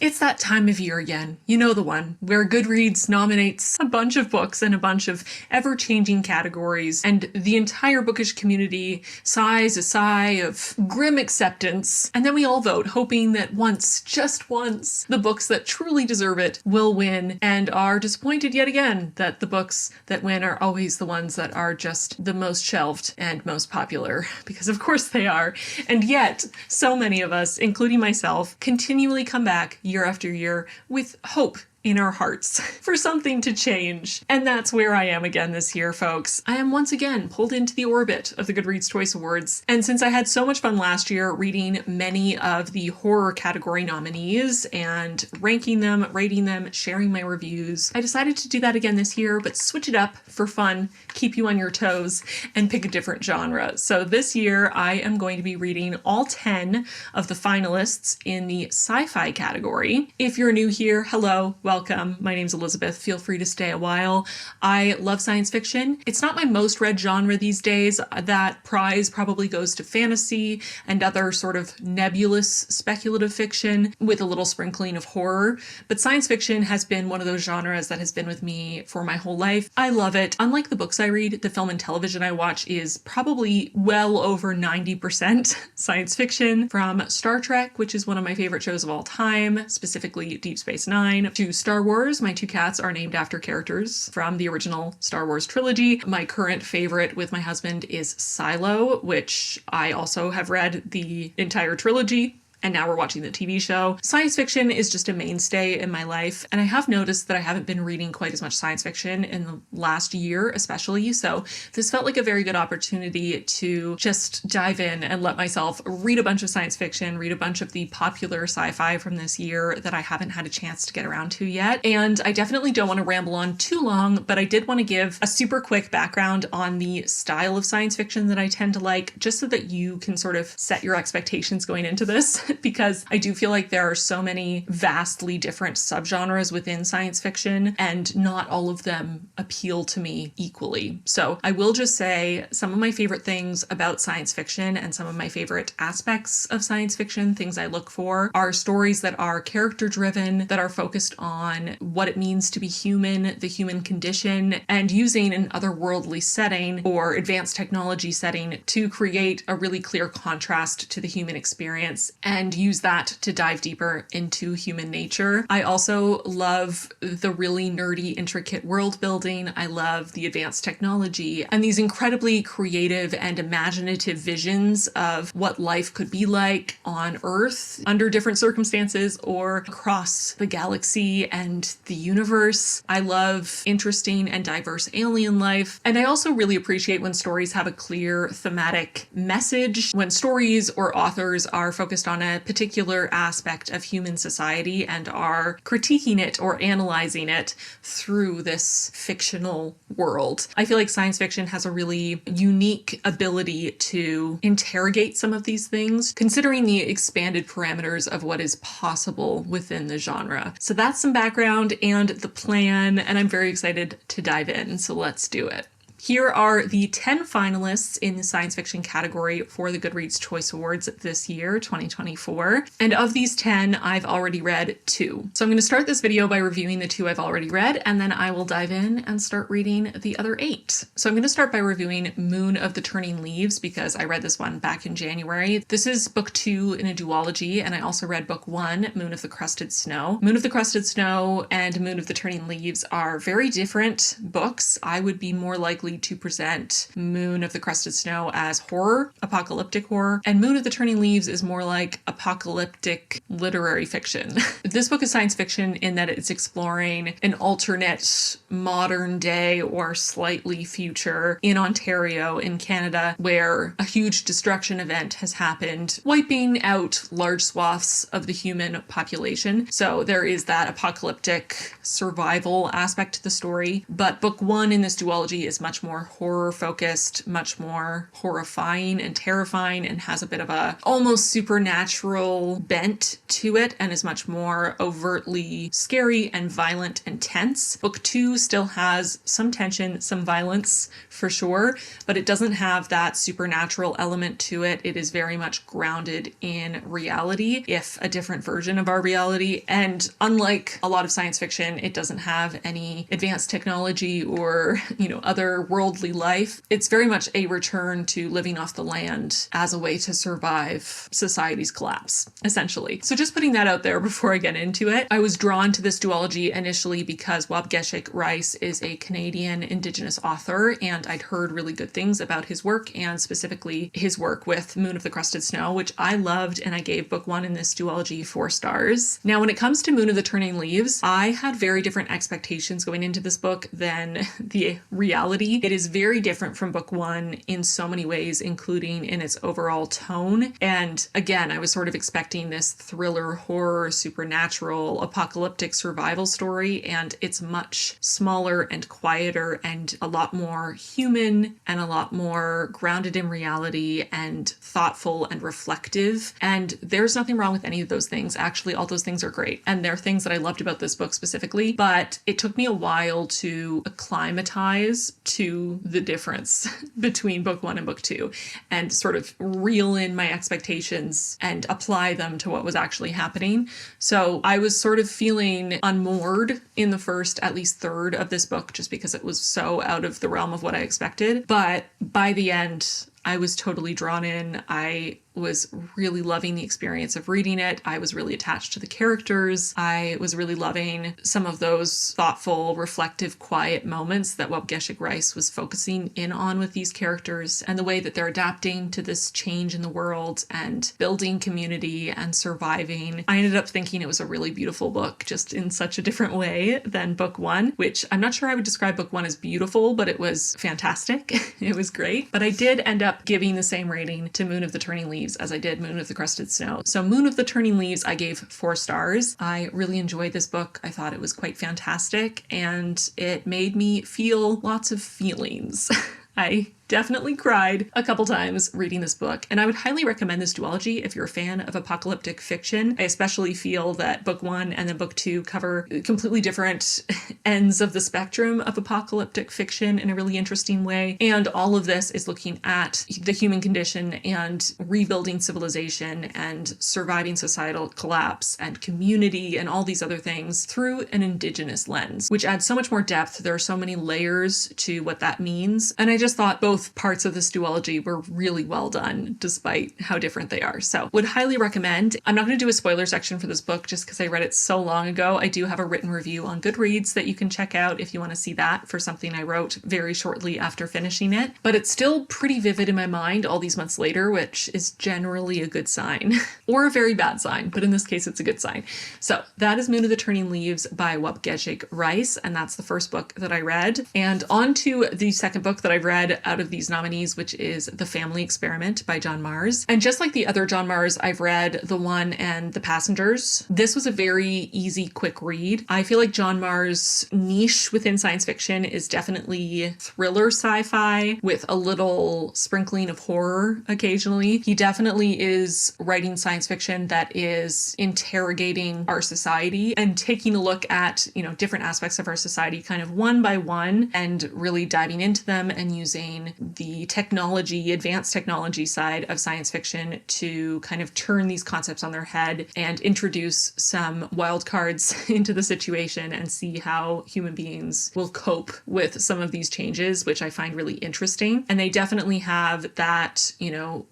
It's that time of year again. You know the one, where Goodreads nominates a bunch of books in a bunch of ever-changing categories, and the entire bookish community sighs a sigh of grim acceptance, and then we all vote, hoping that once, just once, the books that truly deserve it will win, and are disappointed yet again that the books that win are always the ones that are just the most shelved and most popular, because of course they are. And yet, so many of us, including myself, continually come back year after year with hope in our hearts for something to change. And that's where I am again this year, folks. I am once again pulled into the orbit of the Goodreads Choice Awards. And since I had so much fun last year reading many of the horror category nominees and ranking them, rating them, sharing my reviews, I decided to do that again this year, but switch it up for fun, keep you on your toes, and pick a different genre. So this year I am going to be reading all 10 of the finalists in the sci-fi category. If you're new here, hello, welcome. My name's Elizabeth. Feel free to stay a while. I love science fiction. It's not my most read genre these days. That prize probably goes to fantasy and other sort of nebulous speculative fiction with a little sprinkling of horror. But science fiction has been one of those genres that has been with me for my whole life. I love it. Unlike the books I read, the film and television I watch is probably well over 90% science fiction, from Star Trek, which is one of my favorite shows of all time, specifically Deep Space Nine, to Star Wars. My two cats are named after characters from the original Star Wars trilogy. My current favorite with my husband is Silo, which I also have read the entire trilogy, and now we're watching the TV show. Science fiction is just a mainstay in my life, and I have noticed that I haven't been reading quite as much science fiction in the last year especially, so this felt like a very good opportunity to just dive in and let myself read a bunch of science fiction, read a bunch of the popular sci-fi from this year that I haven't had a chance to get around to yet. And I definitely don't want to ramble on too long, but I did want to give a super quick background on the style of science fiction that I tend to like, just so that you can sort of set your expectations going into this. Because I do feel like there are so many vastly different subgenres within science fiction, and not all of them appeal to me equally. So I will just say some of my favorite things about science fiction and some of my favorite aspects of science fiction, things I look for, are stories that are character driven, that are focused on what it means to be human, the human condition, and using an otherworldly setting or advanced technology setting to create a really clear contrast to the human experience, and use that to dive deeper into human nature. I also love the really nerdy, intricate world building. I love the advanced technology and these incredibly creative and imaginative visions of what life could be like on Earth under different circumstances or across the galaxy and the universe. I love interesting and diverse alien life. And I also really appreciate when stories have a clear thematic message, when stories or authors are focused on a particular aspect of human society and are critiquing it or analyzing it through this fictional world. I feel like science fiction has a really unique ability to interrogate some of these things, considering the expanded parameters of what is possible within the genre. So that's some background and the plan, and I'm very excited to dive in, so let's do it. Here are the 10 finalists in the science fiction category for the Goodreads Choice Awards this year, 2024. And of these 10, I've already read 2. So I'm going to start this video by reviewing the 2 I've already read, and then I will dive in and start reading the other 8. So I'm going to start by reviewing Moon of the Turning Leaves, because I read this one back in January. This is book 2 in a duology, and I also read book 1, Moon of the Crusted Snow. Moon of the Crusted Snow and Moon of the Turning Leaves are very different books. I would be more likely to present Moon of the Crusted Snow as horror, apocalyptic horror, and Moon of the Turning Leaves is more like apocalyptic literary fiction. This book is science fiction in that it's exploring an alternate modern day or slightly future in Ontario in Canada, where a huge destruction event has happened, wiping out large swaths of the human population. So there is that apocalyptic survival aspect to the story, but book 1 in this duology is much more horror focused, much more horrifying and terrifying, and has a bit of a almost supernatural bent to it, and is much more overtly scary and violent and tense. Book 2 still has some tension, some violence for sure, but it doesn't have that supernatural element to it. It is very much grounded in reality, if a different version of our reality. And unlike a lot of science fiction, it doesn't have any advanced technology or, other worldly life. It's very much a return to living off the land as a way to survive society's collapse, essentially. So just putting that out there before I get into it, I was drawn to this duology initially because Waubgeshig Rice is a Canadian Indigenous author, and I'd heard really good things about his work, and specifically his work with Moon of the Crusted Snow, which I loved, and I gave book 1 in this duology 4 stars. Now, when it comes to Moon of the Turning Leaves, I had very different expectations going into this book than the reality. It is very different from book 1 in so many ways, including in its overall tone. And again, I was sort of expecting this thriller, horror, supernatural, apocalyptic survival story, and it's much smaller and quieter and a lot more human and a lot more grounded in reality and thoughtful and reflective. And there's nothing wrong with any of those things. Actually, all those things are great. And they're things that I loved about this book specifically, but it took me a while to acclimatize to the difference between book 1 and book 2 and sort of reel in my expectations and apply them to what was actually happening. So I was sort of feeling unmoored in the first, at least third of this book, just because it was so out of the realm of what I expected. But by the end, I was totally drawn in. I was really loving the experience of reading it. I was really attached to the characters. I was really loving some of those thoughtful, reflective, quiet moments that Waubgeshig Rice was focusing in on with these characters, and the way that they're adapting to this change in the world and building community and surviving. I ended up thinking it was a really beautiful book, just in such a different way than book 1, which I'm not sure I would describe book 1 as beautiful, but it was fantastic. It was great. But I did end up giving the same rating to Moon of the Turning Leaves as I did Moon of the Crusted Snow. So Moon of the Turning Leaves, I gave 4 stars. I really enjoyed this book. I thought it was quite fantastic, and it made me feel lots of feelings. I definitely cried a couple times reading this book, and I would highly recommend this duology if you're a fan of apocalyptic fiction. I especially feel that book 1 and then book 2 cover completely different ends of the spectrum of apocalyptic fiction in a really interesting way, and all of this is looking at the human condition and rebuilding civilization and surviving societal collapse and community and all these other things through an Indigenous lens, which adds so much more depth. There are so many layers to what that means, and I just thought both parts of this duology were really well done, despite how different they are. So would highly recommend. I'm not going to do a spoiler section for this book just because I read it so long ago. I do have a written review on Goodreads that you can check out if you want to see that for something I wrote very shortly after finishing it. But it's still pretty vivid in my mind all these months later, which is generally a good sign or a very bad sign, but in this case, it's a good sign. So that is Moon of the Turning Leaves by Waubgeshig Rice, and that's the first book that I read. And on to the second book that I've read out of these nominees, which is The Family Experiment by John Marrs. And just like the other John Marrs, I've read The One and The Passengers. This was a very easy, quick read. I feel like John Marrs' niche within science fiction is definitely thriller sci-fi with a little sprinkling of horror occasionally. He definitely is writing science fiction that is interrogating our society and taking a look at, different aspects of our society kind of one by one and really diving into them and using the technology, advanced technology side of science fiction to kind of turn these concepts on their head and introduce some wild cards into the situation and see how human beings will cope with some of these changes, which I find really interesting. And they definitely have that,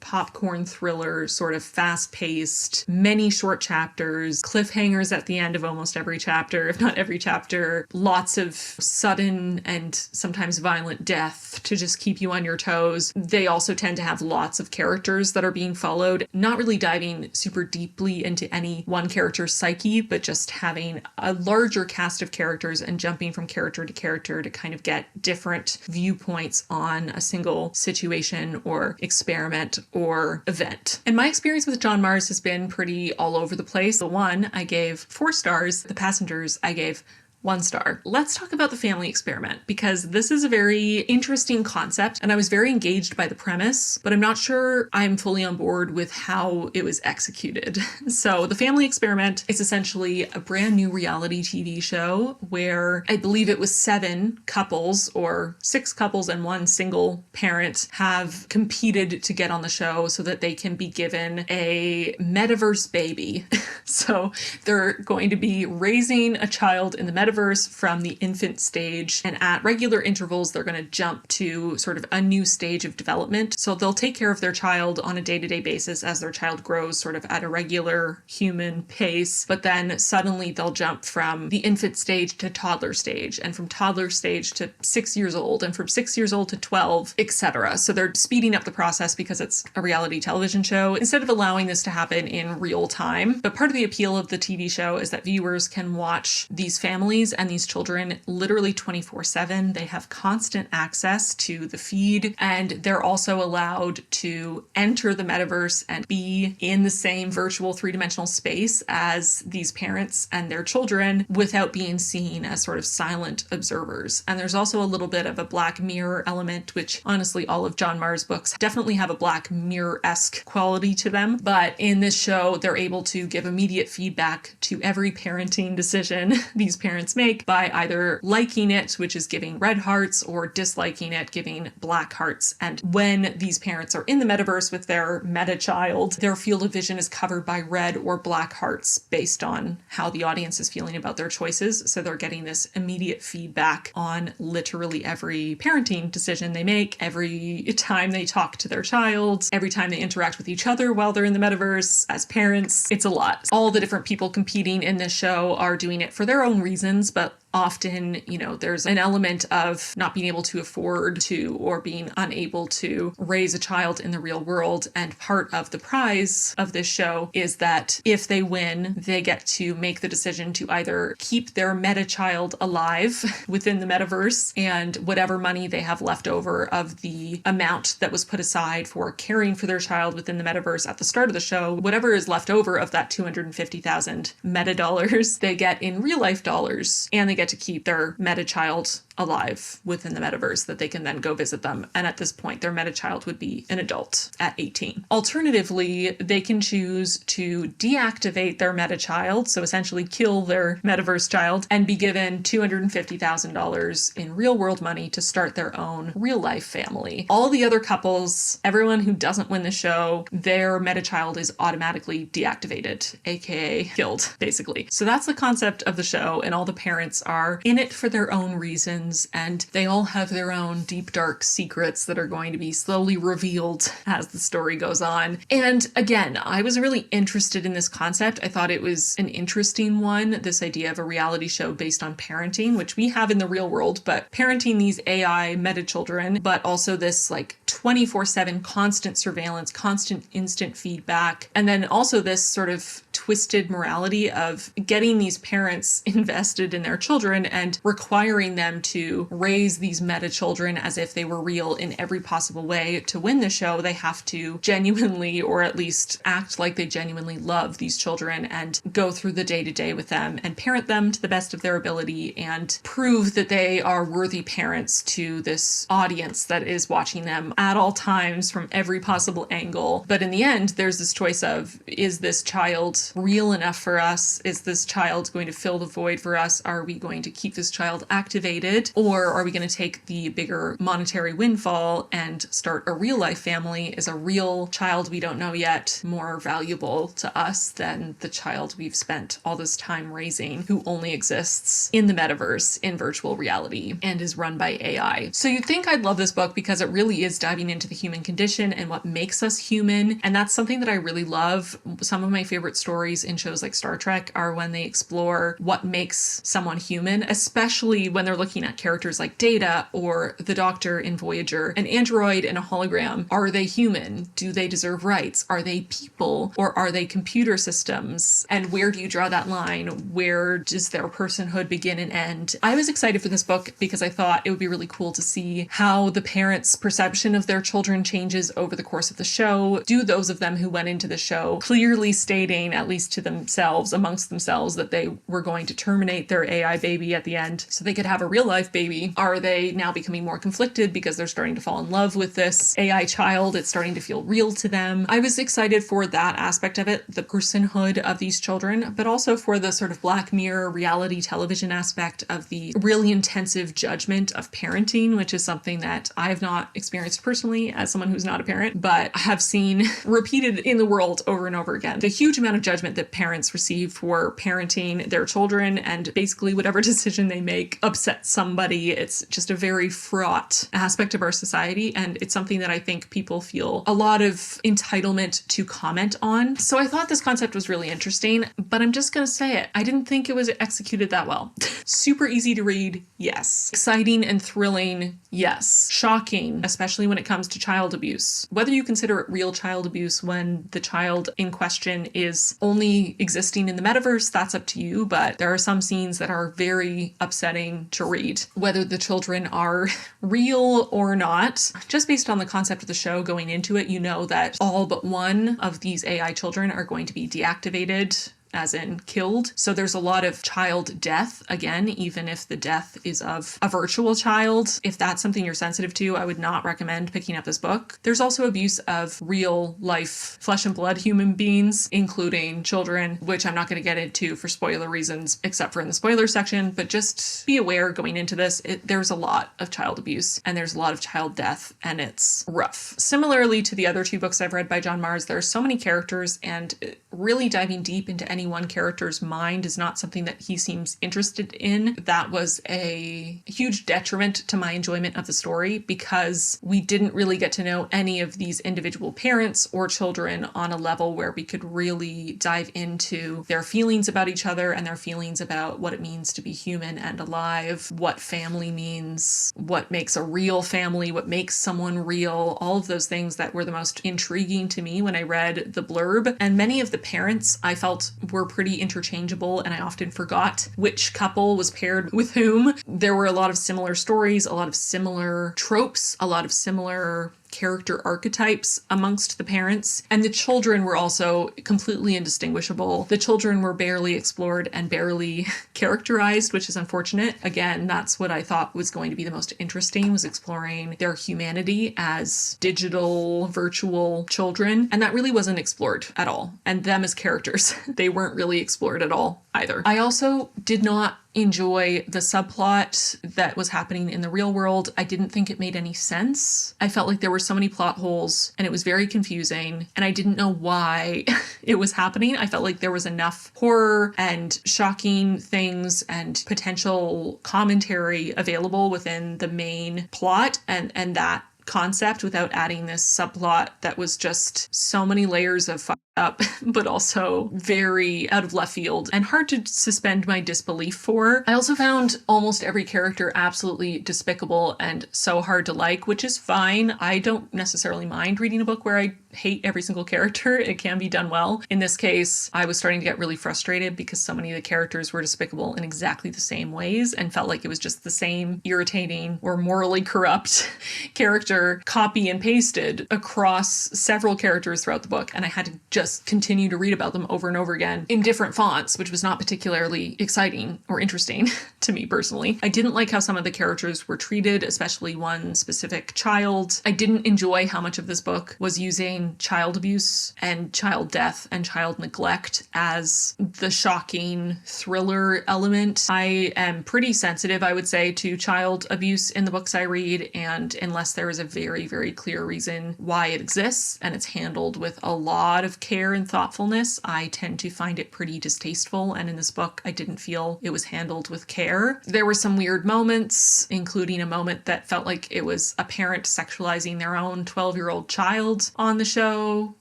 popcorn thriller, sort of fast-paced, many short chapters, cliffhangers at the end of almost every chapter, if not every chapter, lots of sudden and sometimes violent death to just keep you on your toes. They also tend to have lots of characters that are being followed, not really diving super deeply into any one character's psyche, but just having a larger cast of characters and jumping from character to character to kind of get different viewpoints on a single situation or experiment or event. And my experience with John Marrs has been pretty all over the place. The One I gave 4 stars. The Passengers I gave 1 star. Let's talk about the family experiment, because this is a very interesting concept and I was very engaged by the premise, but I'm not sure I'm fully on board with how it was executed. So the family experiment is essentially a brand new reality TV show where I believe it was 7 couples or 6 couples and 1 single parent have competed to get on the show so that they can be given a metaverse baby. So they're going to be raising a child in the metaverse from the infant stage, and at regular intervals they're going to jump to sort of a new stage of development. So they'll take care of their child on a day-to-day basis as their child grows sort of at a regular human pace, but then suddenly they'll jump from the infant stage to toddler stage, and from toddler stage to 6 years old, and from 6 years old to 12, etc. So they're speeding up the process because it's a reality television show instead of allowing this to happen in real time. But part of the appeal of the TV show is that viewers can watch these families and these children literally 24/7. They have constant access to the feed, and they're also allowed to enter the metaverse and be in the same virtual 3-dimensional space as these parents and their children without being seen as sort of silent observers. And there's also a little bit of a Black Mirror element, which honestly all of John Marr's books definitely have a Black Mirror-esque quality to them. But in this show, they're able to give immediate feedback to every parenting decision these parents make by either liking it, which is giving red hearts, or disliking it, giving black hearts. And when these parents are in the metaverse with their meta child, their field of vision is covered by red or black hearts based on how the audience is feeling about their choices. So they're getting this immediate feedback on literally every parenting decision they make, every time they talk to their child, every time they interact with each other while they're in the metaverse as parents. It's a lot. All the different people competing in this show are doing it for their own reasons, but often, there's an element of not being able to afford to or being unable to raise a child in the real world. And part of the prize of this show is that if they win, they get to make the decision to either keep their meta child alive within the metaverse, and whatever money they have left over of the amount that was put aside for caring for their child within the metaverse at the start of the show, whatever is left over of that 250,000 meta dollars, they get in real life dollars, and they get to keep their meta child alive within the metaverse that they can then go visit them. And at this point, their meta child would be an adult at 18. Alternatively, they can choose to deactivate their meta child, so essentially kill their metaverse child, and be given $250,000 in real world money to start their own real life family. All the other couples, everyone who doesn't win the show, their meta child is automatically deactivated, aka killed, basically. So that's the concept of the show, and all the parents are in it for their own reasons, and they all have their own deep, dark secrets that are going to be slowly revealed as the story goes on. And again, I was really interested in this concept. I thought it was an interesting one, this idea of a reality show based on parenting, which we have in the real world, but parenting these AI meta children, but also this 24/7 constant surveillance, constant instant feedback, and then also this sort of twisted morality of getting these parents invested in their children and requiring them to raise these meta children as if they were real in every possible way. To win the show, they have to genuinely, or at least act like they genuinely love these children and go through the day-to-day with them and parent them to the best of their ability and prove that they are worthy parents to this audience that is watching them at all times from every possible angle. But in the end, there's this choice of, is this child real enough for us? Is this child going to fill the void for us? Are we going to keep this child activated? Or are we going to take the bigger monetary windfall and start a real life family? Is a real child we don't know yet more valuable to us than the child we've spent all this time raising, who only exists in the metaverse in virtual reality and is run by AI? So you'd think I'd love this book because it really is diving into the human condition and what makes us human. And that's something that I really love. Some of my favorite stories in shows like Star Trek are when they explore what makes someone human, especially when they're looking at characters like Data or the Doctor in Voyager. An android and a hologram, are they human? Do they deserve rights? Are they people, or are they computer systems? And where do you draw that line? Where does their personhood begin and end? I was excited for this book because I thought it would be really cool to see how the parents' perception of their children changes over the course of the show. Do those of them who went into the show clearly stating at least to themselves, amongst themselves, that they were going to terminate their AI baby at the end so they could have a real life baby? Are they now becoming more conflicted because they're starting to fall in love with this AI child? It's starting to feel real to them. I was excited for that aspect of it, the personhood of these children, but also for the sort of Black Mirror reality television aspect of the really intensive judgment of parenting, which is something that I have not experienced personally as someone who's not a parent, but have seen repeated in the world over and over again. The huge amount of judgment that parents receive for parenting their children, and basically whatever decision they make upsets somebody. It's just a very fraught aspect of our society, and it's something that I think people feel a lot of entitlement to comment on. So I thought this concept was really interesting, but I'm just gonna say it. I didn't think it was executed that well. Super easy to read, yes. Exciting and thrilling, yes. Shocking, especially when it comes to child abuse. Whether you consider it real child abuse when the child in question is only existing in the metaverse, that's up to you, but there are some scenes that are very upsetting to read. Whether the children are real or not, just based on the concept of the show going into it, you know that all but one of these AI children are going to be deactivated, as in killed. So there's a lot of child death, again, even if the death is of a virtual child. If that's something you're sensitive to, I would not recommend picking up this book. There's also abuse of real life, flesh and blood human beings, including children, which I'm not going to get into for spoiler reasons, except for in the spoiler section, but just be aware going into this, there's a lot of child abuse and there's a lot of child death, and it's rough. Similarly to the other two books I've read by John Marrs, there are so many characters, and really diving deep into any one character's mind is not something that he seems interested in. That was a huge detriment to my enjoyment of the story, because we didn't really get to know any of these individual parents or children on a level where we could really dive into their feelings about each other and their feelings about what it means to be human and alive, what family means, what makes a real family, what makes someone real, all of those things that were the most intriguing to me when I read the blurb. And many of the parents I felt were pretty interchangeable, and I often forgot which couple was paired with whom. There were a lot of similar stories, a lot of similar tropes, a lot of similar character archetypes amongst the parents, and the children were also completely indistinguishable. The children were barely explored and barely characterized, which is unfortunate. Again, that's what I thought was going to be the most interesting, was exploring their humanity as digital, virtual children, and that really wasn't explored at all. And them as characters, they weren't really explored at all either. I also did not enjoy the subplot that was happening in the real world. I didn't think it made any sense. I felt like there were so many plot holes and it was very confusing, and I didn't know why it was happening. I felt like there was enough horror and shocking things and potential commentary available within the main plot and that concept without adding this subplot that was just so many layers of fucked up, but also very out of left field and hard to suspend my disbelief for. I also found almost every character absolutely despicable and so hard to like, which is fine. I don't necessarily mind reading a book where I hate every single character. It can be done well. In this case, I was starting to get really frustrated because so many of the characters were despicable in exactly the same ways and felt like it was just the same irritating or morally corrupt character copy and pasted across several characters throughout the book. And I had to just continue to read about them over and over again in different fonts, which was not particularly exciting or interesting to me personally. I didn't like how some of the characters were treated, especially one specific child. I didn't enjoy how much of this book was using child abuse and child death and child neglect as the shocking thriller element. I am pretty sensitive, I would say, to child abuse in the books I read, and unless there is a very, very clear reason why it exists and it's handled with a lot of care and thoughtfulness, I tend to find it pretty distasteful. And in this book, I didn't feel it was handled with care. There were some weird moments, including a moment that felt like it was a parent sexualizing their own 12-year-old child on the show,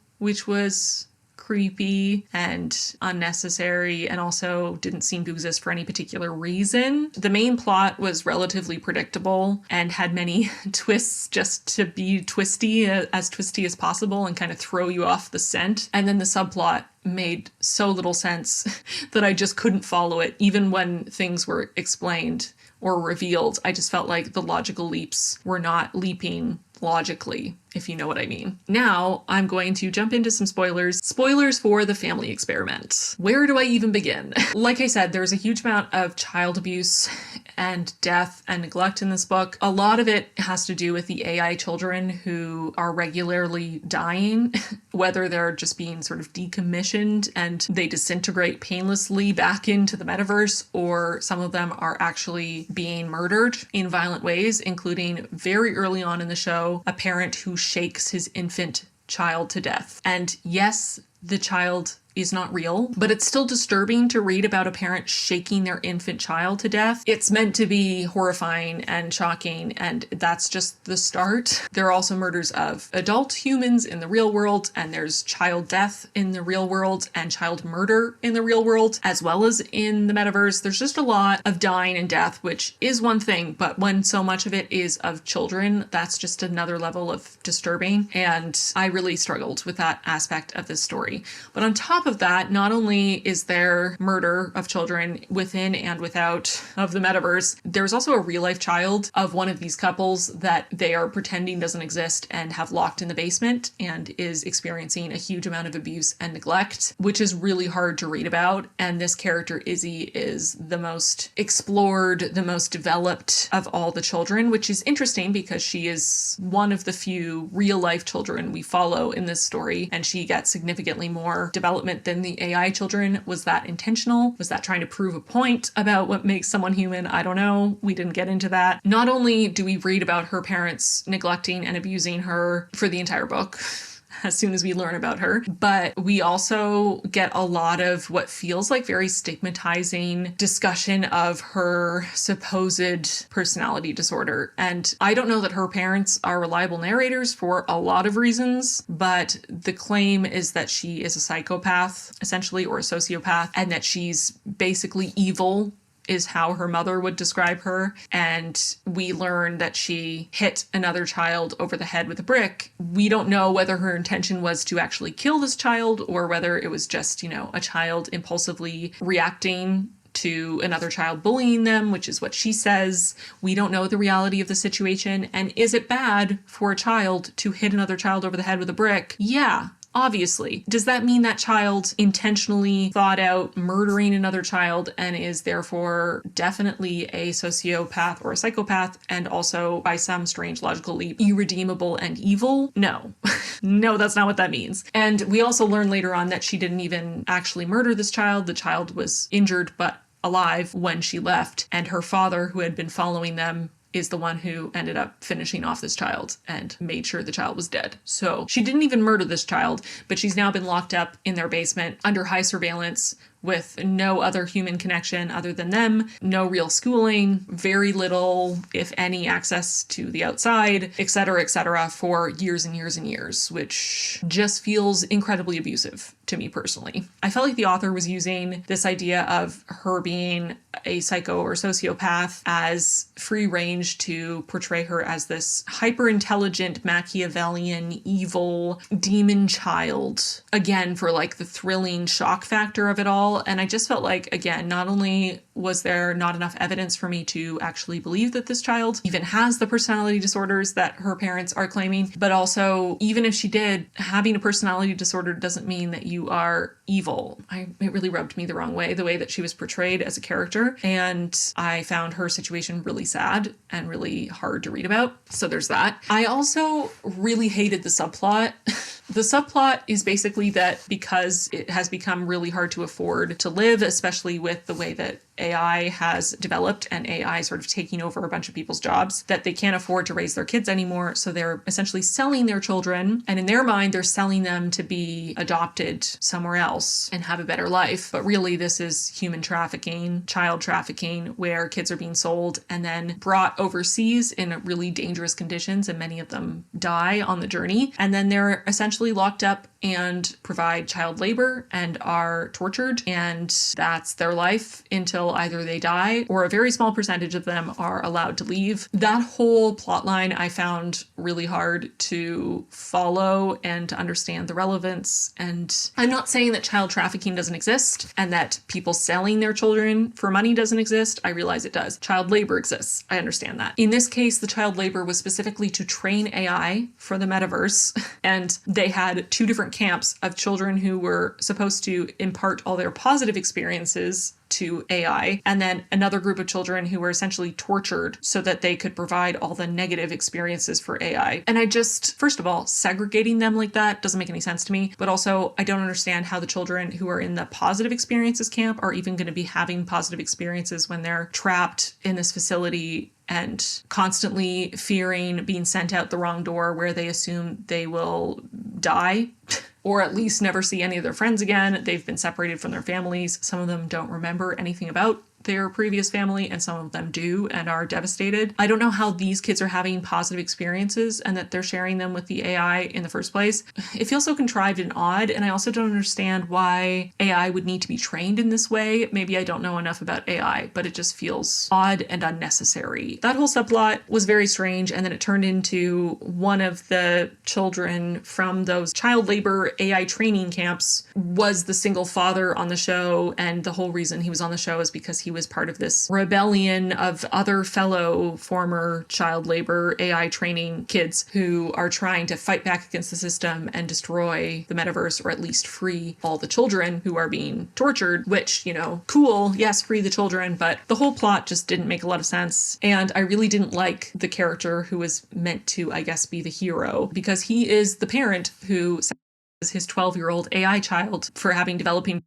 which was creepy and unnecessary and also didn't seem to exist for any particular reason. The main plot was relatively predictable and had many twists just to be twisty as possible and kind of throw you off the scent. And then the subplot made so little sense that I just couldn't follow it. Even when things were explained or revealed, I just felt like the logical leaps were not leaping logically, if you know what I mean. Now I'm going to jump into some spoilers. Spoilers for The Family Experiment. Where do I even begin? Like I said, there's a huge amount of child abuse and death and neglect in this book. A lot of it has to do with the AI children who are regularly dying, whether they're just being sort of decommissioned and they disintegrate painlessly back into the metaverse, or some of them are actually being murdered in violent ways, including very early on in the show, a parent who shakes his infant child to death. And yes, the child is not real, but it's still disturbing to read about a parent shaking their infant child to death. It's meant to be horrifying and shocking, and that's just the start. There are also murders of adult humans in the real world, and there's child death in the real world and child murder in the real world, as well as in the metaverse. There's just a lot of dying and death, which is one thing, but when so much of it is of children, that's just another level of disturbing, and I really struggled with that aspect of this story. But on top of that, not only is there murder of children within and without of the metaverse, there's also a real life child of one of these couples that they are pretending doesn't exist and have locked in the basement and is experiencing a huge amount of abuse and neglect, which is really hard to read about. And this character, Izzy, is the most explored, the most developed of all the children, which is interesting because she is one of the few real life children we follow in this story, and she gets significantly more development than the AI children. Was that intentional? Was that trying to prove a point about what makes someone human? I don't know. We didn't get into that. Not only do we read about her parents neglecting and abusing her for the entire book, as soon as we learn about her, but we also get a lot of what feels like very stigmatizing discussion of her supposed personality disorder. And I don't know that her parents are reliable narrators for a lot of reasons, but the claim is that she is a psychopath, essentially, or a sociopath, and that she's basically evil is how her mother would describe her. And we learn that she hit another child over the head with a brick. We don't know whether her intention was to actually kill this child or whether it was just, a child impulsively reacting to another child bullying them, which is what she says. We don't know the reality of the situation. And is it bad for a child to hit another child over the head with a brick? Yeah. Obviously. Does that mean that child intentionally thought out murdering another child and is therefore definitely a sociopath or a psychopath and also, by some strange logical leap, irredeemable and evil? No. No, that's not what that means. And we also learn later on that she didn't even actually murder this child. The child was injured but alive when she left, and her father, who had been following them, is the one who ended up finishing off this child and made sure the child was dead. So she didn't even murder this child, but she's now been locked up in their basement under high surveillance with no other human connection other than them, no real schooling, very little, if any, access to the outside, etc., for years and years and years, which just feels incredibly abusive to me personally. I felt like the author was using this idea of her being a psycho or sociopath as free range to portray her as this hyper-intelligent, Machiavellian, evil demon child, again, for like the thrilling shock factor of it all. And I just felt like, again, not only was there not enough evidence for me to actually believe that this child even has the personality disorders that her parents are claiming, but also, even if she did, having a personality disorder doesn't mean that you are evil. It really rubbed me the wrong way, the way that she was portrayed as a character. And I found her situation really sad and really hard to read about. So there's that. I also really hated the subplot. The subplot is basically that because it has become really hard to afford to live, especially with the way that AI has developed and AI sort of taking over a bunch of people's jobs, that they can't afford to raise their kids anymore. So they're essentially selling their children. And in their mind, they're selling them to be adopted somewhere else and have a better life. But really, this is human trafficking, child trafficking, where kids are being sold and then brought overseas in really dangerous conditions. And many of them die on the journey. And then they're essentially locked up and provide child labor and are tortured, and that's their life until either they die or a very small percentage of them are allowed to leave. That whole plotline I found really hard to follow and to understand the relevance. And I'm not saying that child trafficking doesn't exist and that people selling their children for money doesn't exist. I realize it does. Child labor exists. I understand that. In this case, the child labor was specifically to train AI for the metaverse, and they had two different camps of children who were supposed to impart all their positive experiences to AI, and then another group of children who were essentially tortured so that they could provide all the negative experiences for AI. And I just, first of all, segregating them like that doesn't make any sense to me, but also I don't understand how the children who are in the positive experiences camp are even going to be having positive experiences when they're trapped in this facility and constantly fearing being sent out the wrong door where they assume they will die. Or at least never see any of their friends again. They've been separated from their families. Some of them don't remember anything about their previous family, and some of them do and are devastated. I don't know how these kids are having positive experiences and that they're sharing them with the AI in the first place. It feels so contrived and odd, and I also don't understand why AI would need to be trained in this way. Maybe I don't know enough about AI, but it just feels odd and unnecessary. That whole subplot was very strange, and then it turned into one of the children from those child labor AI training camps was the single father on the show, and the whole reason he was on the show is because he was part of this rebellion of other fellow former child labor AI training kids who are trying to fight back against the system and destroy the metaverse, or at least free all the children who are being tortured, which, you know, cool, yes, free the children, but the whole plot just didn't make a lot of sense. And I really didn't like the character who was meant to, I guess, be the hero, because he is the parent who his 12-year-old AI child for having developing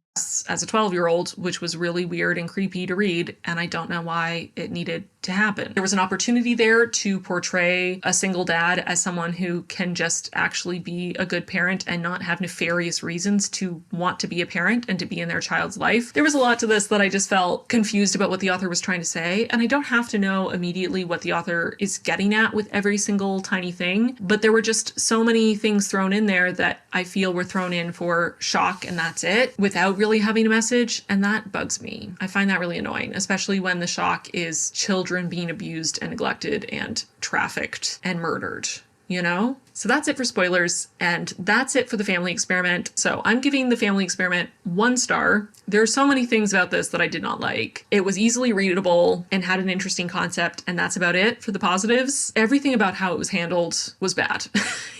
as a 12-year-old, which was really weird and creepy to read, and I don't know why it needed to happen. There was an opportunity there to portray a single dad as someone who can just actually be a good parent and not have nefarious reasons to want to be a parent and to be in their child's life. There was a lot to this that I just felt confused about what the author was trying to say, and I don't have to know immediately what the author is getting at with every single tiny thing, but there were just so many things thrown in there that I feel were thrown in for shock, and that's it, without really having a message, and that bugs me. I find that really annoying, especially when the shock is children being abused and neglected and trafficked and murdered, you know? So that's it for spoilers, and that's it for the family experiment. So I'm giving the family experiment 1 star. There are so many things about this that I did not like. It was easily readable and had an interesting concept, and that's about it for the positives. Everything about how it was handled was bad,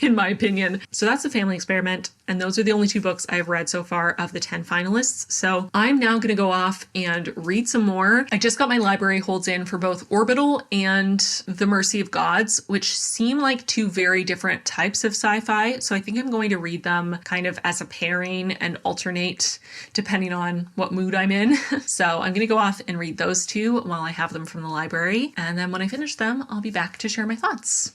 in my opinion. So that's the family experiment, and those are the only 2 books I've read so far of the 10 finalists. So I'm now gonna go off and read some more. I just got my library holds in for both Orbital and The Mercy of Gods, which seem like 2 very different types of sci-fi, so I think I'm going to read them kind of as a pairing and alternate depending on what mood I'm in. So I'm gonna go off and read those 2 while I have them from the library, and then when I finish them, I'll be back to share my thoughts.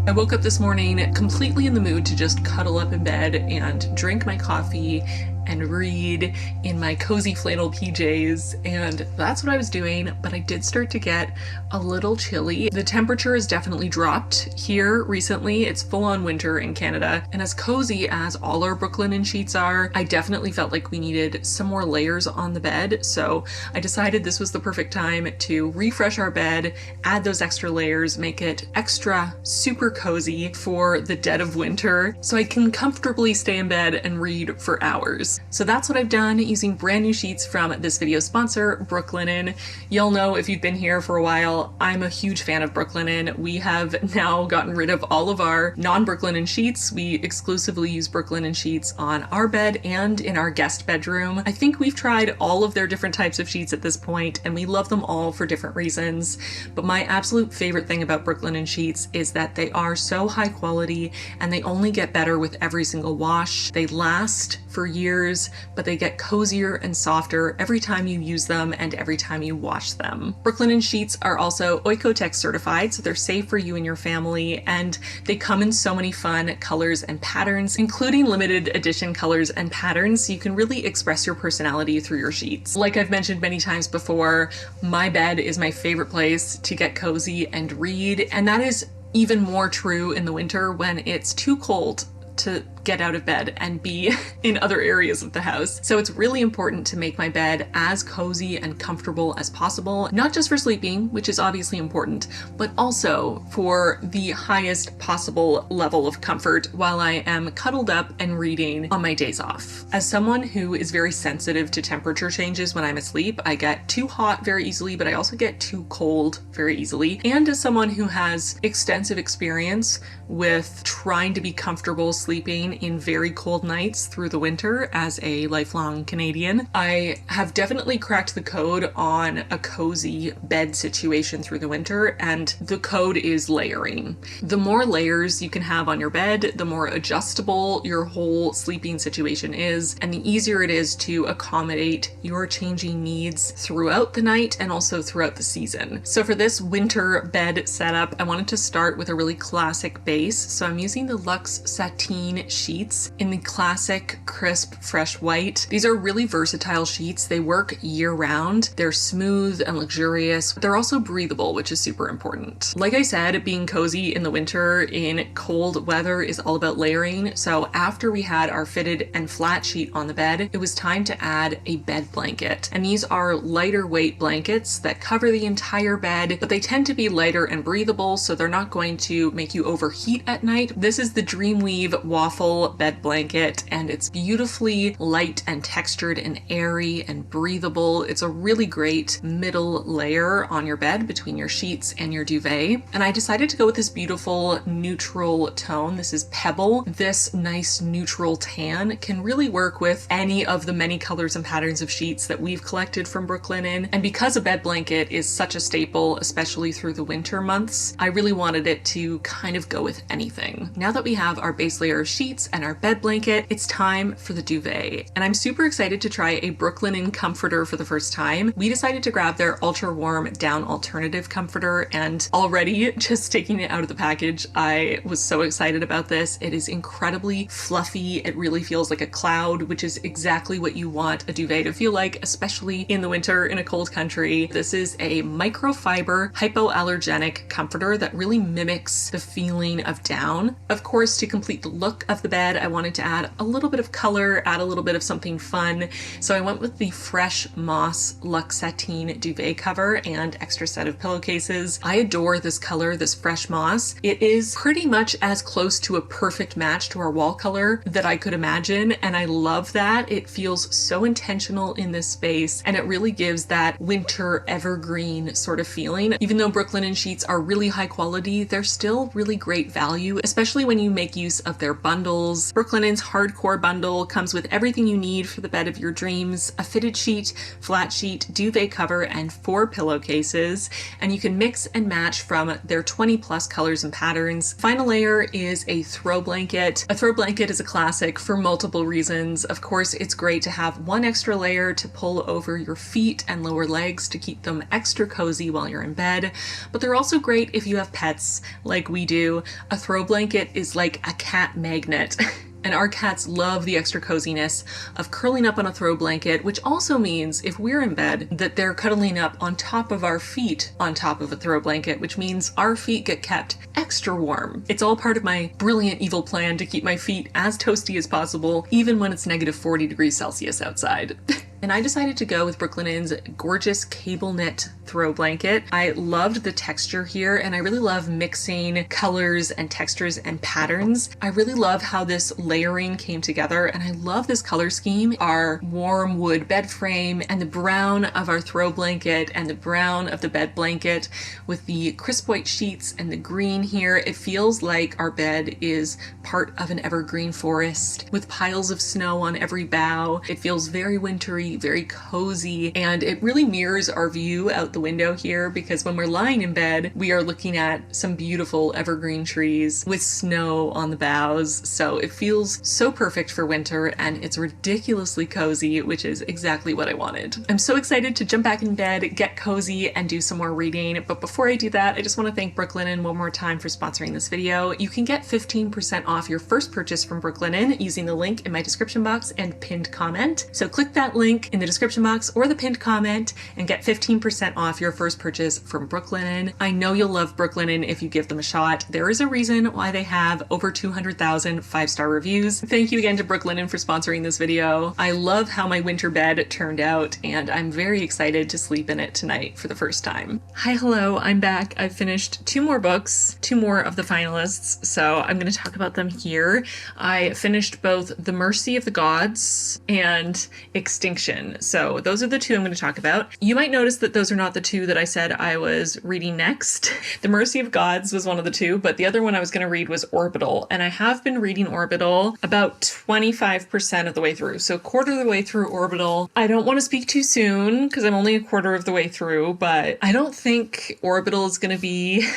I woke up this morning completely in the mood to just cuddle up in bed and drink my coffee and read in my cozy flannel PJs, and that's what I was doing, but I did start to get a little chilly. The temperature has definitely dropped here recently. It's full-on winter in Canada, and as cozy as all our Brooklinen sheets are, I definitely felt like we needed some more layers on the bed, so I decided this was the perfect time to refresh our bed, add those extra layers, make it extra super cozy for the dead of winter, so I can comfortably stay in bed and read for hours. So that's what I've done using brand new sheets from this video sponsor, Brooklinen. You'll know if you've been here for a while, I'm a huge fan of Brooklinen. We have now gotten rid of all of our non-Brooklinen sheets. We exclusively use Brooklinen sheets on our bed and in our guest bedroom. I think we've tried all of their different types of sheets at this point, and we love them all for different reasons. But my absolute favorite thing about Brooklinen sheets is that they are so high quality and they only get better with every single wash. They last for years colors, but they get cozier and softer every time you use them and every time you wash them. Brooklinen sheets are also Oikotex certified, so they're safe for you and your family, and they come in so many fun colors and patterns, including limited edition colors and patterns, so you can really express your personality through your sheets. Like I've mentioned many times before, my bed is my favorite place to get cozy and read, and that is even more true in the winter when it's too cold to get out of bed and be in other areas of the house. So it's really important to make my bed as cozy and comfortable as possible, not just for sleeping, which is obviously important, but also for the highest possible level of comfort while I am cuddled up and reading on my days off. As someone who is very sensitive to temperature changes when I'm asleep, I get too hot very easily, but I also get too cold very easily. And as someone who has extensive experience with trying to be comfortable sleeping in very cold nights through the winter as a lifelong Canadian, I have definitely cracked the code on a cozy bed situation through the winter, and the code is layering. The more layers you can have on your bed, the more adjustable your whole sleeping situation is, and the easier it is to accommodate your changing needs throughout the night and also throughout the season. So for this winter bed setup, I wanted to start with a really classic base. So I'm using the Luxe Sateen sheets in the classic crisp fresh white. These are really versatile sheets. They work year round. They're smooth and luxurious. They're also breathable, which is super important. Like I said, being cozy in the winter in cold weather is all about layering. So after we had our fitted and flat sheet on the bed, it was time to add a bed blanket. And these are lighter weight blankets that cover the entire bed, but they tend to be lighter and breathable, so they're not going to make you overheat at night. This is the Dreamweave waffle bed blanket, and it's beautifully light and textured and airy and breathable. It's a really great middle layer on your bed between your sheets and your duvet. And I decided to go with this beautiful neutral tone. This is Pebble. This nice neutral tan can really work with any of the many colors and patterns of sheets that we've collected from Brooklinen. And because a bed blanket is such a staple, especially through the winter months, I really wanted it to kind of go with anything. Now that we have our base layer of sheets and our bed blanket, it's time for the duvet. And I'm super excited to try a Brooklinen comforter for the first time. We decided to grab their ultra warm down alternative comforter, and already just taking it out of the package, I was so excited about this. It is incredibly fluffy. It really feels like a cloud, which is exactly what you want a duvet to feel like, especially in the winter in a cold country. This is a microfiber hypoallergenic comforter that really mimics the feeling of down. Of course, to complete the look of the bed, I wanted to add a little bit of color, add a little bit of something fun. So I went with the Fresh Moss Luxe Sateen duvet cover and extra set of pillowcases. I adore this color, this Fresh Moss. It is pretty much as close to a perfect match to our wall color that I could imagine, and I love that. It feels so intentional in this space, and it really gives that winter evergreen sort of feeling. Even though Brooklinen sheets are really high quality, they're still really great value, especially when you make use of their bundles. Brooklinen's hardcore bundle comes with everything you need for the bed of your dreams: a fitted sheet, flat sheet, duvet cover, and 4 pillowcases. And you can mix and match from their 20 plus colors and patterns. Final layer is a throw blanket. A throw blanket is a classic for multiple reasons. Of course, it's great to have one extra layer to pull over your feet and lower legs to keep them extra cozy while you're in bed. But they're also great if you have pets like we do. A throw blanket is like a cat magnet. And our cats love the extra coziness of curling up on a throw blanket, which also means if we're in bed that they're cuddling up on top of our feet on top of a throw blanket, which means our feet get kept extra warm. It's all part of my brilliant evil plan to keep my feet as toasty as possible, even when it's negative 40 degrees Celsius outside. And I decided to go with Brooklinen's gorgeous cable knit throw blanket. I loved the texture here, and I really love mixing colors and textures and patterns. I really love how this layering came together, and I love this color scheme. Our warm wood bed frame and the brown of our throw blanket and the brown of the bed blanket with the crisp white sheets and the green here. It feels like our bed is part of an evergreen forest with piles of snow on every bough. It feels very wintry, very cozy, and it really mirrors our view out the the window here because when we're lying in bed, we are looking at some beautiful evergreen trees with snow on the boughs. So it feels so perfect for winter and it's ridiculously cozy, which is exactly what I wanted. I'm so excited to jump back in bed, get cozy, and do some more reading. But before I do that, I just want to thank Brooklinen one more time for sponsoring this video. You can get 15% off your first purchase from Brooklinen using the link in my description box and pinned comment. So click that link in the description box or the pinned comment and get 15% off your first purchase from Brooklinen. I know you'll love Brooklinen if you give them a shot. There is a reason why they have over 200,000 5-star reviews. Thank you again to Brooklinen for sponsoring this video. I love how my winter bed turned out and I'm very excited to sleep in it tonight for the first time. Hi, hello, I'm back. I've finished 2 more books, 2 more of the finalists, so I'm going to talk about them here. I finished both The Mercy of the Gods and Extinction. So those are the 2 I'm going to talk about. You might notice that those are not the 2 that I said I was reading next. The Mercy of Gods was one of the 2, but the other one I was going to read was Orbital. And I have been reading Orbital about 25% of the way through. So a quarter of the way through Orbital. I don't want to speak too soon because I'm only a quarter of the way through, but I don't think Orbital is going to be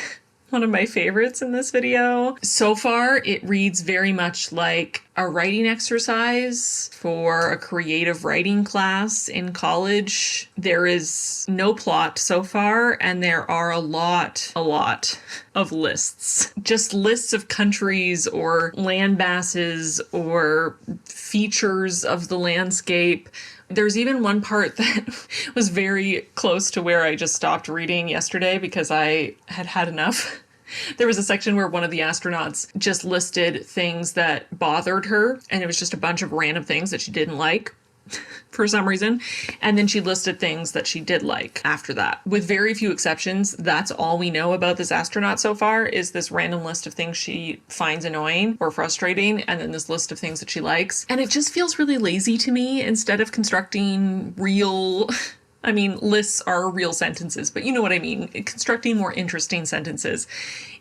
one of my favorites in this video. So far, it reads very much like a writing exercise for a creative writing class in college. There is no plot so far, and there are a lot of lists. Just lists of countries or land masses or features of the landscape. There's even one part that was very close to where I just stopped reading yesterday because I had had enough. There was a section where one of the astronauts just listed things that bothered her, and it was just a bunch of random things that she didn't like for some reason. And then she listed things that she did like after that. With very few exceptions, that's all we know about this astronaut so far is this random list of things she finds annoying or frustrating, and then this list of things that she likes. And it just feels really lazy to me instead of constructing real... I mean, lists are real sentences, but you know what I mean. Constructing more interesting sentences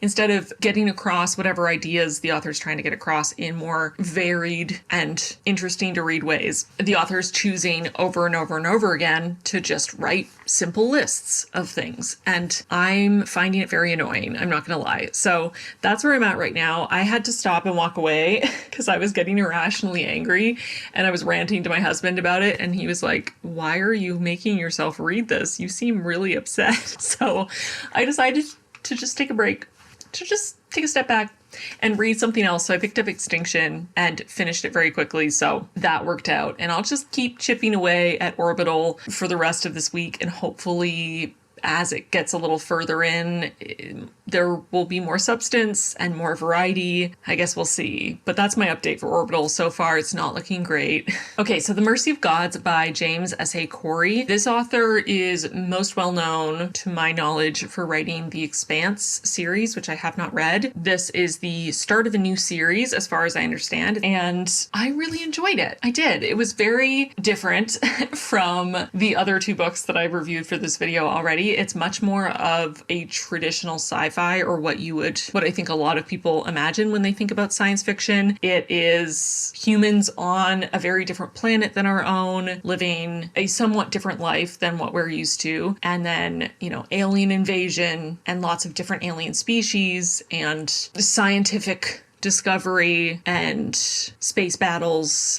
instead of getting across whatever ideas the author's trying to get across in more varied and interesting to read ways. The author's choosing over and over and over again to just write simple lists of things. And I'm finding it very annoying. I'm not going to lie. So that's where I'm at right now. I had to stop and walk away because I was getting irrationally angry and I was ranting to my husband about it. And he was like, why are you making yourself read this? You seem really upset. So I decided to just take a break, to just take a step back and read something else. So I picked up Extinction and finished it very quickly. So that worked out. And I'll just keep chipping away at Orbital for the rest of this week. And hopefully as it gets a little further in, there will be more substance and more variety. I guess we'll see. But that's my update for Orbital. So far, it's not looking great. Okay, so The Mercy of Gods by James S.A. Corey. This author is most well known, to my knowledge, for writing the Expanse series, which I have not read. This is the start of a new series, as far as I understand, and I really enjoyed it. I did. It was very different from the other 2 books that I've reviewed for this video already. It's much more of a traditional sci-fi, or what I think a lot of people imagine when they think about science fiction. It is humans on a very different planet than our own, living a somewhat different life than what we're used to. And then, alien invasion and lots of different alien species and scientific discovery and space battles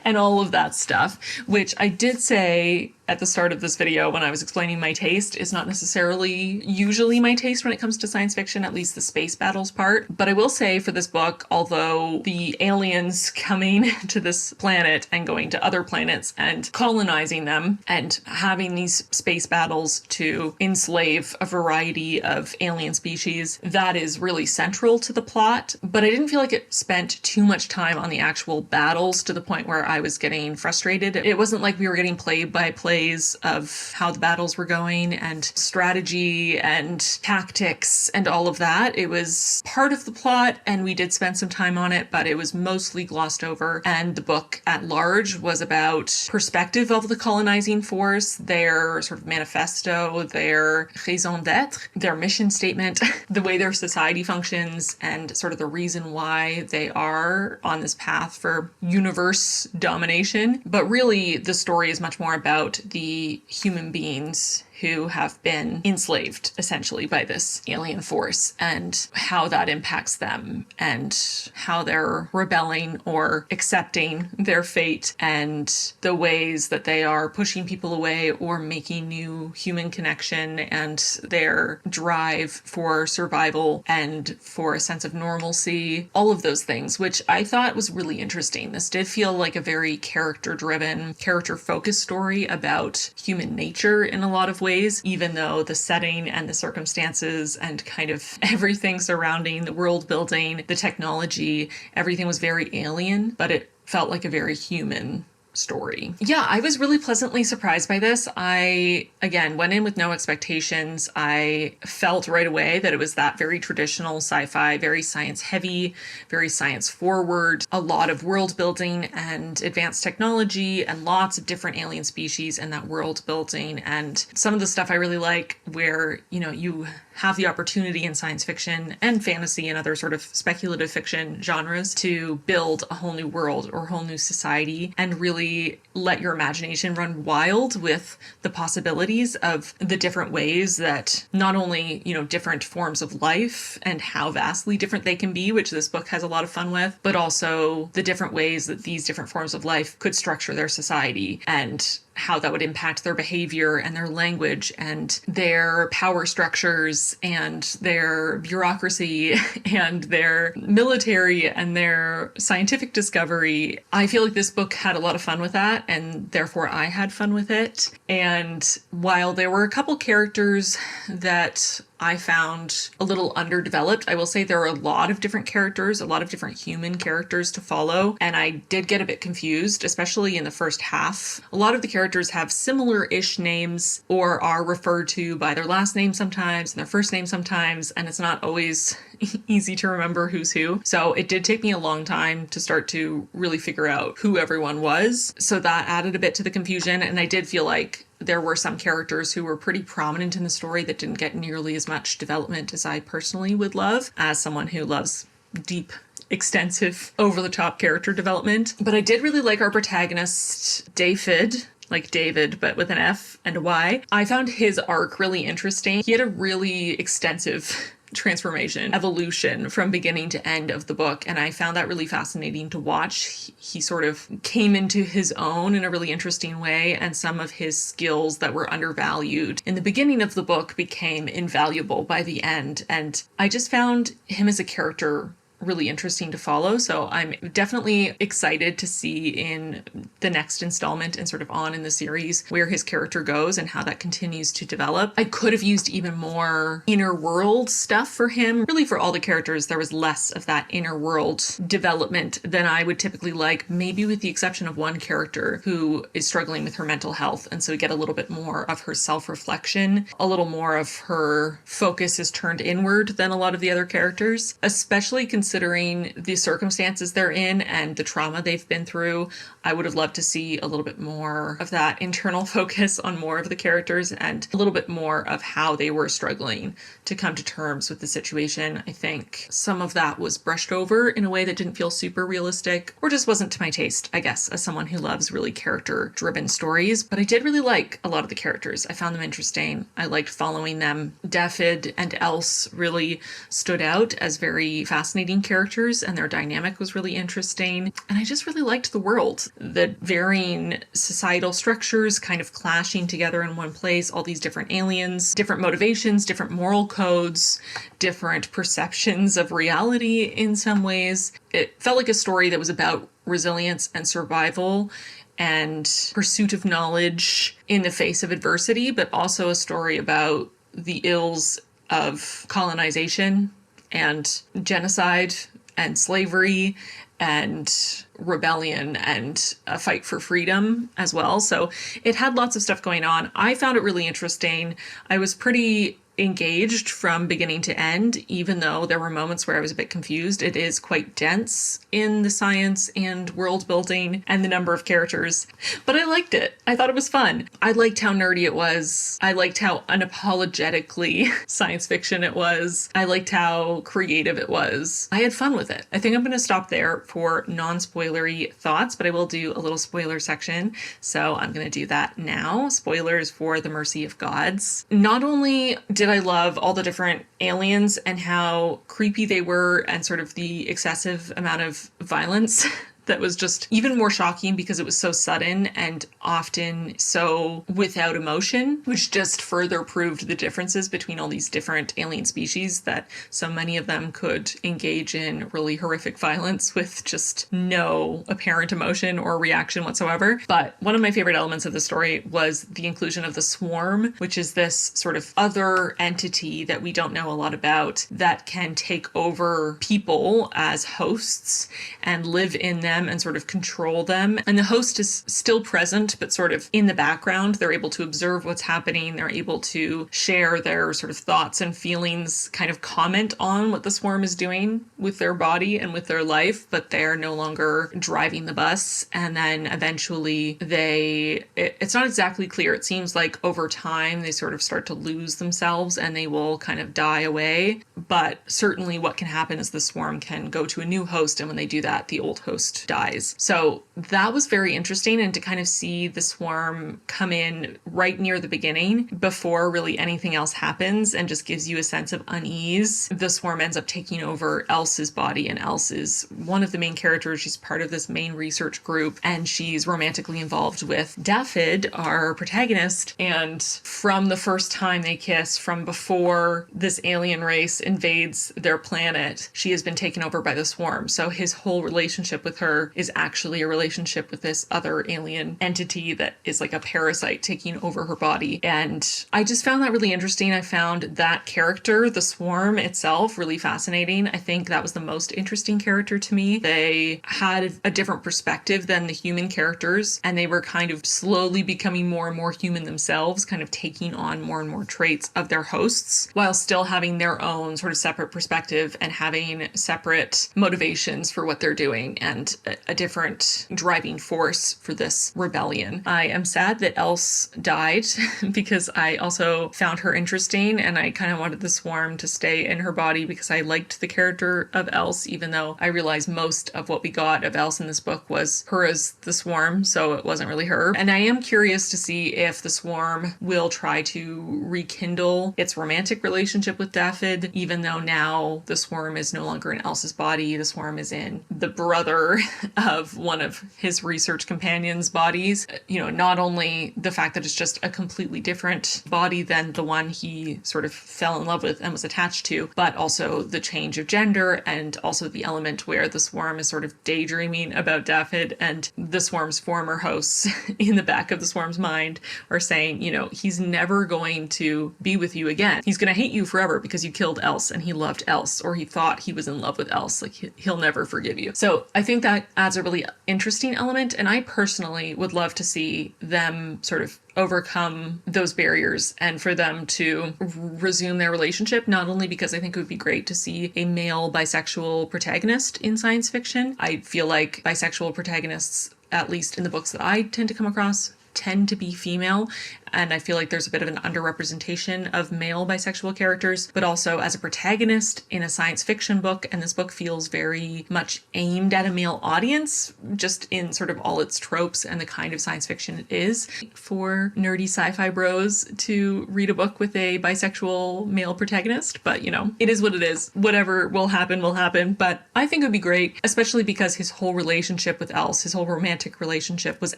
and all of that stuff, which I did say at the start of this video when I was explaining my taste is not necessarily usually my taste when it comes to science fiction, at least the space battles part. But I will say for this book, although the aliens coming to this planet and going to other planets and colonizing them and having these space battles to enslave a variety of alien species, that is really central to the plot. But I didn't feel like it spent too much time on the actual battles to the point where I was getting frustrated. It wasn't like we were getting played by play of how the battles were going and strategy and tactics and all of that. It was part of the plot and we did spend some time on it, but it was mostly glossed over. And the book at large was about perspective of the colonizing force, their sort of manifesto, their raison d'être, their mission statement, the way their society functions, and sort of the reason why they are on this path for universe domination. But really, the story is much more about the human beings who have been enslaved essentially by this alien force, and how that impacts them and how they're rebelling or accepting their fate, and the ways that they are pushing people away or making new human connection, and their drive for survival and for a sense of normalcy, all of those things, which I thought was really interesting. This did feel like a very character-driven, character-focused story about human nature in a lot of ways, even though the setting and the circumstances and kind of everything surrounding the world building, the technology, everything was very alien, but it felt like a very human story. Yeah, I was really pleasantly surprised by this. I, again, went in with no expectations. I felt right away that it was that very traditional sci-fi, very science heavy, very science forward, a lot of world building and advanced technology and lots of different alien species and that world building. And some of the stuff I really like where, you have the opportunity in science fiction and fantasy and other sort of speculative fiction genres to build a whole new world or whole new society and really let your imagination run wild with the possibilities of the different ways that not only, different forms of life and how vastly different they can be, which this book has a lot of fun with, but also the different ways that these different forms of life could structure their society and how that would impact their behavior and their language and their power structures and their bureaucracy and their military and their scientific discovery. I feel like this book had a lot of fun with that, and therefore I had fun with it. And while there were a couple characters that I found a little underdeveloped, I will say there are a lot of different characters, a lot of different human characters to follow, and I did get a bit confused, especially in the first half. A lot of the characters have similar-ish names or are referred to by their last name sometimes and their first name sometimes, and it's not always easy to remember who's who. So it did take me a long time to start to really figure out who everyone was. So that added a bit to the confusion, and I did feel like there were some characters who were pretty prominent in the story that didn't get nearly as much development as I personally would love, as someone who loves deep, extensive, over-the-top character development. But I did really like our protagonist, David, like David, but with an F and a Y. I found his arc really interesting. He had a really extensive transformation, evolution from beginning to end of the book, and I found that really fascinating to watch. He sort of came into his own in a really interesting way, and some of his skills that were undervalued in the beginning of the book became invaluable by the end, and I just found him as a character really interesting to follow. So I'm definitely excited to see in the next installment and sort of on in the series where his character goes and how that continues to develop. I could have used even more inner world stuff for him. Really, for all the characters, there was less of that inner world development than I would typically like, maybe with the exception of one character who is struggling with her mental health. And so we get a little bit more of her self-reflection, a little more of her focus is turned inward than a lot of the other characters, especially considering the circumstances they're in and the trauma they've been through. I would have loved to see a little bit more of that internal focus on more of the characters and a little bit more of how they were struggling to come to terms with the situation. I think some of that was brushed over in a way that didn't feel super realistic or just wasn't to my taste, I guess, as someone who loves really character-driven stories. But I did really like a lot of the characters. I found them interesting. I liked following them. Daphid and Else really stood out as very fascinating characters, and their dynamic was really interesting. And I just really liked the world. The varying societal structures kind of clashing together in one place, all these different aliens, different motivations, different moral codes, different perceptions of reality in some ways. It felt like a story that was about resilience and survival and pursuit of knowledge in the face of adversity, but also a story about the ills of colonization and genocide and slavery and rebellion and a fight for freedom as well. So it had lots of stuff going on. I found it really interesting. I was pretty engaged from beginning to end, even though there were moments where I was a bit confused. It is quite dense in the science and world building and the number of characters, but I liked it. I thought it was fun. I liked how nerdy it was. I liked how unapologetically science fiction it was. I liked how creative it was. I had fun with it. I think I'm going to stop there for non-spoilery thoughts, but I will do a little spoiler section. So I'm going to do that now. Spoilers for The Mercy of Gods. Not only did I love all the different aliens and how creepy they were and sort of the excessive amount of violence that was just even more shocking because it was so sudden and often so without emotion, which just further proved the differences between all these different alien species, that so many of them could engage in really horrific violence with just no apparent emotion or reaction whatsoever. But one of my favorite elements of the story was the inclusion of the swarm, which is this sort of other entity that we don't know a lot about that can take over people as hosts and live in them and sort of control them. And the host is still present, but sort of in the background. They're able to observe what's happening. They're able to share their sort of thoughts and feelings, kind of comment on what the swarm is doing with their body and with their life, but they're no longer driving the bus. And then eventually it's not exactly clear. It seems like over time they sort of start to lose themselves and they will kind of die away. But certainly what can happen is the swarm can go to a new host, and when they do that, the old host dies. So that was very interesting, and to kind of see the swarm come in right near the beginning before really anything else happens and just gives you a sense of unease. The swarm ends up taking over Else's body, and Else is one of the main characters. She's part of this main research group, and she's romantically involved with Daphid, our protagonist. And from the first time they kiss, from before this alien race invades their planet, she has been taken over by the swarm. So his whole relationship with her is actually a relationship with this other alien entity that is like a parasite taking over her body. And I just found that really interesting. I found that character, the swarm itself, really fascinating. I think that was the most interesting character to me. They had a different perspective than the human characters, and they were kind of slowly becoming more and more human themselves, kind of taking on more and more traits of their hosts, while still having their own sort of separate perspective and having separate motivations for what they're doing, and a different driving force for this rebellion. I am sad that Else died because I also found her interesting, and I kind of wanted the swarm to stay in her body because I liked the character of Else, even though I realized most of what we got of Else in this book was her as the swarm, so it wasn't really her. And I am curious to see if the swarm will try to rekindle its romantic relationship with Daphid, even though now the swarm is no longer in Else's body. The swarm is in the brother of one of his research companions' bodies. You know, not only the fact that it's just a completely different body than the one he sort of fell in love with and was attached to, but also the change of gender, and also the element where the swarm is sort of daydreaming about Daphid, and the swarm's former hosts in the back of the swarm's mind are saying, you know, he's never going to be with you again. He's going to hate you forever because you killed Else and he loved Else, or he thought he was in love with Else. Like, he'll never forgive you. So I think that adds a really interesting element, and I personally would love to see them sort of overcome those barriers and for them to resume their relationship, not only because I think it would be great to see a male bisexual protagonist in science fiction. I feel like bisexual protagonists, at least in the books that I tend to come across, tend to be female, and I feel like there's a bit of an underrepresentation of male bisexual characters, but also as a protagonist in a science fiction book, and this book feels very much aimed at a male audience, just in sort of all its tropes and the kind of science fiction it is. For nerdy sci-fi bros to read a book with a bisexual male protagonist, but you know, it is what it is. Whatever will happen, but I think it would be great, especially because his whole relationship with Else, his whole romantic relationship was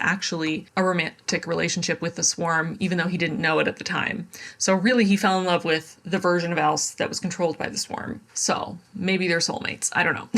actually a romantic relationship with the swarm, even though he didn't know it at the time. So really he fell in love with the version of Else that was controlled by the swarm. So maybe they're soulmates. I don't know.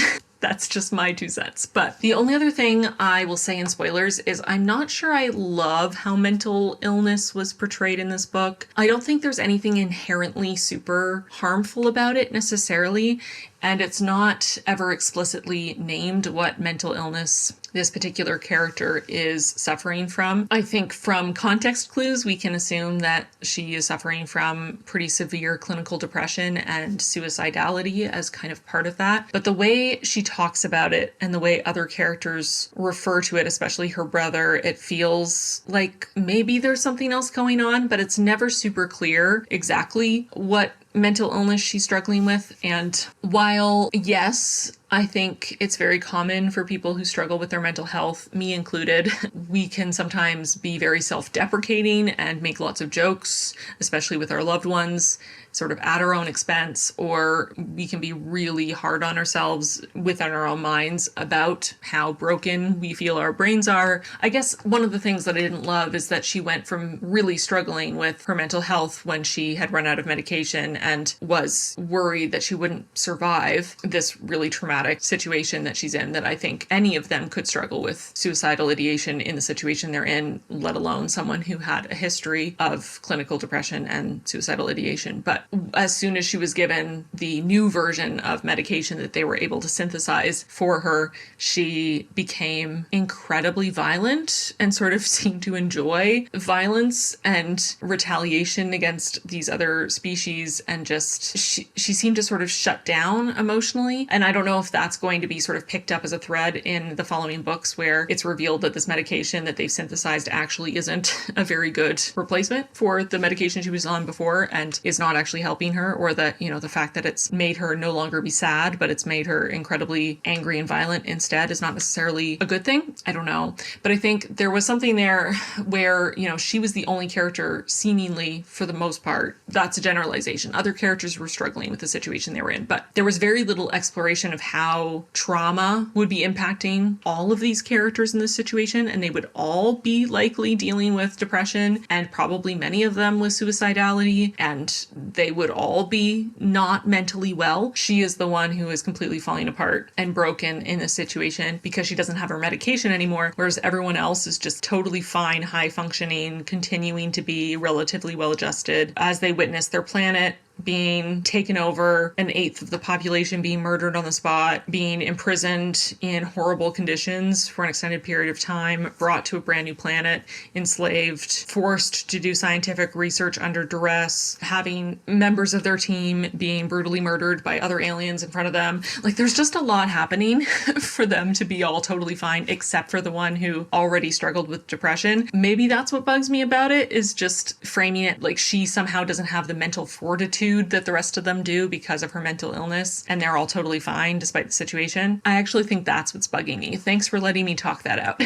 That's just my 2 cents. But the only other thing I will say in spoilers is I'm not sure I love how mental illness was portrayed in this book. I don't think there's anything inherently super harmful about it necessarily. And it's not ever explicitly named what mental illness this particular character is suffering from. I think from context clues, we can assume that she is suffering from pretty severe clinical depression and suicidality as kind of part of that. But the way she talks about it and the way other characters refer to it, especially her brother, it feels like maybe there's something else going on, but it's never super clear exactly what mental illness she's struggling with. And while, yes, I think it's very common for people who struggle with their mental health, me included, we can sometimes be very self-deprecating and make lots of jokes, especially with our loved ones, sort of at our own expense, or we can be really hard on ourselves within our own minds about how broken we feel our brains are. I guess one of the things that I didn't love is that she went from really struggling with her mental health when she had run out of medication and was worried that she wouldn't survive this really traumatic situation that she's in, that I think any of them could struggle with suicidal ideation in the situation they're in, let alone someone who had a history of clinical depression and suicidal ideation. But as soon as she was given the new version of medication that they were able to synthesize for her, she became incredibly violent and sort of seemed to enjoy violence and retaliation against these other species, and just she seemed to sort of shut down emotionally. And I don't know if that's going to be sort of picked up as a thread in the following books, where it's revealed that this medication that they've synthesized actually isn't a very good replacement for the medication she was on before and is not actually helping her, or that, you know, the fact that it's made her no longer be sad, but it's made her incredibly angry and violent instead is not necessarily a good thing. I don't know. But I think there was something there where, you know, she was the only character seemingly, for the most part, that's a generalization. Other characters were struggling with the situation they were in, but there was very little exploration of how trauma would be impacting all of these characters in this situation, and they would all be likely dealing with depression, and probably many of them with suicidality, and they would all be not mentally well. She is the one who is completely falling apart and broken in this situation because she doesn't have her medication anymore, whereas everyone else is just totally fine, high functioning, continuing to be relatively well adjusted as they witness their planet being taken over, an eighth of the population being murdered on the spot, being imprisoned in horrible conditions for an extended period of time, brought to a brand new planet, enslaved, forced to do scientific research under duress, having members of their team being brutally murdered by other aliens in front of them. Like, there's just a lot happening for them to be all totally fine, except for the one who already struggled with depression. Maybe that's what bugs me about it, is just framing it like she somehow doesn't have the mental fortitude that the rest of them do because of her mental illness, and they're all totally fine despite the situation. I actually think that's what's bugging me. Thanks for letting me talk that out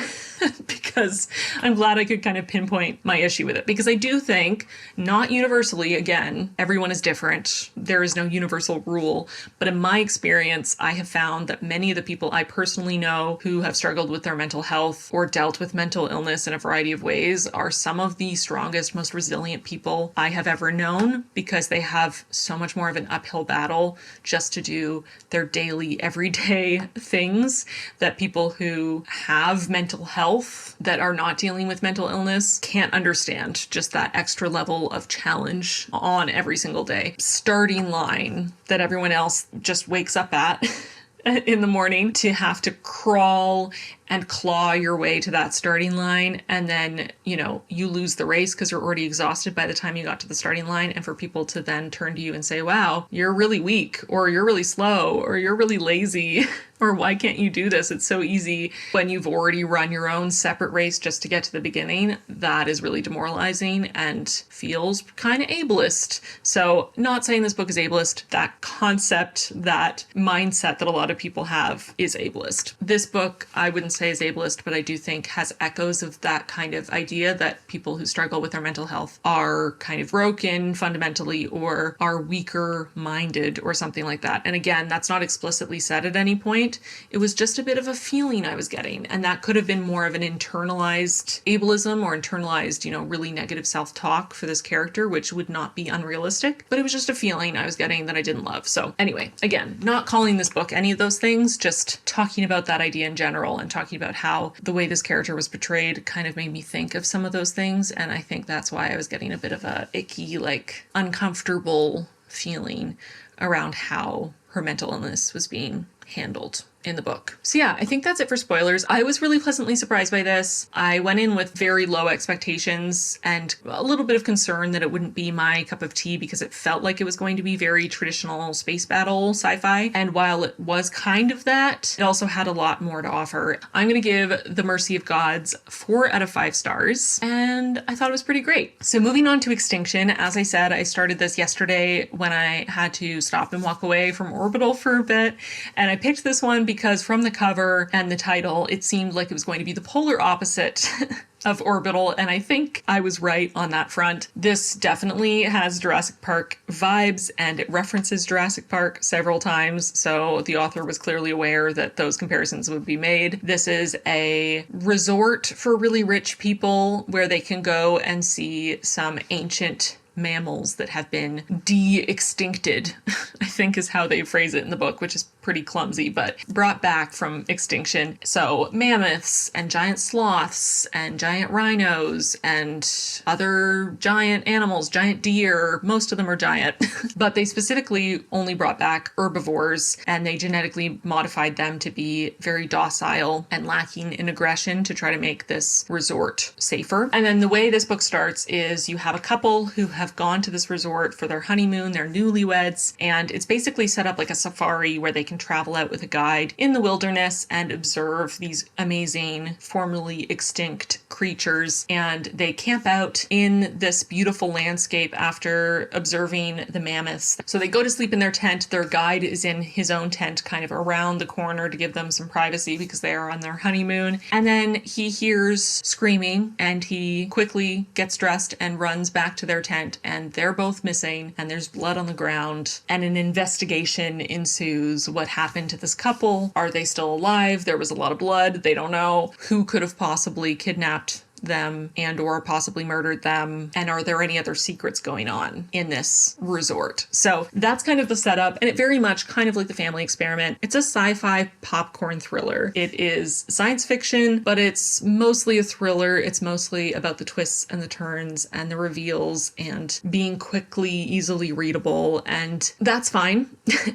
because I'm glad I could kind of pinpoint my issue with it, because I do think, not universally, again, everyone is different. There is no universal rule, but in my experience, I have found that many of the people I personally know who have struggled with their mental health or dealt with mental illness in a variety of ways are some of the strongest, most resilient people I have ever known, because they have so much more of an uphill battle just to do their daily, everyday things that people who have mental health that are not dealing with mental illness can't understand. Just that extra level of challenge on every single day. Starting line that everyone else just wakes up at in the morning, to have to crawl and claw your way to that starting line, and then, you know, you lose the race because you're already exhausted by the time you got to the starting line, and for people to then turn to you and say, wow, you're really weak, or you're really slow, or you're really lazy, or why can't you do this? It's so easy, when you've already run your own separate race just to get to the beginning. That is really demoralizing and feels kind of ableist. So, not saying this book is ableist. That concept, that mindset that a lot of people have is ableist. This book, I wouldn't say is ableist, but I do think has echoes of that kind of idea that people who struggle with their mental health are kind of broken fundamentally, or are weaker minded, or something like that. And again, that's not explicitly said at any point. It was just a bit of a feeling I was getting, and that could have been more of an internalized ableism, or internalized, you know, really negative self-talk for this character, which would not be unrealistic, but it was just a feeling I was getting that I didn't love. So anyway, again, not calling this book any of those things, just talking about that idea in general, and talking about how the way this character was portrayed kind of made me think of some of those things. And I think that's why I was getting a bit of a icky, like uncomfortable feeling around how her mental illness was being handled in the book. So yeah, I think that's it for spoilers. I was really pleasantly surprised by this. I went in with very low expectations and a little bit of concern that it wouldn't be my cup of tea because it felt like it was going to be very traditional space battle sci-fi. And while it was kind of that, it also had a lot more to offer. I'm going to give The Mercy of Gods 4 out of 5 stars, and I thought it was pretty great. So moving on to Extinction, as I said, I started this yesterday when I had to stop and walk away from Orbital for a bit, and I picked this one because from the cover and the title, it seemed like it was going to be the polar opposite of Orbital, and I think I was right on that front. This definitely has Jurassic Park vibes, and it references Jurassic Park several times, so the author was clearly aware that those comparisons would be made. This is a resort for really rich people where they can go and see some ancient mammals that have been de-extincted, I think is how they phrase it in the book, which is pretty clumsy, but brought back from extinction. So mammoths and giant sloths and giant rhinos and other giant animals, giant deer, most of them are giant, but they specifically only brought back herbivores, and they genetically modified them to be very docile and lacking in aggression to try to make this resort safer. And then the way this book starts is you have a couple who have gone to this resort for their honeymoon, they're newlyweds, and it's basically set up like a safari where they can travel out with a guide in the wilderness and observe these amazing, formerly extinct creatures. And they camp out in this beautiful landscape after observing the mammoths. So they go to sleep in their tent. Their guide is in his own tent, kind of around the corner to give them some privacy because they are on their honeymoon. And then he hears screaming and he quickly gets dressed and runs back to their tent, and they're both missing, and there's blood on the ground, and an investigation ensues. What happened to this couple? Are they still alive? There was a lot of blood. They don't know. Who could have possibly kidnapped them and or possibly murdered them, and are there any other secrets going on in this resort? So that's kind of the setup, and it very much kind of like The Family Experiment. It's a sci-fi popcorn thriller. It is science fiction, but it's mostly a thriller. It's mostly about the twists and the turns and the reveals and being quickly, easily readable, and that's fine.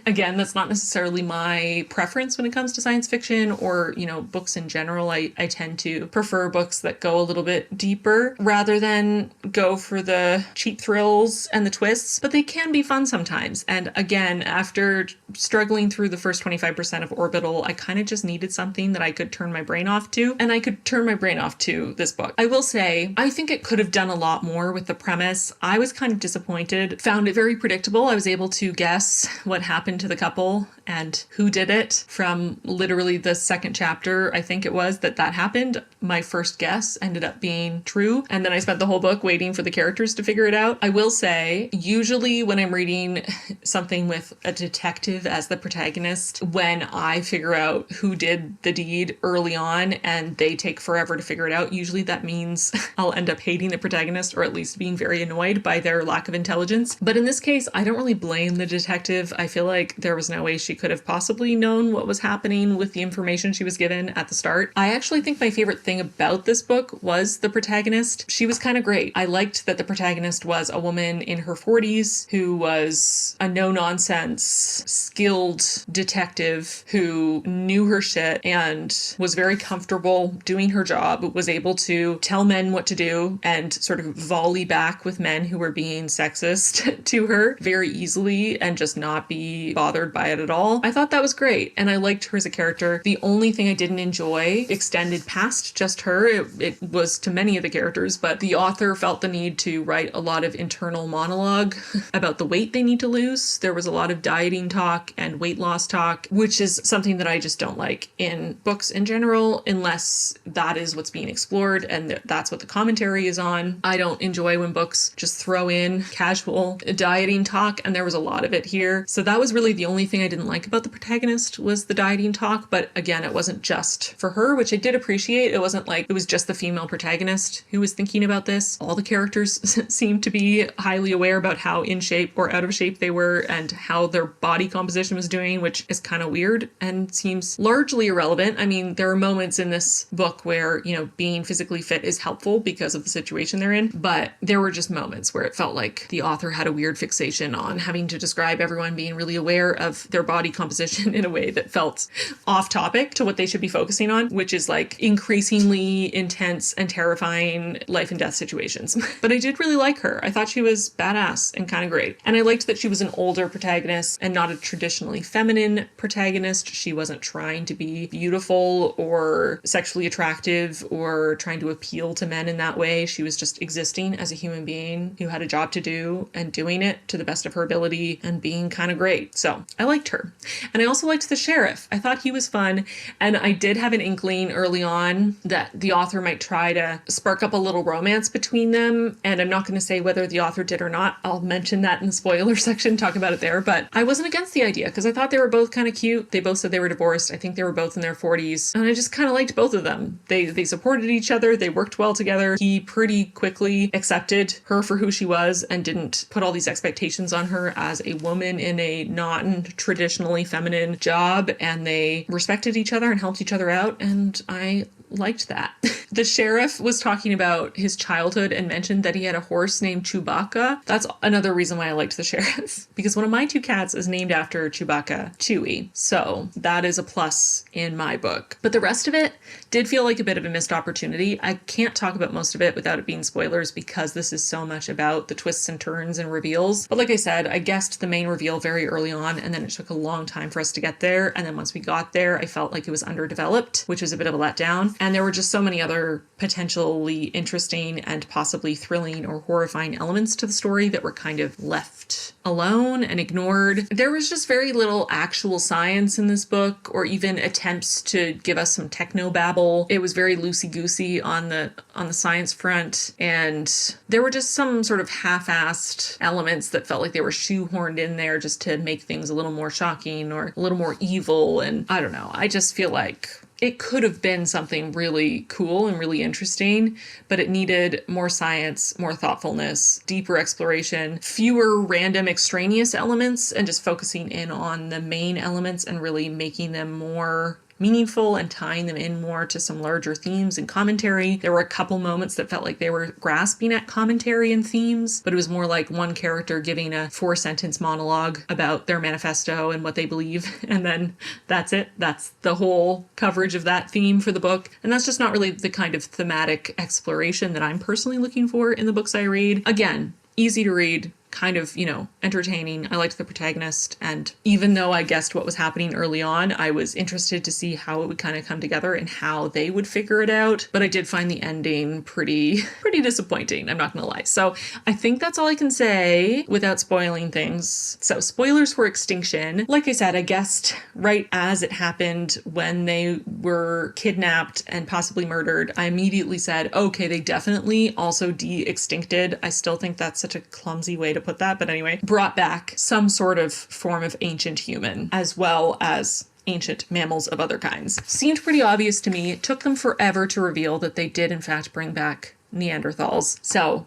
Again, that's not necessarily my preference when it comes to science fiction or, you know, books in general. I tend to prefer books that go a little bit deeper rather than go for the cheap thrills and the twists, but they can be fun sometimes. And again, after struggling through the first 25% of Orbital, I kind of just needed something that I could turn my brain off to, and I could turn my brain off to this book. I will say, I think it could have done a lot more with the premise. I was kind of disappointed, found it very predictable. I was able to guess what happened to the couple and who did it from literally the second chapter, I think it was, that happened. My first guess ended up being true, and then I spent the whole book waiting for the characters to figure it out. I will say, usually when I'm reading something with a detective as the protagonist, when I figure out who did the deed early on and they take forever to figure it out, usually that means I'll end up hating the protagonist or at least being very annoyed by their lack of intelligence. But in this case, I don't really blame the detective. I feel like there was no way she could have possibly known what was happening with the information she was given at the start. I actually think my favorite thing about this book was the protagonist. She was kind of great. I liked that the protagonist was a woman in her 40s who was a no-nonsense, skilled detective who knew her shit and was very comfortable doing her job, was able to tell men what to do and sort of volley back with men who were being sexist to her very easily and just not be bothered by it at all. I thought that was great, and I liked her as a character. The only thing I didn't enjoy extended past just her. It was to many of the characters, but the author felt the need to write a lot of internal monologue about the weight they need to lose. There was a lot of dieting talk and weight loss talk, which is something that I just don't like in books in general, unless that is what's being explored and that's what the commentary is on. I don't enjoy when books just throw in casual dieting talk, and there was a lot of it here. So that was really the only thing I didn't like about the protagonist, was the dieting talk. But again, it wasn't just for her, which I did appreciate. It wasn't like it was just the female protagonist who was thinking about this. All the characters seemed to be highly aware about how in shape or out of shape they were and how their body composition was doing, which is kind of weird and seems largely irrelevant. I mean, there are moments in this book where, being physically fit is helpful because of the situation they're in, but there were just moments where it felt like the author had a weird fixation on having to describe everyone being really aware of their body composition in a way that felt off topic to what they should be focusing on, which is like increasingly intense and terrifying life and death situations. But I did really like her. I thought she was badass and kind of great. And I liked that she was an older protagonist and not a traditionally feminine protagonist. She wasn't trying to be beautiful or sexually attractive or trying to appeal to men in that way. She was just existing as a human being who had a job to do and doing it to the best of her ability and being kind of great. So I liked her. And I also liked the sheriff. I thought he was fun. And I did have an inkling early on that the author might try to spark up a little romance between them. And I'm not going to say whether the author did or not. I'll mention that in the spoiler section, talk about it there. But I wasn't against the idea because I thought they were both kind of cute. They both said they were divorced. I think they were both in their 40s. And I just kind of liked both of them. They supported each other. They worked well together. He pretty quickly accepted her for who she was and didn't put all these expectations on her as a woman in a non-traditionally feminine job. And they respected each other and helped each other out. And I liked that. The sheriff was talking about his childhood and mentioned that he had a horse named Chewbacca. That's another reason why I liked the sheriff, because one of my two cats is named after Chewbacca, Chewie. So that is a plus in my book. But the rest of it did feel like a bit of a missed opportunity. I can't talk about most of it without it being spoilers because this is so much about the twists and turns and reveals. But like I said, I guessed the main reveal very early on, and then it took a long time for us to get there. And then once we got there, I felt like it was underdeveloped, which was a bit of a letdown. And there were just so many other potentially interesting and possibly thrilling or horrifying elements to the story that were kind of left alone and ignored. There was just very little actual science in this book or even attempts to give us some technobabble. It was very loosey-goosey on the science front, and there were just some sort of half-assed elements that felt like they were shoehorned in there just to make things a little more shocking or a little more evil. And I don't know, I just feel like it could have been something really cool and really interesting, but it needed more science, more thoughtfulness, deeper exploration, fewer random extraneous elements, and just focusing in on the main elements and really making them more meaningful and tying them in more to some larger themes and commentary. There were a couple moments that felt like they were grasping at commentary and themes, but it was more like one character giving a 4-sentence monologue about their manifesto and what they believe, and then that's it. That's the whole coverage of that theme for the book. And that's just not really the kind of thematic exploration that I'm personally looking for in the books I read. Again, easy to read, kind of, entertaining. I liked the protagonist, and even though I guessed what was happening early on, I was interested to see how it would kind of come together and how they would figure it out. But I did find the ending pretty disappointing, I'm not gonna lie. So I think that's all I can say without spoiling things. So spoilers for Extinction. Like I said, I guessed right as it happened when they were kidnapped and possibly murdered. I immediately said, okay, they definitely also de-extincted. I still think that's such a clumsy way to put that, but anyway, brought back some sort of form of ancient human as well as ancient mammals of other kinds. Seemed pretty obvious to me. It took them forever to reveal that they did in fact bring back Neanderthals. So,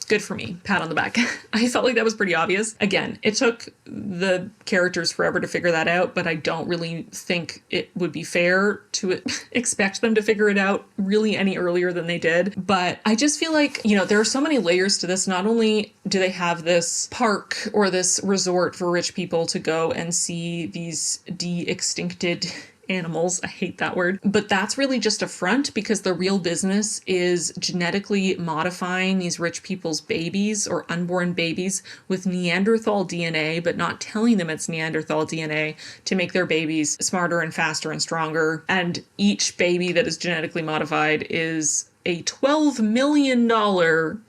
good for me. Pat on the back. I felt like that was pretty obvious. Again, it took the characters forever to figure that out, but I don't really think it would be fair to expect them to figure it out really any earlier than they did. But I just feel like, there are so many layers to this. Not only do they have this park or this resort for rich people to go and see these de-extincted animals. I hate that word. But that's really just a front, because the real business is genetically modifying these rich people's babies or unborn babies with Neanderthal DNA, but not telling them it's Neanderthal DNA to make their babies smarter and faster and stronger. And each baby that is genetically modified is a $12 million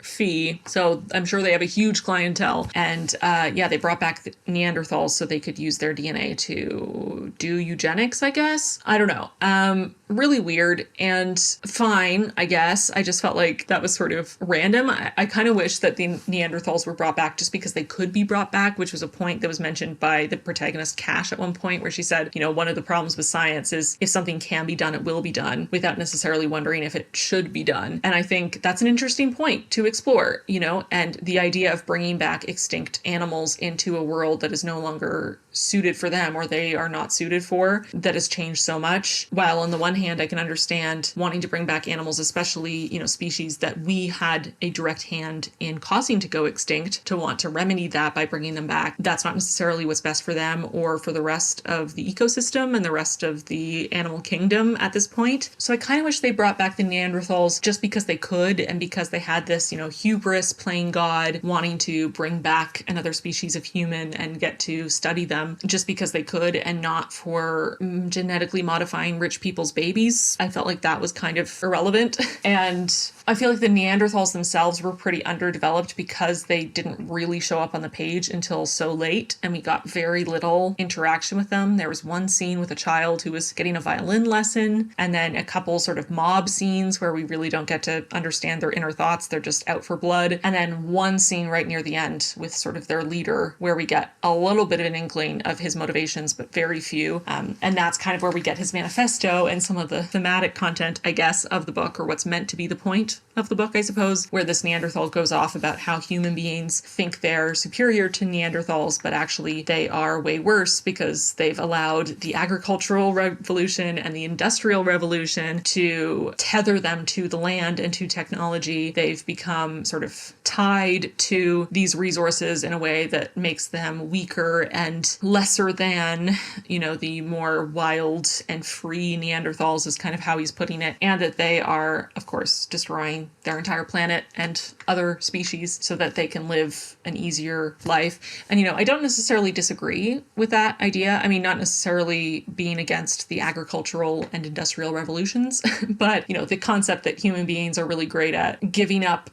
fee. So I'm sure they have a huge clientele. And they brought back the Neanderthals so they could use their DNA to do eugenics, I guess. I don't know. Really weird and fine, I guess. I just felt like that was sort of random. I kind of wish that the Neanderthals were brought back just because they could be brought back, which was a point that was mentioned by the protagonist Cash at one point, where she said, one of the problems with science is if something can be done, it will be done, without necessarily wondering if it should be be done. And I think that's an interesting point to explore, and the idea of bringing back extinct animals into a world that is no longer suited for them, or they are not suited for, that has changed so much. While on the one hand, I can understand wanting to bring back animals, especially, species that we had a direct hand in causing to go extinct, to want to remedy that by bringing them back. That's not necessarily what's best for them or for the rest of the ecosystem and the rest of the animal kingdom at this point. So I kind of wish they brought back the Neanderthals just because they could, and because they had this, hubris, playing God, wanting to bring back another species of human and get to study them just because they could, and not for genetically modifying rich people's babies. I felt like that was kind of irrelevant. And I feel like the Neanderthals themselves were pretty underdeveloped because they didn't really show up on the page until so late, and we got very little interaction with them. There was one scene with a child who was getting a violin lesson, and then a couple sort of mob scenes where we really don't get to understand their inner thoughts. They're just out for blood. And then one scene right near the end with sort of their leader, where we get a little bit of an inkling of his motivations, but very few. And that's kind of where we get his manifesto and some of the thematic content, I guess, of the book, or what's meant to be the point of the book, I suppose, where this Neanderthal goes off about how human beings think they're superior to Neanderthals, but actually they are way worse because they've allowed the agricultural revolution and the industrial revolution to tether them to the land and to technology. They've become sort of tied to these resources in a way that makes them weaker and lesser than, the more wild and free Neanderthals, is kind of how he's putting it. And that they are, of course, destroying their entire planet and other species so that they can live an easier life. And, I don't necessarily disagree with that idea. I mean, not necessarily being against the agricultural and industrial revolutions, but, the concept that human beings are really great at giving up,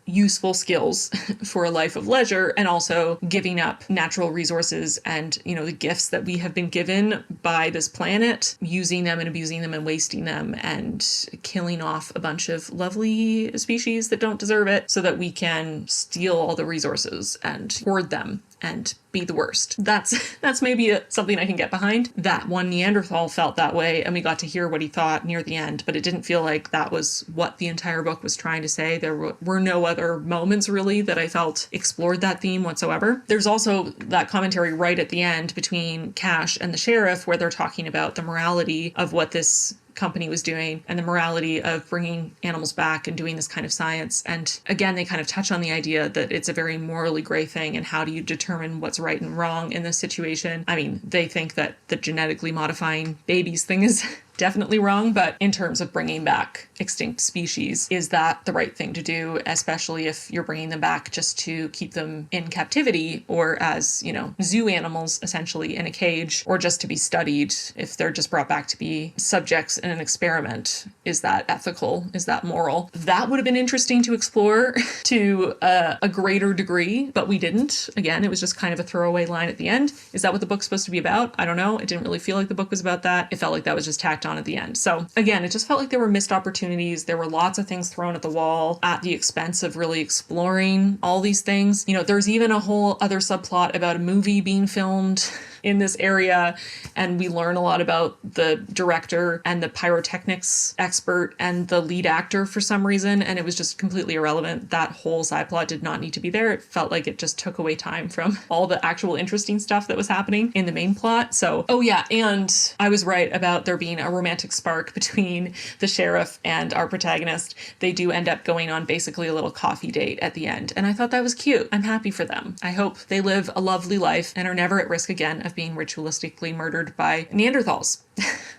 useful skills for a life of leisure, and also giving up natural resources and, the gifts that we have been given by this planet, using them and abusing them and wasting them and killing off a bunch of lovely species that don't deserve it so that we can steal all the resources and hoard them and be the worst. That's maybe something I can get behind. That one Neanderthal felt that way, and we got to hear what he thought near the end, but it didn't feel like that was what the entire book was trying to say. There were no other moments really that I felt explored that theme whatsoever. There's also that commentary right at the end between Cash and the sheriff where they're talking about the morality of what this company was doing and the morality of bringing animals back and doing this kind of science. And again, they kind of touch on the idea that it's a very morally gray thing, and how do you determine what's right and wrong in this situation? I mean, they think that the genetically modifying babies thing is definitely wrong, but in terms of bringing back extinct species, is that the right thing to do, especially if you're bringing them back just to keep them in captivity or as, zoo animals essentially in a cage, or just to be studied if they're just brought back to be subjects in an experiment? Is that ethical? Is that moral? That would have been interesting to explore to a greater degree, but we didn't. Again, it was just kind of a throwaway line at the end. Is that what the book's supposed to be about? I don't know. It didn't really feel like the book was about that. It felt like that was just tacked on at the end. So again, it just felt like there were missed opportunities. There were lots of things thrown at the wall at the expense of really exploring all these things. There's even a whole other subplot about a movie being filmed in this area, and we learn a lot about the director and the pyrotechnics expert and the lead actor for some reason, and it was just completely irrelevant. That whole side plot did not need to be there. It felt like it just took away time from all the actual interesting stuff that was happening in the main plot. So, oh yeah, and I was right about there being a romantic spark between the sheriff and our protagonist. They do end up going on basically a little coffee date at the end, and I thought that was cute. I'm happy for them. I hope they live a lovely life and are never at risk again of being ritualistically murdered by Neanderthals.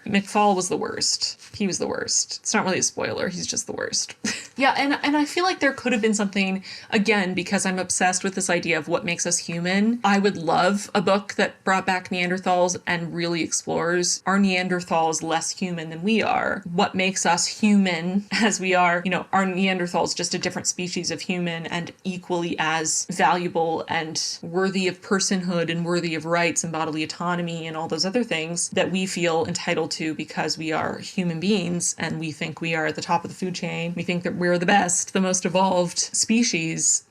McFall was the worst. He was the worst. It's not really a spoiler. He's just the worst. Yeah, and I feel like there could have been something, again, because I'm obsessed with this idea of what makes us human. I would love a book that brought back Neanderthals and really explores, are Neanderthals less human than we are? What makes us human as we are? Are Neanderthals just a different species of human and equally as valuable and worthy of personhood and worthy of rights and bodily autonomy and all those other things that we feel entitled to because we are human beings and we think we are at the top of the food chain? We think that we're the best, the most evolved species.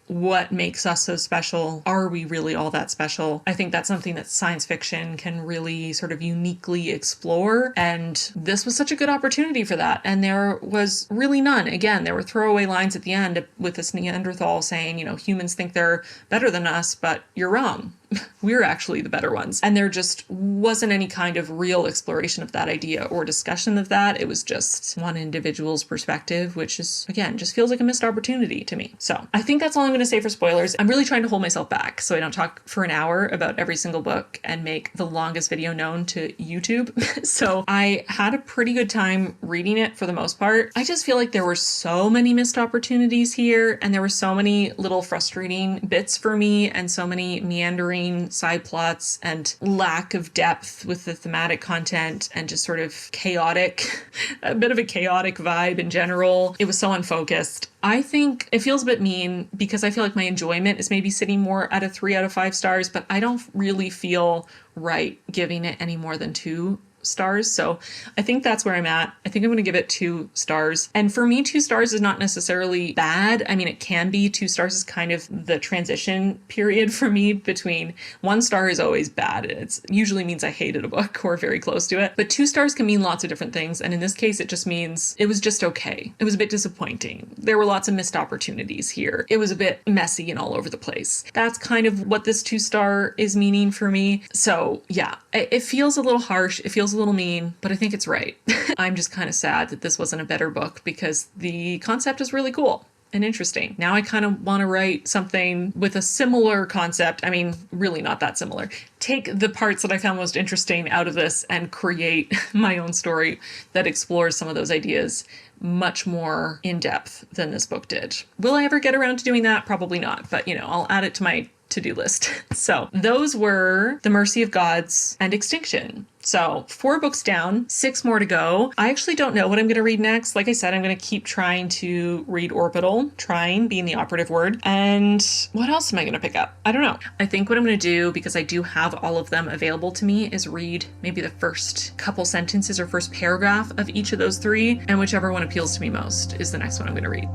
what makes us so special? Are we really all that special? I think that's something that science fiction can really sort of uniquely explore. And this was such a good opportunity for that. And there was really none. Again, there were throwaway lines at the end with this Neanderthal saying, humans think they're better than us, but you're wrong. We're actually the better ones. And there just wasn't any kind of real exploration of that idea or discussion of that. It was just one individual's perspective, which is, again, just feels like a missed opportunity to me. So I think that's all I'm going to say for spoilers. I'm really trying to hold myself back so I don't talk for an hour about every single book and make the longest video known to YouTube. So I had a pretty good time reading it for the most part. I just feel like there were so many missed opportunities here, and there were so many little frustrating bits for me and so many meandering side plots and lack of depth with the thematic content and just sort of chaotic, a bit of a chaotic vibe in general. It was so unfocused. I think it feels a bit mean because I feel like my enjoyment is maybe sitting more at a 3 out of 5 stars, but I don't really feel right giving it any more than 2 stars. So I think that's where I'm at. I think I'm going to give it 2 stars. And for me, 2 stars is not necessarily bad. I mean, it can be. 2 stars is kind of the transition period for me between 1 star is always bad. It usually means I hated a book or very close to it. But 2 stars can mean lots of different things. And in this case, it just means it was just okay. It was a bit disappointing. There were lots of missed opportunities here. It was a bit messy and all over the place. That's kind of what this 2 star is meaning for me. So yeah, it feels a little harsh. It feels a little mean, but I think it's right. I'm just kind of sad that this wasn't a better book because the concept is really cool and interesting. Now I kind of want to write something with a similar concept. I mean, really not that similar. Take the parts that I found most interesting out of this and create my own story that explores some of those ideas much more in depth than this book did. Will I ever get around to doing that? Probably not, but I'll add it to my to-do list. So those were The Mercy of Gods and Extinction. So 4 books down, 6 more to go. I actually don't know what I'm going to read next. Like I said, I'm going to keep trying to read Orbital, trying being the operative word. And what else am I going to pick up? I don't know. I think what I'm going to do, because I do have all of them available to me, is read maybe the first couple sentences or first paragraph of each of those 3, and whichever one appeals to me most is the next one I'm going to read.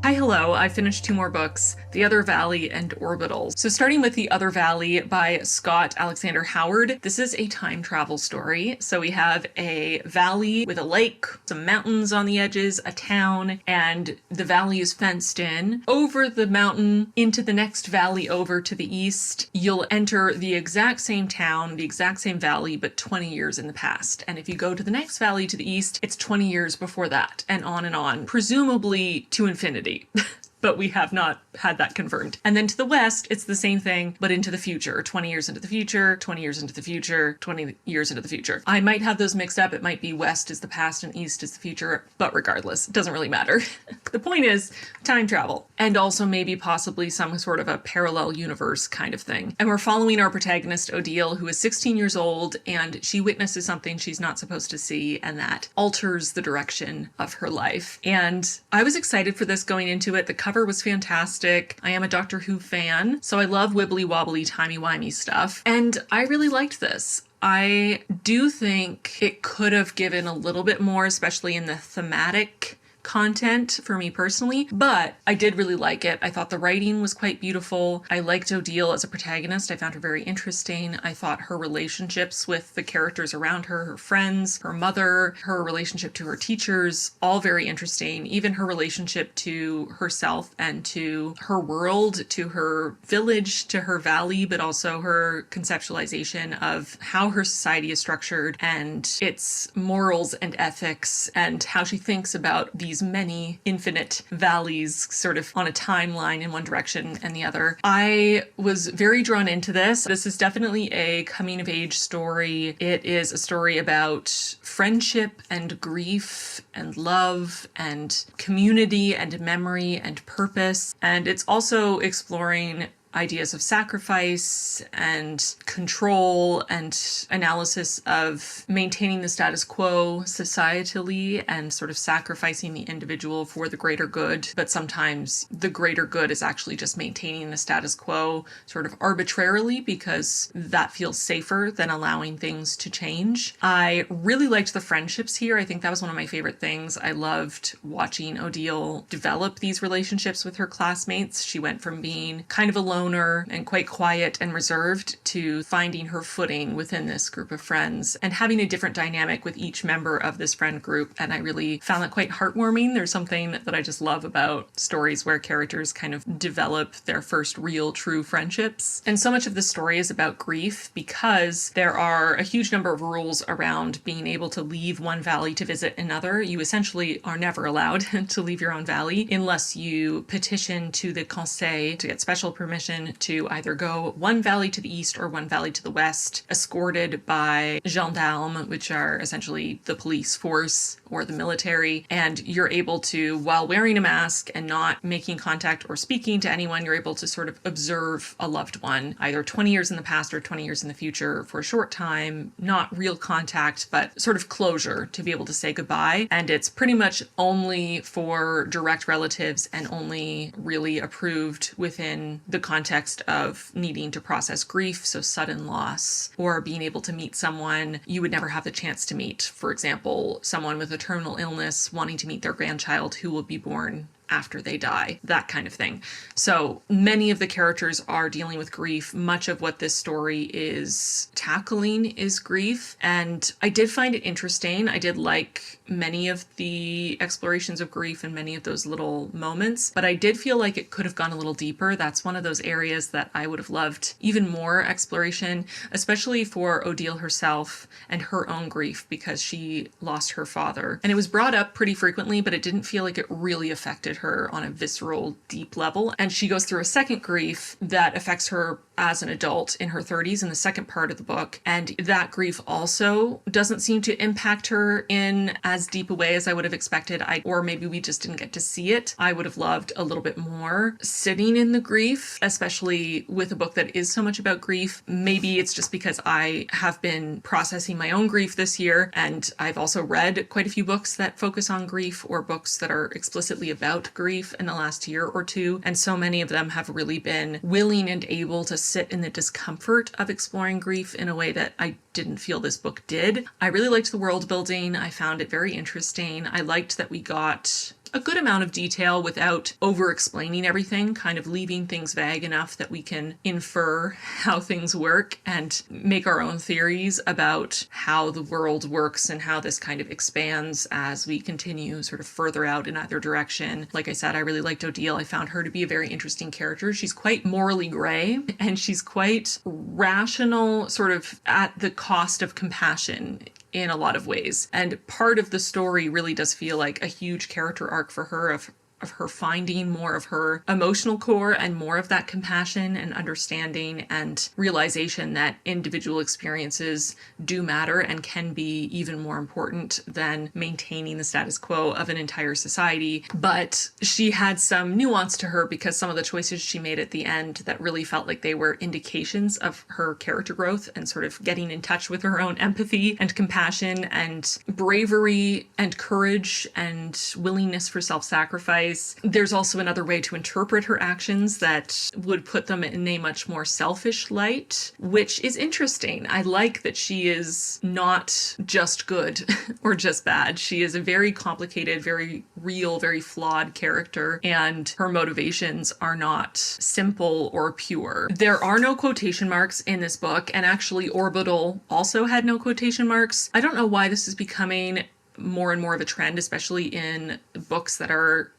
Hi, hello. I finished 2 more books, The Other Valley and Orbital. So starting with The Other Valley by Scott Alexander Howard. This is a time travel story. So we have a valley with a lake, some mountains on the edges, a town, and the valley is fenced in. Over the mountain, into the next valley over to the east, you'll enter the exact same town, the exact same valley, but 20 years in the past. And if you go to the next valley to the east, it's 20 years before that, and on, presumably to infinity. But we have not had that confirmed. And then to the west, it's the same thing, but into the future, 20 years into the future, 20 years into the future, 20 years into the future. I might have those mixed up. It might be west is the past and east is the future, but regardless, it doesn't really matter. The point is time travel, and also maybe possibly some sort of a parallel universe kind of thing. And we're following our protagonist, Odile, who is 16 years old, and she witnesses something she's not supposed to see, and that alters the direction of her life. And I was excited for this going into it. The cover was fantastic. I am a Doctor Who fan, so I love wibbly wobbly, timey-wimey stuff. And I really liked this. I do think it could have given a little bit more, especially in the thematic content for me personally, but I did really like it. I thought the writing was quite beautiful. I liked Odile as a protagonist. I found her very interesting. I thought her relationships with the characters around her, her friends, her mother, her relationship to her teachers, all very interesting. Even her relationship to herself and to her world, to her village, to her valley, but also her conceptualization of how her society is structured and its morals and ethics, and how she thinks about these many infinite valleys sort of on a timeline in one direction and the other. I was very drawn into this. This is definitely a coming of age story. It is a story about friendship and grief and love and community and memory and purpose. And it's also exploring ideas of sacrifice and control and analysis of maintaining the status quo societally and sort of sacrificing the individual for the greater good. But sometimes the greater good is actually just maintaining the status quo sort of arbitrarily because that feels safer than allowing things to change. I really liked the friendships here. I think that was one of my favorite things. I loved watching Odile develop these relationships with her classmates. She went from being kind of alone and quite quiet and reserved to finding her footing within this group of friends and having a different dynamic with each member of this friend group. And I really found that quite heartwarming. There's something that I just love about stories where characters kind of develop their first real true friendships. And so much of the story is about grief because there are a huge number of rules around being able to leave one valley to visit another. You essentially are never allowed to leave your own valley unless you petition to the Conseil to get special permission to either go one valley to the east or one valley to the west, escorted by gendarmes, which are essentially the police force or the military. And you're able to, while wearing a mask and not making contact or speaking to anyone, you're able to sort of observe a loved one, either 20 years in the past or 20 years in the future for a short time, not real contact, but sort of closure to be able to say goodbye. And it's pretty much only for direct relatives and only really approved within the context of needing to process grief, so sudden loss, or being able to meet someone you would never have the chance to meet. For example, someone with a terminal illness wanting to meet their grandchild who will be born after they die, that kind of thing. So many of the characters are dealing with grief. Much of what this story is tackling is grief. And I did find it interesting. I did like many of the explorations of grief and many of those little moments, but I did feel like it could have gone a little deeper. That's one of those areas that I would have loved even more exploration, especially for Odile herself and her own grief because she lost her father. And it was brought up pretty frequently, but it didn't feel like it really affected her on a visceral, deep level. And she goes through a second grief that affects her as an adult in her 30s in the second part of the book. And that grief also doesn't seem to impact her in as deep a way as I would have expected. Or maybe we just didn't get to see it. I would have loved a little bit more sitting in the grief, especially with a book that is so much about grief. Maybe it's just because I have been processing my own grief this year. And I've also read quite a few books that focus on grief or books that are explicitly about grief in the last year or two. And so many of them have really been willing and able to sit in the discomfort of exploring grief in a way that I didn't feel this book did. I really liked the world building. I found it very interesting. I liked that we got a good amount of detail without over-explaining everything, kind of leaving things vague enough that we can infer how things work and make our own theories about how the world works and how this kind of expands as we continue sort of further out in either direction. Like I said, I really liked Odile. I found her to be a very interesting character. She's quite morally gray and she's quite rational, sort of at the cost of compassion in a lot of ways. And part of the story really does feel like a huge character arc for her of her finding more of her emotional core and more of that compassion and understanding and realization that individual experiences do matter and can be even more important than maintaining the status quo of an entire society. But she had some nuance to her because some of the choices she made at the end that really felt like they were indications of her character growth and sort of getting in touch with her own empathy and compassion and bravery and courage and willingness for self-sacrifice place. There's also another way to interpret her actions that would put them in a much more selfish light, which is interesting. I like that she is not just good or just bad. She is a very complicated, very real, very flawed character, and her motivations are not simple or pure. There are no quotation marks in this book, and actually Orbital also had no quotation marks. I don't know why this is becoming more and more of a trend, especially in books that are,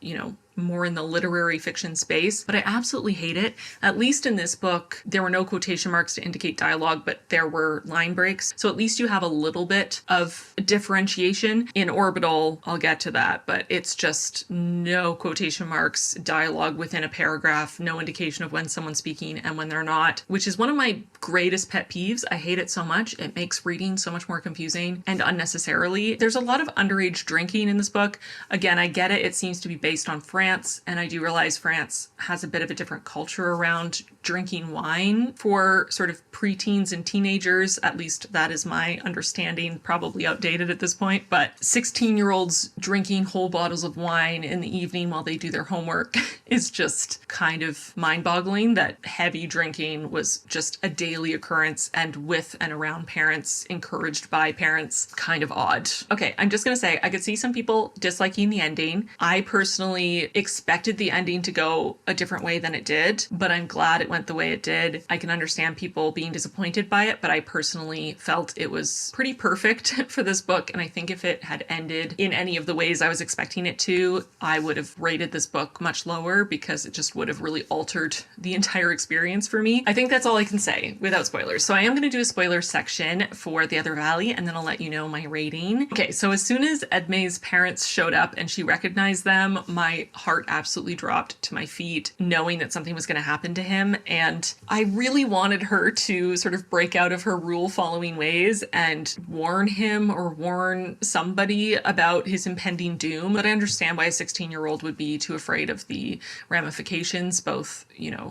more in the literary fiction space, but I absolutely hate it. At least in this book, there were no quotation marks to indicate dialogue, but there were line breaks. So at least you have a little bit of differentiation. In Orbital, I'll get to that, but it's just no quotation marks, dialogue within a paragraph, no indication of when someone's speaking and when they're not, which is one of my greatest pet peeves. I hate it so much. It makes reading so much more confusing and unnecessarily. There's a lot of underage drinking in this book. Again, I get it. It seems to be based on France, and I do realize France has a bit of a different culture around drinking wine for sort of preteens and teenagers. At least that is my understanding, probably outdated at this point, but 16-year-olds drinking whole bottles of wine in the evening while they do their homework is just kind of mind-boggling. That heavy drinking was just a daily occurrence, and with and around parents, encouraged by parents, kind of odd. Okay, I'm just gonna say, I could see some people disliking the ending. I personally expected the ending to go a different way than it did, but I'm glad it went the way it did. I can understand people being disappointed by it, but I personally felt it was pretty perfect for this book, and I think if it had ended in any of the ways I was expecting it to, I would have rated this book much lower, because it just would have really altered the entire experience for me. I think that's all I can say without spoilers. So I am going to do a spoiler section for The Other Valley, and then I'll let you know my rating. Okay, so as soon as Edme's parents showed up and she recognized them, my heart absolutely dropped to my feet, knowing that something was going to happen to him. And I really wanted her to sort of break out of her rule-following ways and warn him or warn somebody about his impending doom. But I understand why a 16-year-old would be too afraid of the ramifications, both,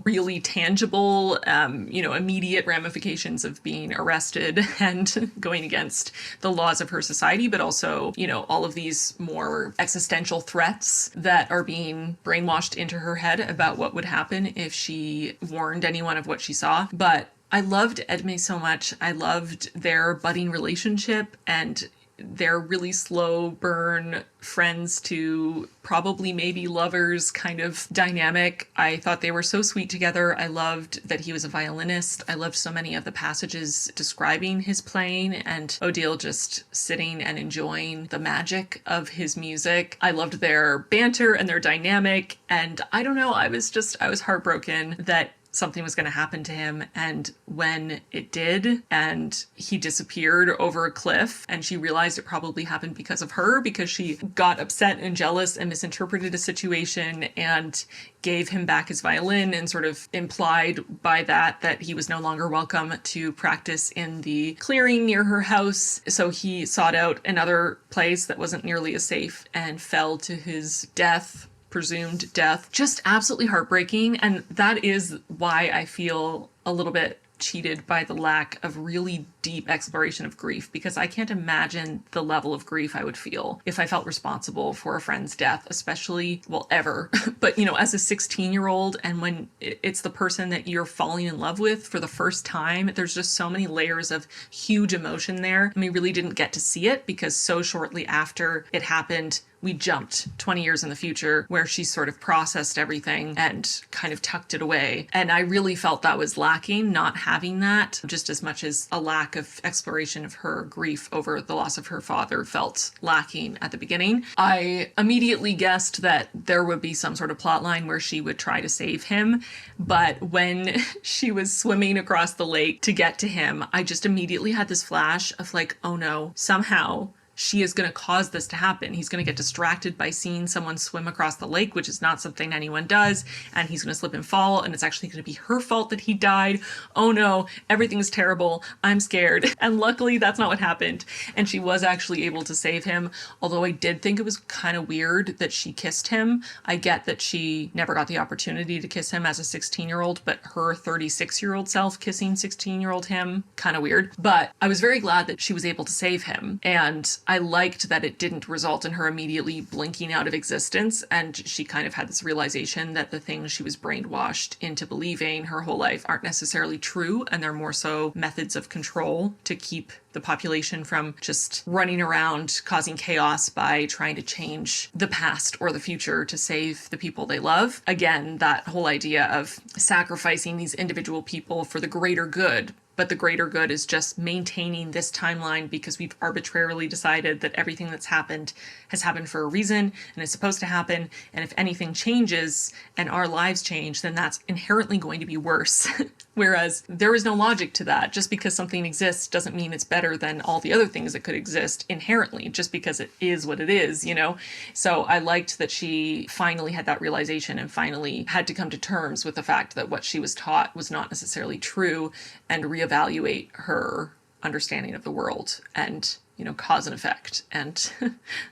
really tangible, immediate ramifications of being arrested and going against the laws of her society, but also, all of these more existential threats that are being brainwashed into her head about what would happen if she warned anyone of what she saw. But I loved Edme so much. I loved their budding relationship and their really slow burn friends to probably maybe lovers kind of dynamic. I thought they were so sweet together. I loved that he was a violinist. I loved so many of the passages describing his playing and Odile just sitting and enjoying the magic of his music. I loved their banter and their dynamic. And I don't know, I was heartbroken that something was going to happen to him. And when it did, and he disappeared over a cliff, and she realized it probably happened because of her, because she got upset and jealous and misinterpreted a situation and gave him back his violin, and sort of implied by that he was no longer welcome to practice in the clearing near her house. So he sought out another place that wasn't nearly as safe and fell to his death, presumed death. Just absolutely heartbreaking. And that is why I feel a little bit cheated by the lack of really deep exploration of grief, because I can't imagine the level of grief I would feel if I felt responsible for a friend's death, especially, ever. But, as a 16-year-old, and when it's the person that you're falling in love with for the first time, there's just so many layers of huge emotion there. And we really didn't get to see it because so shortly after it happened, we jumped 20 years in the future where she sort of processed everything and kind of tucked it away. And I really felt that was lacking, not having that, just as much as a lack of exploration of her grief over the loss of her father felt lacking at the beginning. I immediately guessed that there would be some sort of plot line where she would try to save him. But when she was swimming across the lake to get to him, I just immediately had this flash of like, oh no, somehow she is going to cause this to happen. He's going to get distracted by seeing someone swim across the lake, which is not something anyone does, and he's going to slip and fall, and it's actually going to be her fault that he died. Oh no, everything's terrible. I'm scared. And luckily, that's not what happened. And she was actually able to save him, although I did think it was kind of weird that she kissed him. I get that she never got the opportunity to kiss him as a 16-year-old, but her 36-year-old self kissing 16-year-old him, kind of weird. But I was very glad that she was able to save him. And I liked that it didn't result in her immediately blinking out of existence, and she kind of had this realization that the things she was brainwashed into believing her whole life aren't necessarily true, and they're more so methods of control to keep the population from just running around causing chaos by trying to change the past or the future to save the people they love. Again, that whole idea of sacrificing these individual people for the greater good, but the greater good is just maintaining this timeline because we've arbitrarily decided that everything that's happened has happened for a reason and is supposed to happen. And if anything changes and our lives change, then that's inherently going to be worse. Whereas there is no logic to that. Just because something exists doesn't mean it's better than all the other things that could exist inherently, just because it is what it is, you know? So I liked that she finally had that realization and finally had to come to terms with the fact that what she was taught was not necessarily true, and reevaluate her understanding of the world and, you know, cause and effect and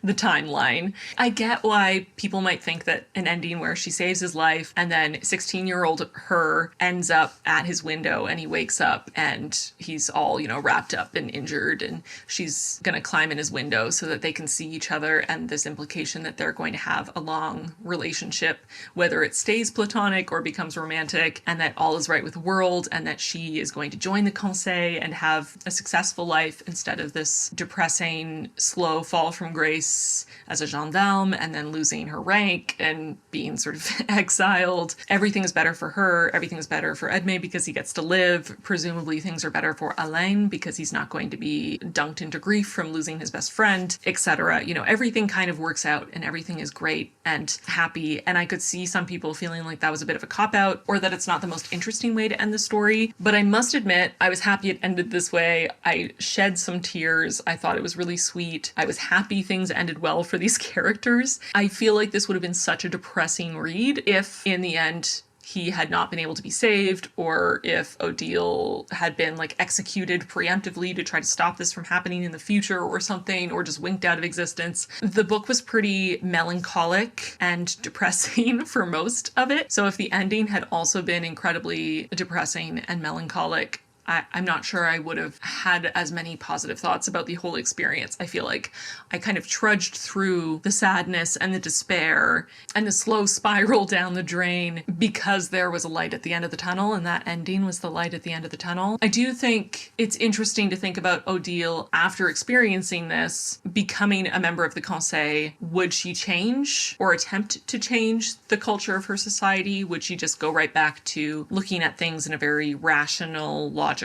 the timeline. I get why people might think that an ending where she saves his life and then 16-year-old her ends up at his window and he wakes up and he's all, you know, wrapped up and injured, and she's gonna climb in his window so that they can see each other, and this implication that they're going to have a long relationship, whether it stays platonic or becomes romantic, and that all is right with the world, and that she is going to join the Conseil and have a successful life instead of this depressing, slow fall from grace as a gendarme and then losing her rank and being sort of exiled. Everything is better for her. Everything is better for Edme because he gets to live. Presumably things are better for Alain because he's not going to be dunked into grief from losing his best friend, etc. You know, everything kind of works out and everything is great and happy. And I could see some people feeling like that was a bit of a cop-out, or that it's not the most interesting way to end the story. But I must admit, I was happy it ended this way. I shed some tears. I thought it was really sweet. I was happy things ended well for these characters. I feel like this would have been such a depressing read if, in the end, he had not been able to be saved, or if Odile had been like executed preemptively to try to stop this from happening in the future or something, or just winked out of existence. The book was pretty melancholic and depressing for most of it. So if the ending had also been incredibly depressing and melancholic, I'm not sure I would have had as many positive thoughts about the whole experience. I feel like I kind of trudged through the sadness and the despair and the slow spiral down the drain because there was a light at the end of the tunnel, and that ending was the light at the end of the tunnel. I do think it's interesting to think about Odile after experiencing this, becoming a member of the Conseil. Would she change or attempt to change the culture of her society? Would she just go right back to looking at things in a very rational, logical,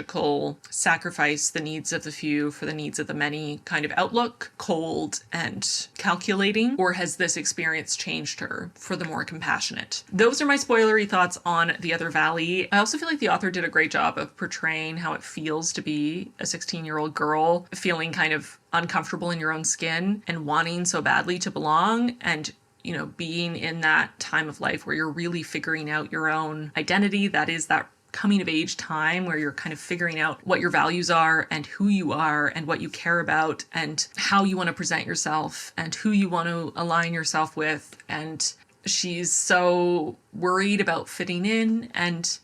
sacrifice the needs of the few for the needs of the many kind of outlook, cold and calculating? Or has this experience changed her for the more compassionate? Those are my spoilery thoughts on The Other Valley. I also feel like the author did a great job of portraying how it feels to be a 16-year-old girl feeling kind of uncomfortable in your own skin and wanting so badly to belong, and you know, being in that time of life where you're really figuring out your own identity. That is that coming of age time where you're kind of figuring out what your values are and who you are and what you care about and how you want to present yourself and who you want to align yourself with. And she's so worried about fitting in and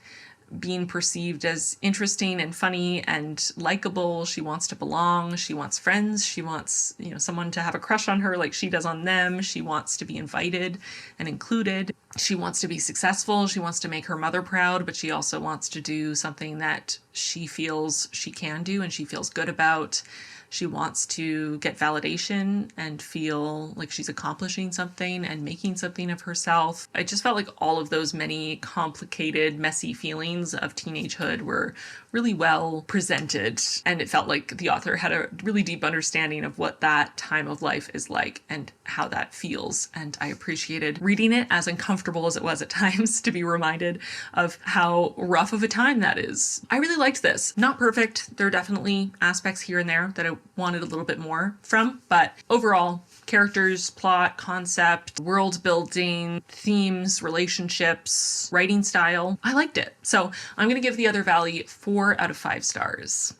being perceived as interesting and funny and likable. She wants to belong. She wants friends. She wants, you know, someone to have a crush on her like she does on them. She wants to be invited and included. She wants to be successful. She wants to make her mother proud, but she also wants to do something that she feels she can do and she feels good about. She wants to get validation and feel like she's accomplishing something and making something of herself. I just felt like all of those many complicated, messy feelings of teenagehood were really well presented. And it felt like the author had a really deep understanding of what that time of life is like and how that feels. And I appreciated reading it, as uncomfortable as it was at times, to be reminded of how rough of a time that is. I really liked this. Not perfect. There are definitely aspects here and there that I wanted a little bit more from, but overall, characters, plot, concept, world building, themes, relationships, writing style, I liked it. So I'm going to give The Other Valley 4 out of 5 stars.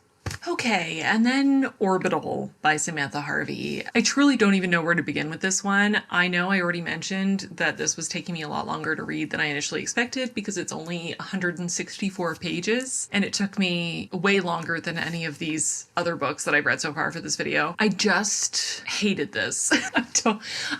Okay, and then Orbital by Samantha Harvey. I truly don't even know where to begin with this one. I know I already mentioned that this was taking me a lot longer to read than I initially expected because it's only 164 pages, and it took me way longer than any of these other books that I've read so far for this video. I just hated this.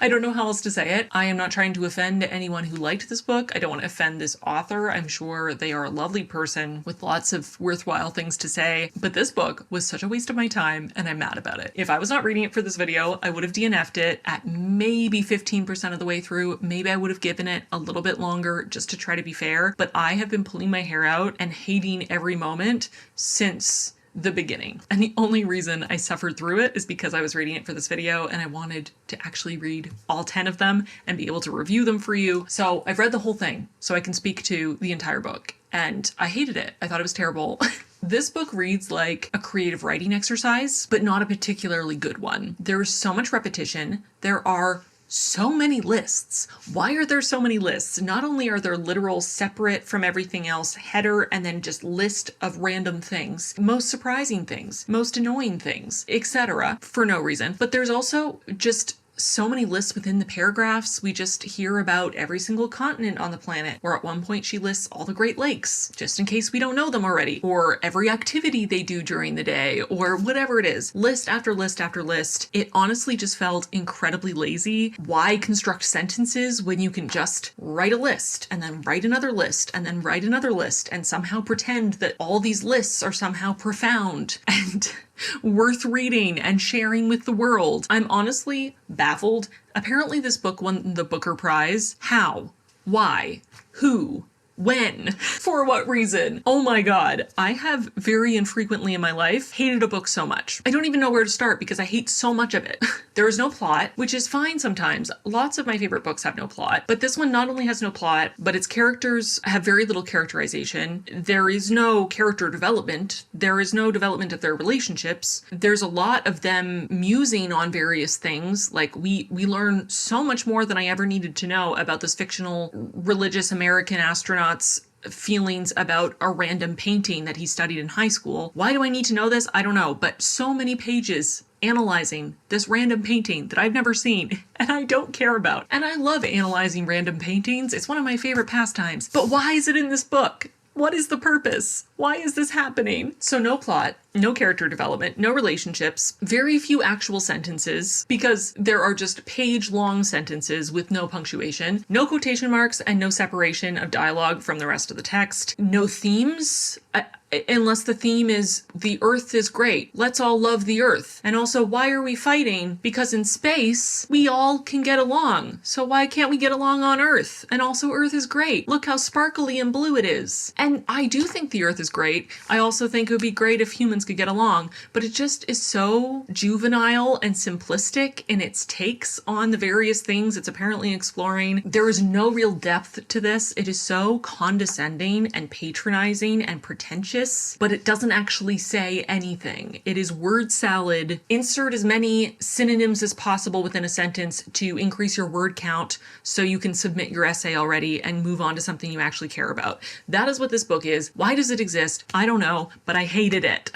I don't know how else to say it. I am not trying to offend anyone who liked this book. I don't want to offend this author. I'm sure they are a lovely person with lots of worthwhile things to say, but this book was such a waste of my time and I'm mad about it. If I was not reading it for this video, I would have DNF'd it at maybe 15% of the way through. Maybe I would have given it a little bit longer just to try to be fair, but I have been pulling my hair out and hating every moment since the beginning. And the only reason I suffered through it is because I was reading it for this video and I wanted to actually read all 10 of them and be able to review them for you. So I've read the whole thing so I can speak to the entire book, and I hated it. I thought it was terrible. This book reads like a creative writing exercise, but not a particularly good one. There's so much repetition. There are so many lists. Why are there so many lists? Not only are there literal separate from everything else header and then just list of random things, most surprising things, most annoying things, etc. for no reason, but there's also just so many lists within the paragraphs. We just hear about every single continent on the planet, or at one point she lists all the Great Lakes, just in case we don't know them already, or every activity they do during the day, or whatever it is. List after list after list. It honestly just felt incredibly lazy. Why construct sentences when you can just write a list, and then write another list, and then write another list, and somehow pretend that all these lists are somehow profound and worth reading and sharing with the world. I'm honestly baffled. Apparently this book won the Booker Prize. How? Why? Who? When? For what reason? Oh my god. I have very infrequently in my life hated a book so much. I don't even know where to start because I hate so much of it. There is no plot, which is fine sometimes. Lots of my favorite books have no plot, but this one not only has no plot, but its characters have very little characterization. There is no character development. There is no development of their relationships. There's a lot of them musing on various things. Like we learn so much more than I ever needed to know about this fictional religious American astronaut's feelings about a random painting that he studied in high school. Why do I need to know this? I don't know, but so many pages analyzing this random painting that I've never seen and I don't care about. And I love analyzing random paintings. It's one of my favorite pastimes. But why is it in this book? What is the purpose? Why is this happening? So no plot, no character development, no relationships, very few actual sentences because there are just page-long sentences with no punctuation, no quotation marks, and no separation of dialogue from the rest of the text. No themes, unless the theme is the Earth is great. Let's all love the Earth. And also, why are we fighting? Because in space, we all can get along. So why can't we get along on Earth? And also, Earth is great. Look how sparkly and blue it is. And I do think the Earth is great. I also think it would be great if humans could get along, but it just is so juvenile and simplistic in its takes on the various things it's apparently exploring. There is no real depth to this. It is so condescending and patronizing and pretentious, but it doesn't actually say anything. It is word salad. Insert as many synonyms as possible within a sentence to increase your word count so you can submit your essay already and move on to something you actually care about. That is what this book is. Why does it exist? I don't know, but I hated it.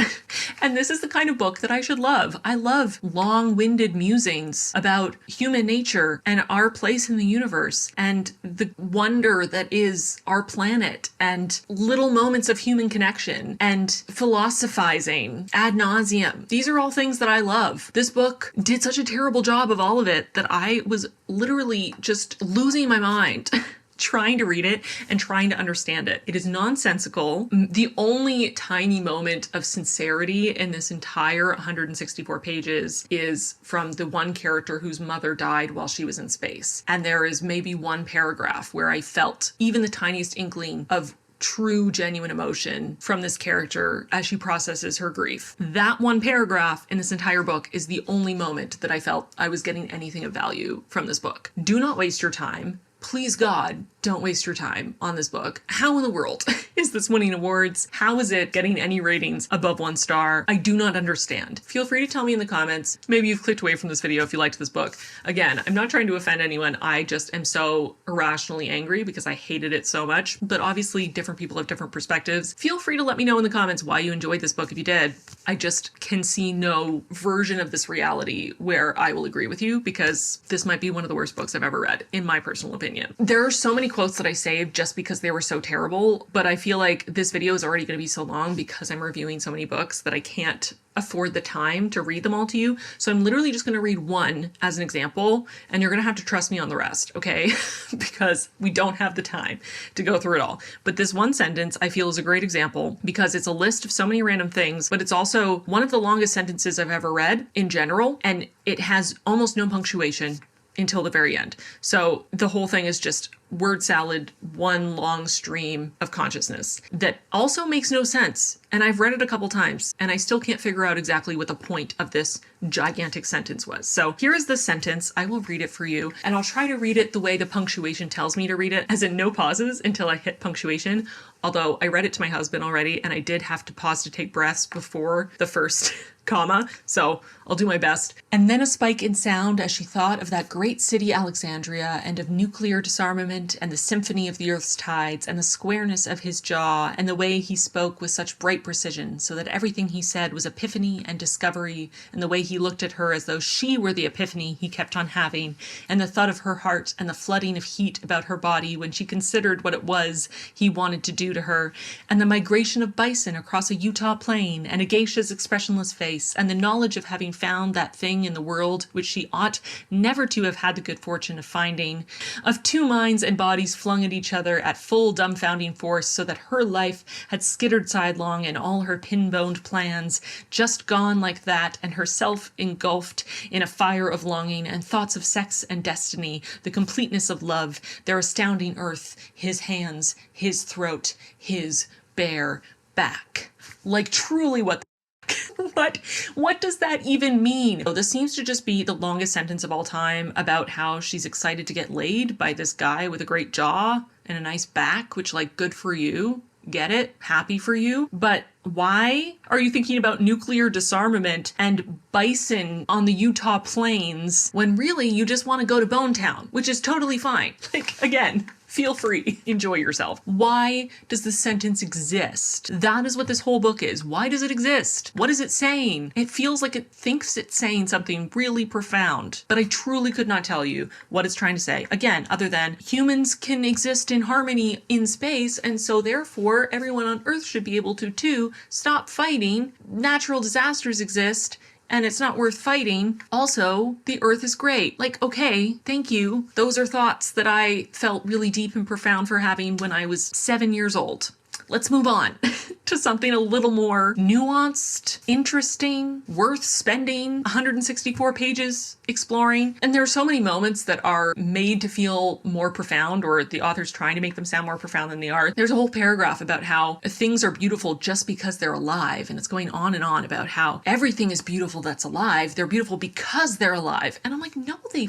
And this is the kind of book that I should love. I love long-winded musings about human nature and our place in the universe and the wonder that is our planet and little moments of human connection and philosophizing ad nauseum. These are all things that I love. This book did such a terrible job of all of it that I was literally just losing my mind. Trying to read it and trying to understand it. It is nonsensical. The only tiny moment of sincerity in this entire 164 pages is from the one character whose mother died while she was in space. And there is maybe one paragraph where I felt even the tiniest inkling of true, genuine emotion from this character as she processes her grief. That one paragraph in this entire book is the only moment that I felt I was getting anything of value from this book. Do not waste your time. Please God, don't waste your time on this book. How in the world is this winning awards? How is it getting any ratings above 1 star? I do not understand. Feel free to tell me in the comments. Maybe you've clicked away from this video if you liked this book. Again, I'm not trying to offend anyone. I just am so irrationally angry because I hated it so much. But obviously different people have different perspectives. Feel free to let me know in the comments why you enjoyed this book if you did. I just can see no version of this reality where I will agree with you, because this might be one of the worst books I've ever read, in my personal opinion. There are so many quotes that I saved just because they were so terrible, but I feel like this video is already going to be so long because I'm reviewing so many books that I can't afford the time to read them all to you. So I'm literally just going to read one as an example, and you're going to have to trust me on the rest, okay? Because we don't have the time to go through it all. But this one sentence I feel is a great example because it's a list of so many random things, but it's also one of the longest sentences I've ever read in general, and it has almost no punctuation until the very end. So the whole thing is just word salad, one long stream of consciousness that also makes no sense. And I've read it a couple times and I still can't figure out exactly what the point of this gigantic sentence was. So here is the sentence. I will read it for you, and I'll try to read it the way the punctuation tells me to read it, as in no pauses until I hit punctuation. Although I read it to my husband already and I did have to pause to take breaths before the first comma, so I'll do my best. And then a spike in sound as she thought of that great city Alexandria, and of nuclear disarmament, and the symphony of the earth's tides, and the squareness of his jaw, and the way he spoke with such bright precision, so that everything he said was epiphany and discovery, and the way he looked at her as though she were the epiphany he kept on having, and the thud of her heart, and the flooding of heat about her body when she considered what it was he wanted to do to her, and the migration of bison across a Utah plain, and a geisha's expressionless face, and the knowledge of having found that thing in the world which she ought never to have had the good fortune of finding, of 2 minds and bodies flung at each other at full dumbfounding force, so that her life had skittered sidelong, and all her pin-boned plans just gone like that, and herself engulfed in a fire of longing, and thoughts of sex and destiny, the completeness of love, their astounding earth, his hands, his throat, his bare back. Like, truly, what what does that even mean? This seems to just be the longest sentence of all time about how she's excited to get laid by this guy with a great jaw and a nice back, which, like, good for you. Get it? Happy for you. But why are you thinking about nuclear disarmament and bison on the Utah plains when really you just want to go to Bone Town, which is totally fine? Like, again, feel free. Enjoy yourself. Why does this sentence exist? That is what this whole book is. Why does it exist? What is it saying? It feels like it thinks it's saying something really profound, but I truly could not tell you what it's trying to say. Again, other than humans can exist in harmony in space, and so therefore everyone on Earth should be able to too. Stop fighting. Natural disasters exist, and it's not worth fighting. Also, the earth is great. Like, okay, thank you. Those are thoughts that I felt really deep and profound for having when I was 7 years old. Let's move on to something a little more nuanced, interesting, worth spending 164 pages exploring. And there are so many moments that are made to feel more profound, or the author's trying to make them sound more profound than they are. There's a whole paragraph about how things are beautiful just because they're alive. And it's going on and on about how everything is beautiful that's alive. They're beautiful because they're alive. And I'm like, no, they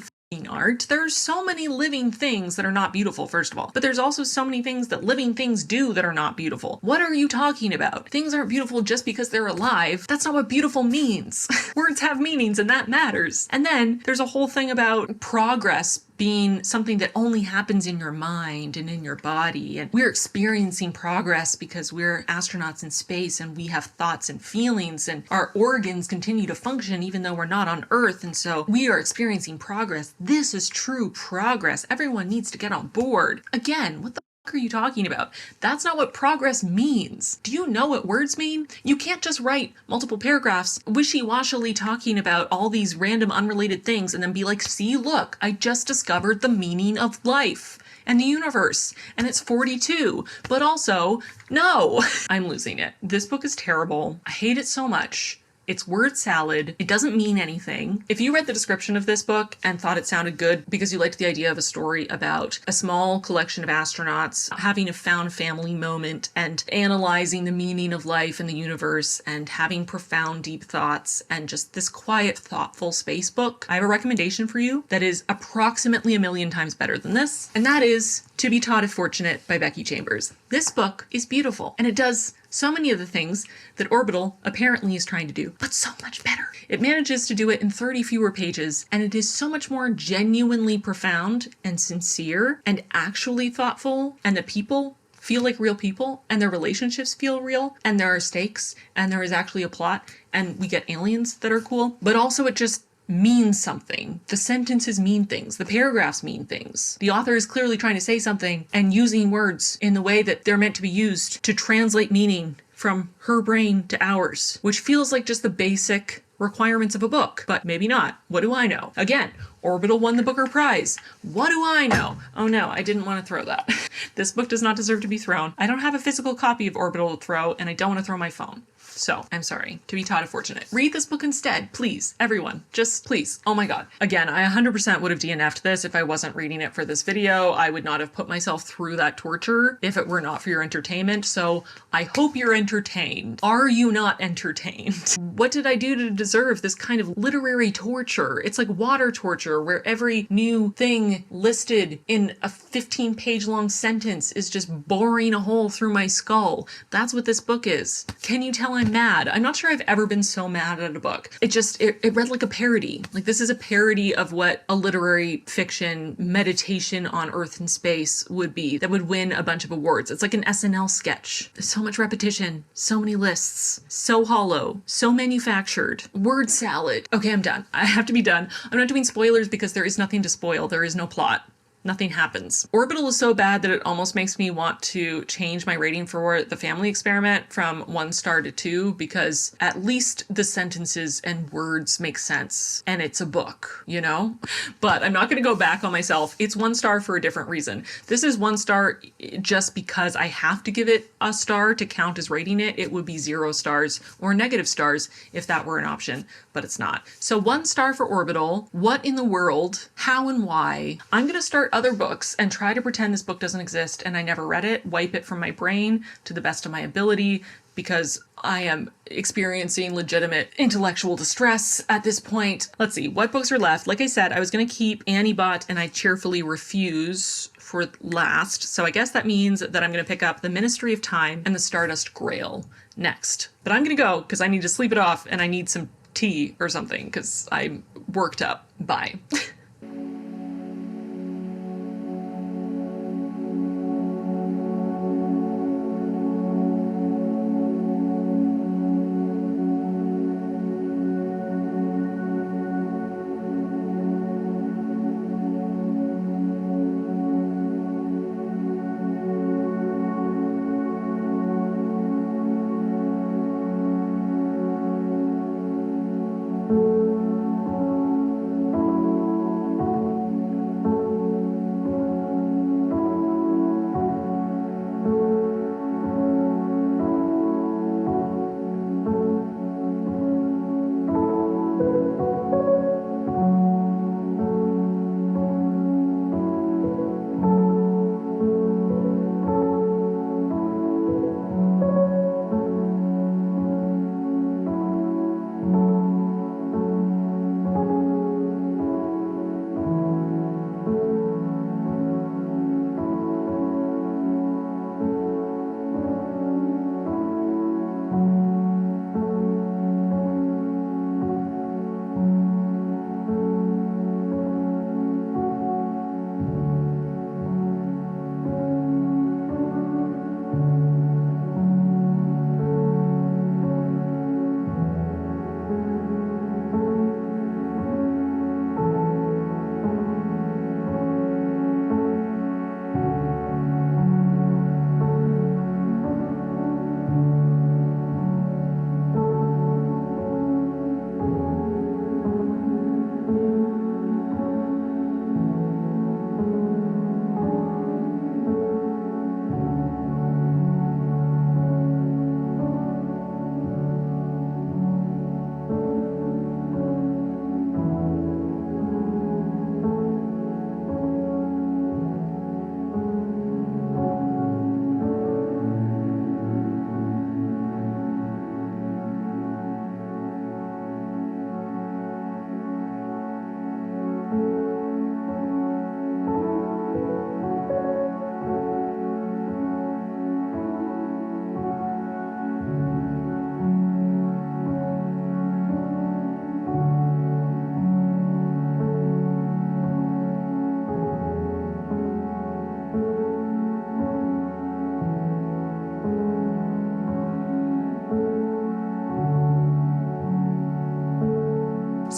aren't. There's so many living things that are not beautiful, first of all, but there's also so many things that living things do that are not beautiful. What are you talking about? Things aren't beautiful just because they're alive. That's not what beautiful means. Words have meanings, and that matters. And then there's a whole thing about progress being something that only happens in your mind and in your body. And we're experiencing progress because we're astronauts in space and we have thoughts and feelings, and our organs continue to function even though we're not on Earth. And so we are experiencing progress. This is true progress. Everyone needs to get on board. Again, what the are you talking about? That's not what progress means. Do you know what words mean? You can't just write multiple paragraphs wishy-washily talking about all these random unrelated things and then be like, see, look, I just discovered the meaning of life and the universe, and it's 42. But also, no, I'm losing it. This book is terrible. I hate it so much. It's word salad. It doesn't mean anything. If you read the description of this book and thought it sounded good because you liked the idea of a story about a small collection of astronauts having a found family moment and analyzing the meaning of life in the universe and having profound, deep thoughts and just this quiet, thoughtful space book, I have a recommendation for you that is approximately 1,000,000 times better than this, and that is To Be Taught If Fortunate by Becky Chambers. This book is beautiful, and it does so many of the things that Orbital apparently is trying to do, but so much better. It manages to do it in 30 fewer pages, and it is so much more genuinely profound and sincere and actually thoughtful, and the people feel like real people, and their relationships feel real, and there are stakes, and there is actually a plot, and we get aliens that are cool, but also it just means something. The sentences mean things. The paragraphs mean things. The author is clearly trying to say something and using words in the way that they're meant to be used to translate meaning from her brain to ours, which feels like just the basic requirements of a book, but maybe not. What do I know? Again, Orbital won the Booker Prize. What do I know? Oh no, I didn't want to throw that. This book does not deserve to be thrown. I don't have a physical copy of Orbital to throw, and I don't want to throw my phone. So, I'm sorry. To Be Taught If Fortunate. Read this book instead, please. Everyone. Just please. Oh my god. Again, I 100% would have DNF'd this if I wasn't reading it for this video. I would not have put myself through that torture if it were not for your entertainment, so I hope you're entertained. Are you not entertained? What did I do to deserve this kind of literary torture? It's like water torture, where every new thing listed in a 15-page long sentence is just boring a hole through my skull. That's what this book is. Can you tell I'm mad? I'm not sure I've ever been so mad at a book. It read like a parody. Like, this is a parody of what a literary fiction meditation on Earth and space would be that would win a bunch of awards. It's like an SNL sketch. There's so much repetition, so many lists, so hollow, so manufactured. Word salad. Okay, I'm done. I have to be done. I'm not doing spoilers because there is nothing to spoil. There is no plot. Nothing happens. Orbital is so bad that it almost makes me want to change my rating for The Family Experiment from 1 star to 2, because at least the sentences and words make sense and it's a book, you know? But I'm not going to go back on myself. It's 1 star for a different reason. This is 1 star just because I have to give it a star to count as rating it. It would be 0 stars or negative stars if that were an option, but it's not. So 1 star for Orbital. What in the world? How and why? I'm going to start other books and try to pretend this book doesn't exist and I never read it, wipe it from my brain to the best of my ability, because I am experiencing legitimate intellectual distress at this point. Let's see, what books are left? Like I said, I was going to keep Annie Bot and I Cheerfully Refuse for last, so I guess that means that I'm going to pick up The Ministry of Time and the Stardust Grail next. But I'm going to go because I need to sleep it off and I need some tea or something because I'm worked up. Bye.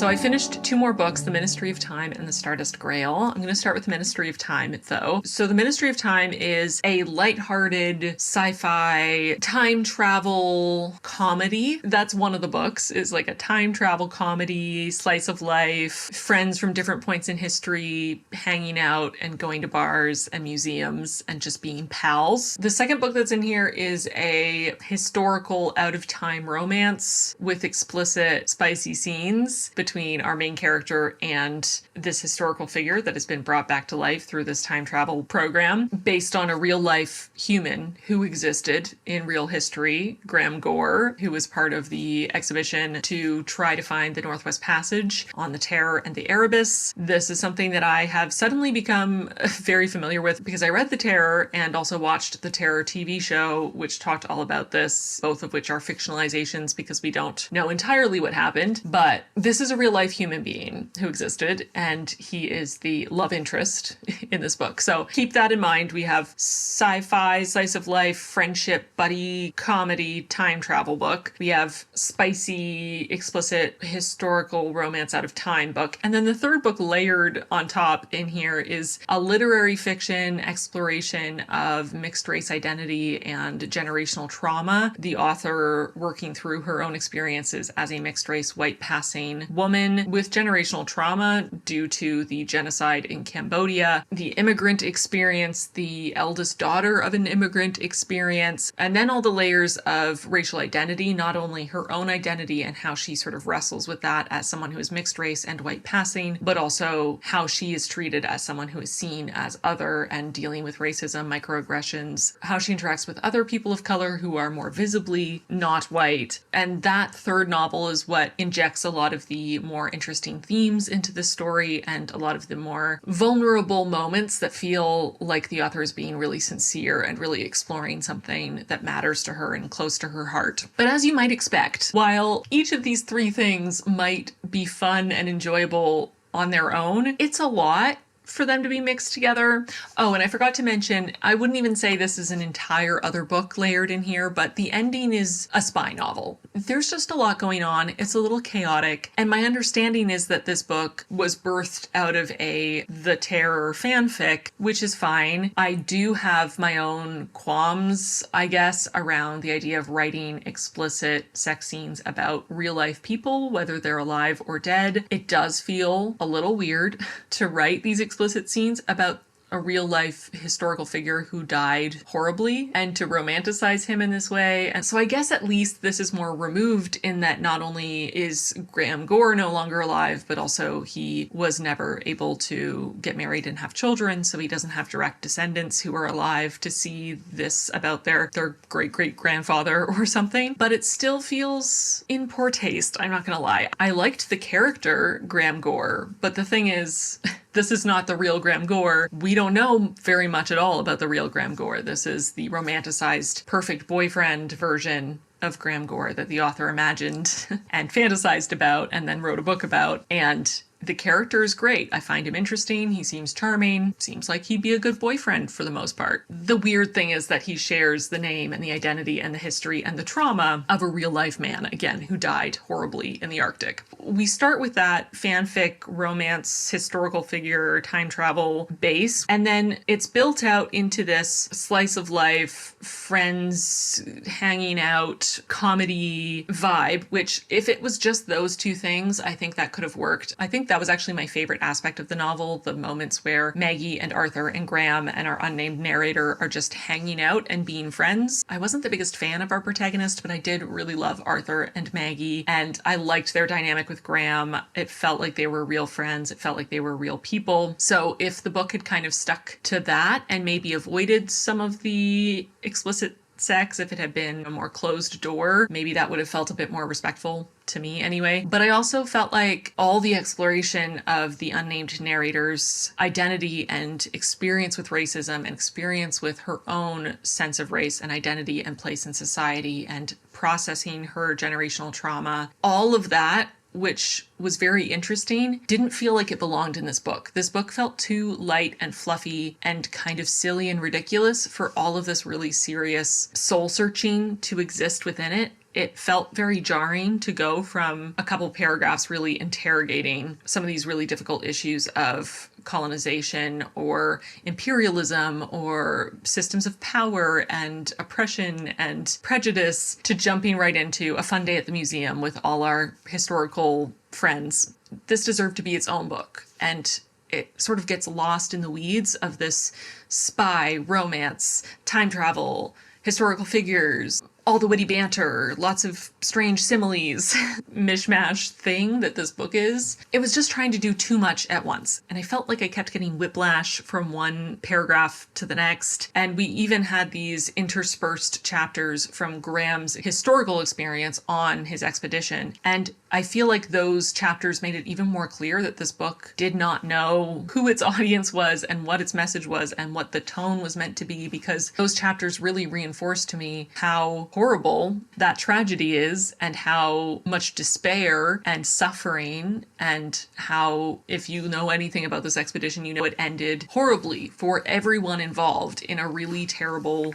So I finished 2 more books, The Ministry of Time and The Stardust Grail. I'm going to start with The Ministry of Time, though. So The Ministry of Time is a lighthearted sci-fi time travel comedy. That's one of the books, is like a time travel comedy, slice of life, friends from different points in history hanging out and going to bars and museums and just being pals. The second book that's in here is a historical out-of-time romance with explicit spicy scenes between our main character and this historical figure that has been brought back to life through this time travel program based on a real life human who existed in real history, Graham Gore, who was part of the exhibition to try to find the Northwest Passage on the Terror and the Erebus. This is something that I have suddenly become very familiar with because I read The Terror and also watched the Terror TV show, which talked all about this, both of which are fictionalizations because we don't know entirely what happened. But this is a real life human being who existed, and he is the love interest in this book. So keep that in mind. We have sci-fi, slice of life, friendship, buddy, comedy, time travel book. We have spicy, explicit, historical romance out of time book. And then the third book layered on top in here is a literary fiction exploration of mixed race identity and generational trauma. The author working through her own experiences as a mixed race white passing woman with generational trauma due to the genocide in Cambodia, the immigrant experience, the eldest daughter of an immigrant experience, and then all the layers of racial identity, not only her own identity and how she sort of wrestles with that as someone who is mixed race and white passing, but also how she is treated as someone who is seen as other and dealing with racism, microaggressions, how she interacts with other people of color who are more visibly not white. And that third novel is what injects a lot of the more interesting themes into the story and a lot of the more vulnerable moments that feel like the author is being really sincere and really exploring something that matters to her and close to her heart. But as you might expect, while each of these 3 things might be fun and enjoyable on their own, it's a lot for them to be mixed together. Oh, and I forgot to mention, I wouldn't even say this is an entire other book layered in here, but the ending is a spy novel. There's just a lot going on. It's a little chaotic. And my understanding is that this book was birthed out of The Terror fanfic, which is fine. I do have my own qualms, I guess, around the idea of writing explicit sex scenes about real life people, whether they're alive or dead. It does feel a little weird to write these explicit scenes about a real life historical figure who died horribly and to romanticize him in this way. And so I guess at least this is more removed in that not only is Graham Gore no longer alive, but also he was never able to get married and have children, so he doesn't have direct descendants who are alive to see this about their great-great-grandfather or something. But it still feels in poor taste, I'm not gonna lie. I liked the character Graham Gore, but the thing is, this is not the real Graham Gore. We don't know very much at all about the real Graham Gore. This is the romanticized perfect boyfriend version of Graham Gore that the author imagined and fantasized about and then wrote a book about. And the character is great. I find him interesting. He seems charming. Seems like he'd be a good boyfriend for the most part. The weird thing is that he shares the name and the identity and the history and the trauma of a real life man, again, who died horribly in the Arctic. We start with that fanfic, romance, historical figure, time travel base, and then it's built out into this slice of life, friends hanging out, comedy vibe, which if it was just those 2 things, I think that could have worked. I think that was actually my favorite aspect of the novel, the moments where Maggie and Arthur and Graham and our unnamed narrator are just hanging out and being friends. I wasn't the biggest fan of our protagonist, but I did really love Arthur and Maggie, and I liked their dynamic with Graham. It felt like they were real friends. It felt like they were real people. So if the book had kind of stuck to that and maybe avoided some of the explicit sex, if it had been a more closed door, maybe that would have felt a bit more respectful to me anyway. But I also felt like all the exploration of the unnamed narrator's identity and experience with racism and experience with her own sense of race and identity and place in society and processing her generational trauma, all of that, which was very interesting, didn't feel like it belonged in this book. This book felt too light and fluffy and kind of silly and ridiculous for all of this really serious soul searching to exist within it. it felt very jarring to go from a couple paragraphs really interrogating some of these really difficult issues of colonization or imperialism or systems of power and oppression and prejudice to jumping right into a fun day at the museum with all our historical friends. This deserved to be its own book, and it sort of gets lost in the weeds of this spy, romance, time travel, historical figures, all the witty banter, lots of strange similes, mishmash thing that this book is. It was just trying to do too much at once. And I felt like I kept getting whiplash from one paragraph to the next. And we even had these interspersed chapters from Graham's historical experience on his expedition. And I feel like those chapters made it even more clear that this book did not know who its audience was and what its message was and what the tone was meant to be, because those chapters really reinforced to me how horrible that tragedy is and how much despair and suffering, and how, if you know anything about this expedition, you know it ended horribly for everyone involved in a really terrible,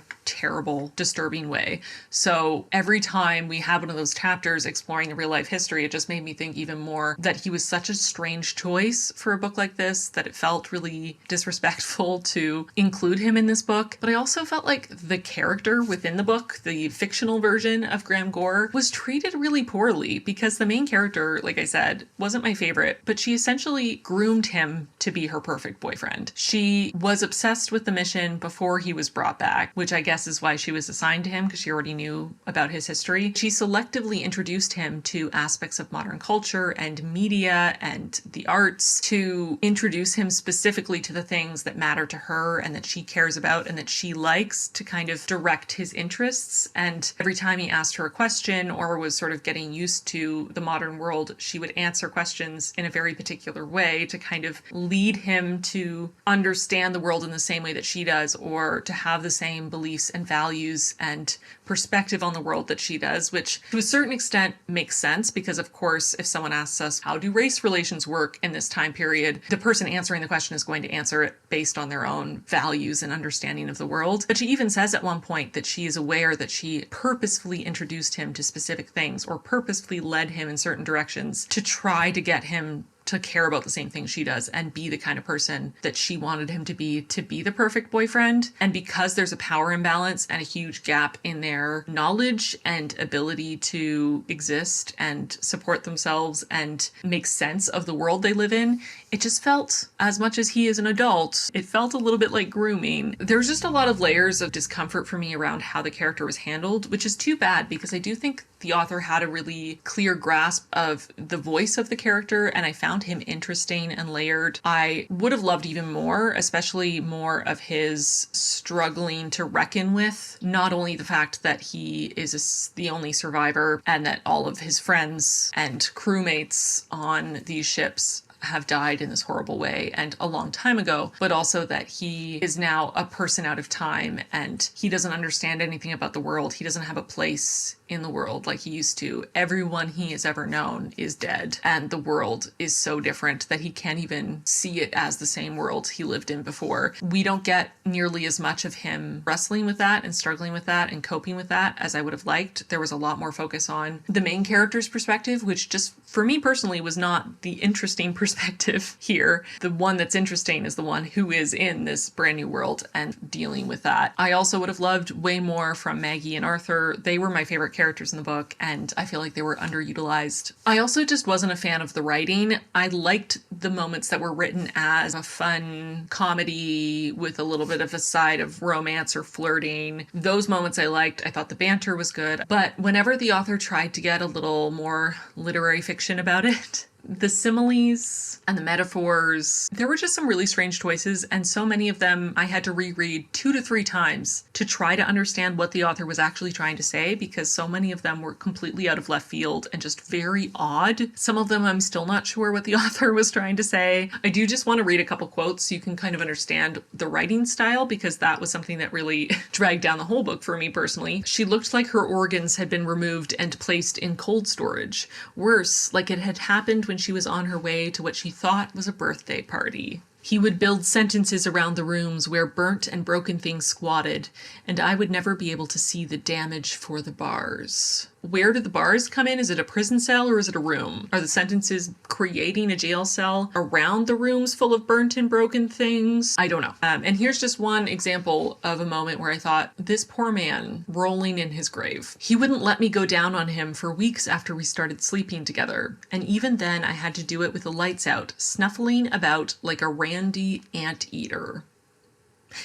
disturbing way. So every time we have one of those chapters exploring the real life history, it just made me think even more that he was such a strange choice for a book like this, that it felt really disrespectful to include him in this book. But I also felt like the character within the book, the fictional version of Graham Gore, was treated really poorly, because the main character, like I said, wasn't my favorite, but she essentially groomed him to be her perfect boyfriend. She was obsessed with the mission before he was brought back, which I guess is why she was assigned to him, because she already knew about his history. She selectively introduced him to aspects of modern culture and media and the arts to introduce him specifically to the things that matter to her and that she cares about and that she likes, to kind of direct his interests. And every time he asked her a question or was sort of getting used to the modern world, she would answer questions in a very particular way to kind of lead him to understand the world in the same way that she does, or to have the same beliefs and values and perspective on the world that she does, which to a certain extent makes sense, because of course, if someone asks us, how do race relations work in this time period, the person answering the question is going to answer it based on their own values and understanding of the world. But she even says at one point that she is aware that she purposefully introduced him to specific things, or purposefully led him in certain directions to try to get him to care about the same things she does and be the kind of person that she wanted him to be the perfect boyfriend. And because there's a power imbalance and a huge gap in their knowledge and ability to exist and support themselves and make sense of the world they live in, it just felt, as much as he is an adult, it felt a little bit like grooming. There's just a lot of layers of discomfort for me around how the character was handled, which is too bad, because I do think the author had a really clear grasp of the voice of the character, and I found him interesting and layered. I would have loved even more, especially more of his struggling to reckon with not only the fact that he is the only survivor and that all of his friends and crewmates on these ships have died in this horrible way and a long time ago, but also that he is now a person out of time and he doesn't understand anything about the world. He doesn't have a place in the world like he used to. Everyone he has ever known is dead, and the world is so different that he can't even see it as the same world he lived in before. We don't get nearly as much of him wrestling with that and struggling with that and coping with that as I would have liked. There was a lot more focus on the main character's perspective, which just for me personally was not the interesting perspective here. The one that's interesting is the one who is in this brand new world and dealing with that. I also would have loved way more from Maggie and Arthur. They were my favorite characters in the book, and I feel like they were underutilized. I also just wasn't a fan of the writing. I liked the moments that were written as a fun comedy with a little bit of a side of romance or flirting. Those moments I liked. I thought the banter was good. But whenever the author tried to get a little more literary fiction about it, the similes and the metaphors, there were just some really strange choices, and so many of them I had to reread 2 to 3 times to try to understand what the author was actually trying to say, because so many of them were completely out of left field and just very odd. Some of them I'm still not sure what the author was trying to say. I do just want to read a couple quotes so you can kind of understand the writing style, because that was something that really dragged down the whole book for me personally. She looked like her organs had been removed and placed in cold storage. Worse, like it had happened when she was on her way to what she thought was a birthday party. He would build sentences around the rooms where burnt and broken things squatted, and I would never be able to see the damage for the bars. Where do the bars come in? Is it a prison cell or is it a room? Are the sentences creating a jail cell around the rooms full of burnt and broken things? I don't know. And here's just one example of a moment where I thought, this poor man rolling in his grave. He wouldn't let me go down on him for weeks after we started sleeping together. And even then I had to do it with the lights out, snuffling about like a randy anteater.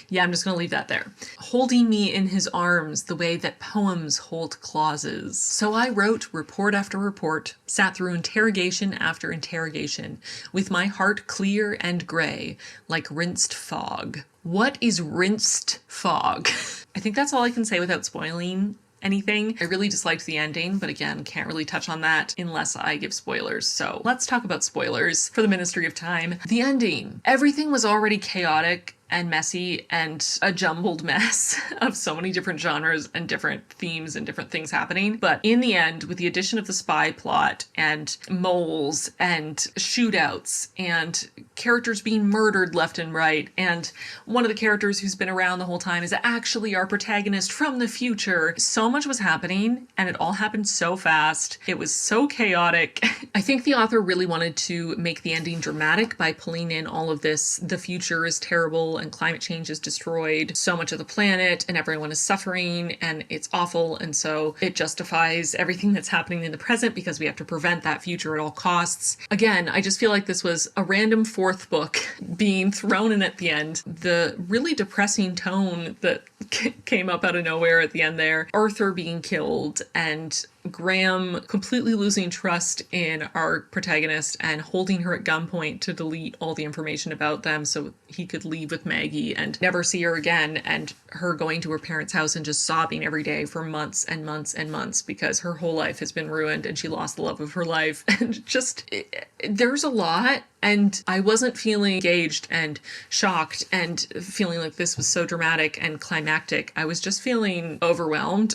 Yeah, I'm just going to leave that there. Holding me in his arms the way that poems hold clauses. So I wrote report after report, sat through interrogation after interrogation, with my heart clear and gray, like rinsed fog. What is rinsed fog? I think that's all I can say without spoiling anything. I really disliked the ending, but again, can't really touch on that unless I give spoilers. So let's talk about spoilers for the Ministry of Time. The ending. Everything was already chaotic and messy and a jumbled mess of so many different genres and different themes and different things happening. But in the end, with the addition of the spy plot and moles and shootouts and characters being murdered left and right, and one of the characters who's been around the whole time is actually our protagonist from the future. So much was happening and it all happened so fast. It was so chaotic. I think the author really wanted to make the ending dramatic by pulling in all of this. The future is terrible and climate change has destroyed so much of the planet and everyone is suffering and it's awful. And so it justifies everything that's happening in the present because we have to prevent that future at all costs. Again, I just feel like this was a random fourth book being thrown in at the end. The really depressing tone that came up out of nowhere at the end there. Arthur being killed and Graham completely losing trust in our protagonist and holding her at gunpoint to delete all the information about them so he could leave with Maggie and never see her again, and her going to her parents' house and just sobbing every day for months and months and months because her whole life has been ruined and she lost the love of her life. And just, there's a lot. And I wasn't feeling engaged and shocked and feeling like this was so dramatic and climactic. I was just feeling overwhelmed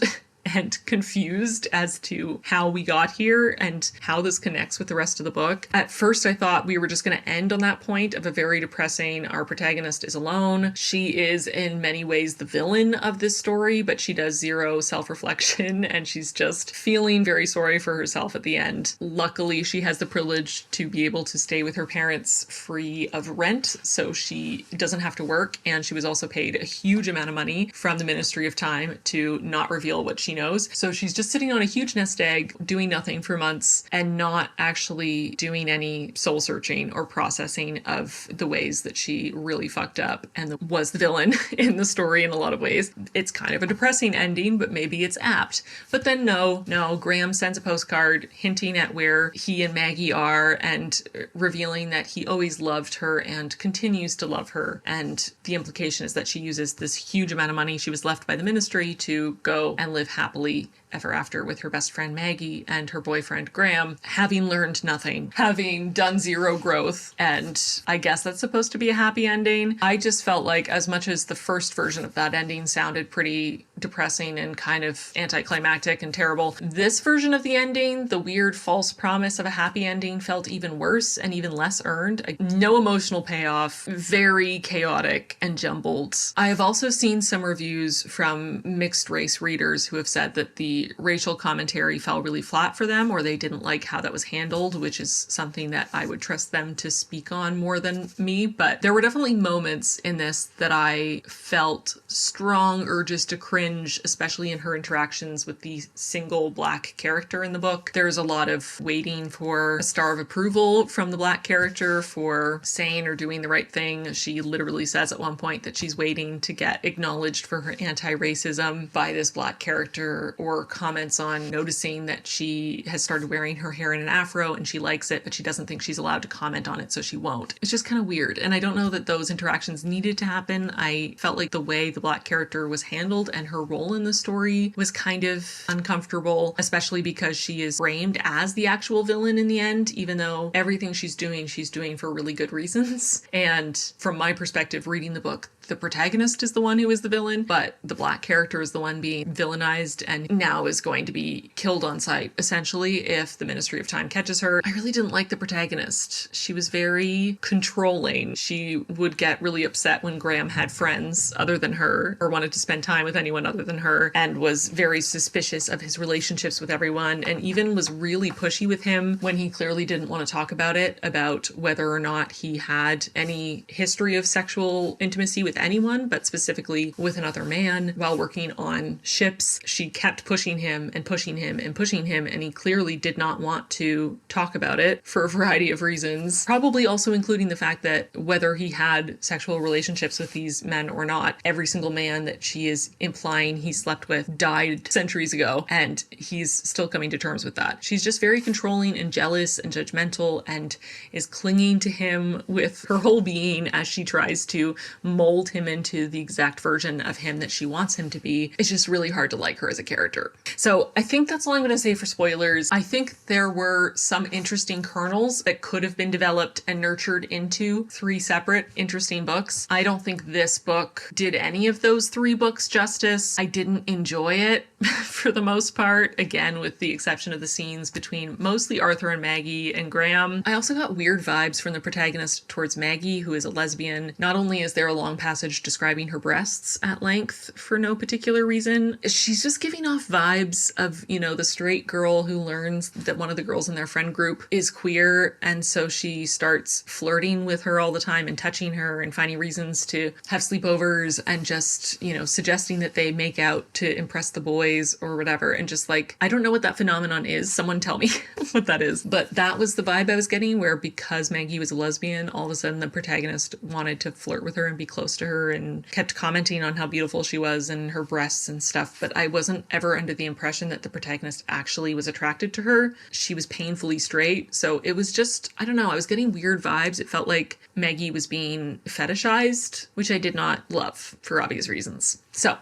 and confused as to how we got here and how this connects with the rest of the book. At first, I thought we were just going to end on that point of a very depressing, our protagonist is alone. She is in many ways the villain of this story, but she does zero self-reflection and she's just feeling very sorry for herself at the end. Luckily, she has the privilege to be able to stay with her parents free of rent, so she doesn't have to work, and she was also paid a huge amount of money from the Ministry of Time to not reveal what she knows. So she's just sitting on a huge nest egg, doing nothing for months and not actually doing any soul searching or processing of the ways that she really fucked up and was the villain in the story in a lot of ways. It's kind of a depressing ending, but maybe it's apt. But then no, Graham sends a postcard hinting at where he and Maggie are and revealing that he always loved her and continues to love her. And the implication is that she uses this huge amount of money she was left by the ministry to go and live happily ever after with her best friend Maggie and her boyfriend Graham, having learned nothing, having done zero growth. And I guess that's supposed to be a happy ending. I just felt like, as much as the first version of that ending sounded pretty depressing and kind of anticlimactic and terrible, this version of the ending, the weird false promise of a happy ending, felt even worse and even less earned. No emotional payoff, very chaotic and jumbled. I have also seen some reviews from mixed race readers who have said that the racial commentary fell really flat for them, or they didn't like how that was handled, which is something that I would trust them to speak on more than me. But there were definitely moments in this that I felt strong urges to cringe, especially in her interactions with the single black character in the book. There's a lot of waiting for a star of approval from the black character for saying or doing the right thing. She literally says at one point that she's waiting to get acknowledged for her anti-racism by this black character, or comments on noticing that she has started wearing her hair in an afro and she likes it, but she doesn't think she's allowed to comment on it, so she won't. It's just kind of weird. And I don't know that those interactions needed to happen. I felt like the way the black character was handled and her role in the story was kind of uncomfortable, especially because she is framed as the actual villain in the end, even though everything she's doing for really good reasons. And from my perspective, reading the book, the protagonist is the one who is the villain, but the black character is the one being villainized and now is going to be killed on sight, essentially, if the Ministry of Time catches her. I really didn't like the protagonist. She was very controlling. She would get really upset when Graham had friends other than her, or wanted to spend time with anyone other than her, and was very suspicious of his relationships with everyone, and even was really pushy with him when he clearly didn't want to talk about it, about whether or not he had any history of sexual intimacy with anyone, but specifically with another man while working on ships. She kept pushing him and pushing him and pushing him, and he clearly did not want to talk about it for a variety of reasons, probably also including the fact that whether he had sexual relationships with these men or not, every single man that she is implying he slept with died centuries ago, and he's still coming to terms with that. She's just very controlling and jealous and judgmental, and is clinging to him with her whole being as she tries to mold him into the exact version of him that she wants him to be. It's just really hard to like her as a character. So I think that's all I'm going to say for spoilers. I think there were some interesting kernels that could have been developed and nurtured into 3 separate interesting books. I don't think this book did any of those 3 books justice. I didn't enjoy it for the most part, again, with the exception of the scenes between mostly Arthur and Maggie and Graham. I also got weird vibes from the protagonist towards Maggie, who is a lesbian. Not only is there a long passage describing her breasts at length for no particular reason, she's just giving off vibes of, you know, the straight girl who learns that one of the girls in their friend group is queer, and so she starts flirting with her all the time and touching her and finding reasons to have sleepovers and just, you know, suggesting that they make out to impress the boys or whatever. And just like, I don't know what that phenomenon is. Someone tell me what that is. But that was the vibe I was getting, where because Maggie was a lesbian, all of a sudden the protagonist wanted to flirt with her and be close to her and kept commenting on how beautiful she was and her breasts and stuff. But I wasn't ever under the impression that the protagonist actually was attracted to her. She was painfully straight. So it was just, I don't know, I was getting weird vibes. It felt like Maggie was being fetishized, which I did not love for obvious reasons. So